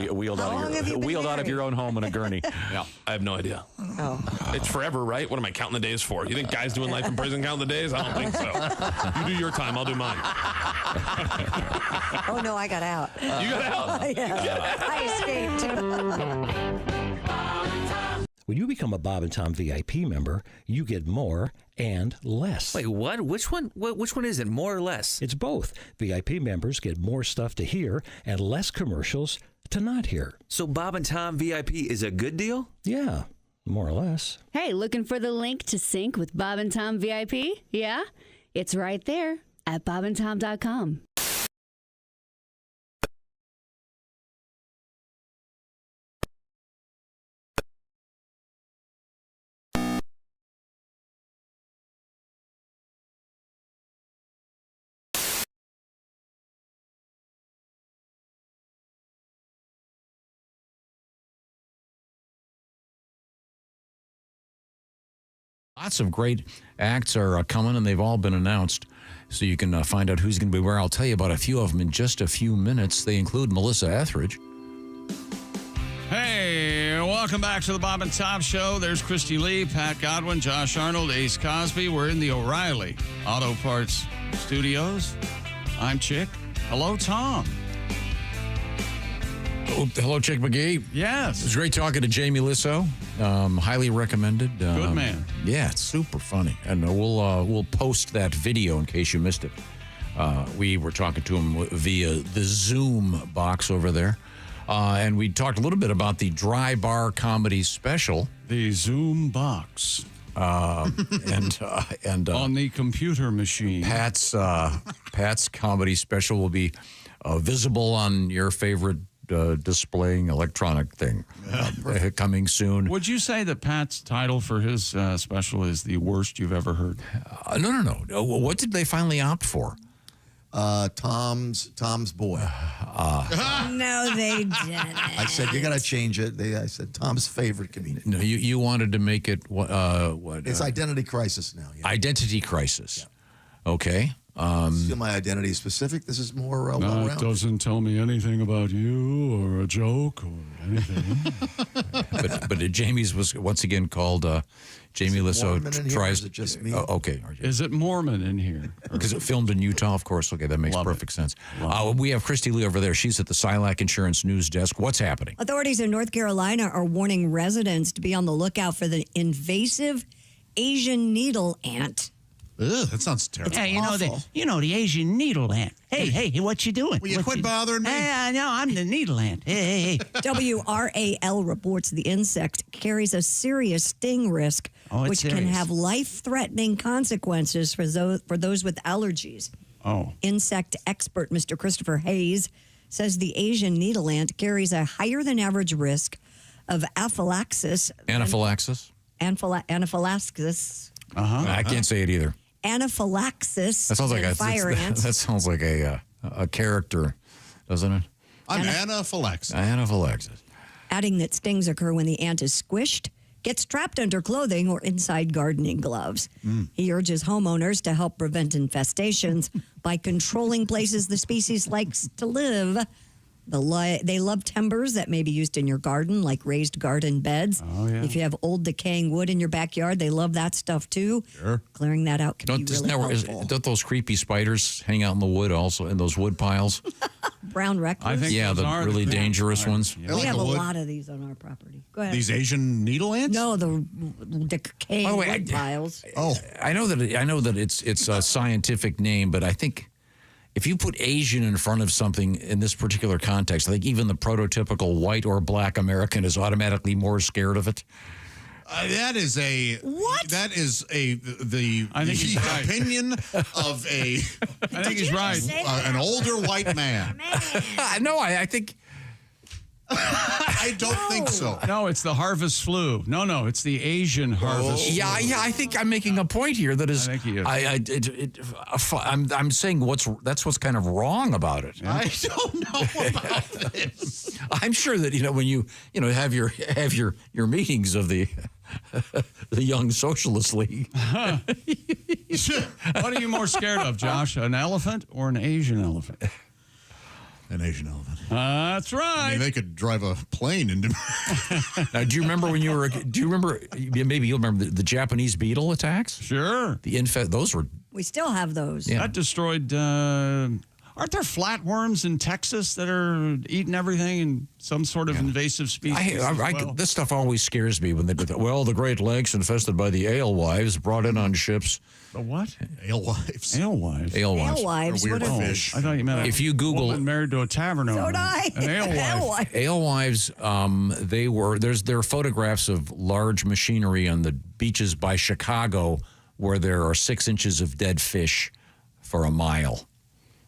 wheeled out of your own home in a gurney. Yeah, I have no idea. Oh. It's forever, right? What am I counting the days for? You think guys doing life in prison count the days? I don't think so. You do your time, I'll do mine. Oh, no, I got out. You got out? Yeah. I escaped. When you become a Bob and Tom VIP member, you get more and less. Wait, what? Which one is it? More or less? It's both. VIP members get more stuff to hear and less commercials to not hear. So Bob and Tom VIP is a good deal? Yeah, more or less. Hey, looking for the link to sync with Bob and Tom VIP? Yeah? It's right there at bobandtom.com. Lots of great acts are coming, and they've all been announced. So you can find out who's going to be where. I'll tell you about a few of them in just a few minutes. They include Melissa Etheridge. Hey, welcome back to the Bob and Tom Show. There's Christy Lee, Pat Godwin, Josh Arnold, Ace Cosby. We're in the O'Reilly Auto Parts Studios. I'm Chick. Hello, Tom. Oh, hello, Chick McGee. Yes. It was great talking to Jamie Lissow. Highly recommended. Good man. Yeah, it's super funny. And we'll post that video in case you missed it. We were talking to him via the Zoom box over there. And we talked a little bit about the Dry Bar Comedy Special. The Zoom box. And on the computer machine. Pat's comedy special will be visible on your favorite displaying electronic thing coming soon. Would you say that Pat's title for his special is the worst you've ever heard? No. What did they finally opt for? Tom's boy. No, they didn't. I said, you got to change it. I said, Tom's favorite comedian. No, you wanted to make it what? It's Identity Crisis now. Yeah. Identity Crisis. Yeah. Okay. Still my identity specific. This is more well-rounded. It doesn't tell me anything about you or a joke or anything. but Jamie's was once again called Jamie Lissow tries. Is it just me? Okay. Is it Mormon in here? Because it filmed in Utah, of course. Okay, that makes perfect sense. We have Christy Lee over there. She's at the Silac Insurance News Desk. What's happening? Authorities in North Carolina are warning residents to be on the lookout for the invasive Asian needle ant. Ugh, that sounds terrible. Yeah, you know the Asian needle ant. Hey, what you doing? Will you quit bothering me? No, I'm the needle ant. Hey. WRAL reports the insect carries a serious sting risk, which can have life-threatening consequences for those with allergies. Oh. Insect expert Mr. Christopher Hayes says the Asian needle ant carries a higher than average risk of anaphylaxis. Anaphylaxis? Anaphylaxis. I can't say it either. Anaphylaxis. That sounds like that sounds like a character, doesn't it? I'm anaphylaxis. Anaphylaxis. Adding that stings occur when the ant is squished, gets trapped under clothing, or inside gardening gloves. He urges homeowners to help prevent infestations by controlling places the species likes to live. They love timbers that may be used in your garden, like raised garden beds. Oh, yeah. If you have old decaying wood in your backyard, they love that stuff too. Sure. Clearing that out can be really helpful. Don't those creepy spiders hang out in the wood also, in those wood piles? Brown recluse? I think the really dangerous ones. We have a lot of these on our property. Go ahead. These Asian needle ants? No, the decaying wood piles. I know that it's a scientific name, but I think if you put Asian in front of something in this particular context, I think even the prototypical white or black American is automatically more scared of it. That is the opinion of a. I think he's right. An older white man. No, I think. I don't think so. No, it's the harvest flu. No, it's the Asian harvest flu. Yeah, I think I'm making a point here that is. I think he is. I'm saying that's what's kind of wrong about it. I don't know about this. I'm sure that when you have your meetings of the Young Socialist League. What are you more scared of, Josh? An elephant or an Asian elephant? An Asian elephant. That's right. I mean, they could drive a plane into. Now, do you remember when you were? Do you remember? Maybe you'll remember the Japanese beetle attacks. Sure. Those were. We still have those. Yeah. That destroyed. Aren't there flatworms in Texas that are eating everything and some sort of invasive species? This stuff always scares me when they do that. Well, the Great Lakes infested by the alewives brought in on ships. The what? Alewives. Alewives. Alewives. Weird What is fish. I thought you meant if you Google woman married to a tavern owner. So did I. An alewife. Alewife. Alewives. There are photographs of large machinery on the beaches by Chicago where there are 6 inches of dead fish for a mile.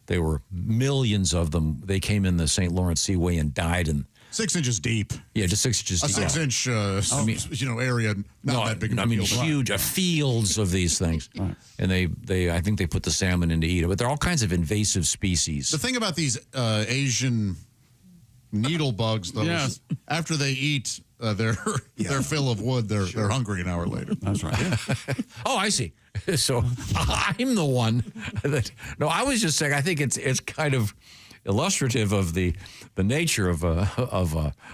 There were millions of them. They came in the St. Lawrence Seaway and died in 6 inches deep. Yeah, just 6 inches deep. A 6 inch, area, not that big of a deal. Huge fields of these things, and I think they put the salmon in to eat it. But there are all kinds of invasive species. The thing about these Asian needle bugs, though, is after they eat their fill of wood, they're hungry an hour later. That's right. Oh, I see. So I'm the one that. No, I was just saying. I think it's kind of illustrative of the nature of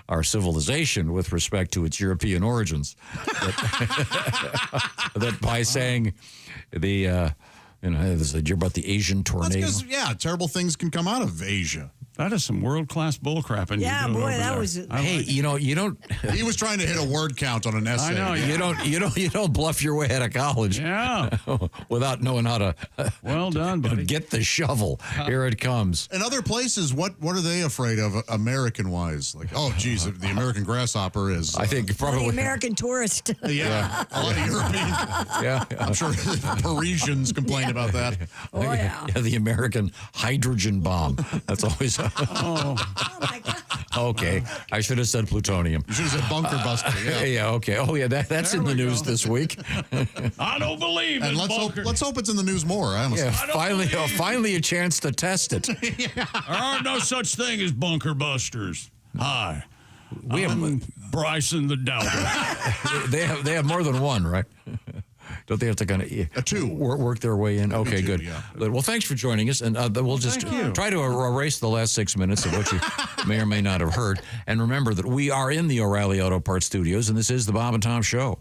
our civilization with respect to its European origins. That by saying you're about the Asian tornado. That's because, terrible things can come out of Asia. That is some world-class bullcrapping. Yeah, you're doing boy, over that there. was. Hey, you don't. He was trying to hit a word count on an essay. I know. You don't bluff your way out of college. Yeah. Without knowing how to. Well done, buddy. Get the shovel. Here it comes. In other places, what are they afraid of, American-wise? Like, oh, geez, the American grasshopper is. I think probably The American tourist. Yeah, a lot of European. Yeah, I'm sure Parisians complain about that. Oh, yeah. The American hydrogen bomb. That's always. Oh my God. Okay, I should have said plutonium. You should have said bunker buster. Yeah. Okay. Oh, yeah. That's in the news this week. I don't believe and it. let's hope it's in the news more. Honestly. Yeah, finally a chance to test it. There are no such thing as bunker busters. Hi, I'm Bryson the Doubter. They have more than one, right? Don't they have to kind of two work their way in? Okay, two, good. Yeah. Well, thanks for joining us, and we'll just try to erase the last 6 minutes of what you may or may not have heard. And remember that we are in the O'Reilly Auto Parts Studios, and this is the Bob and Tom Show.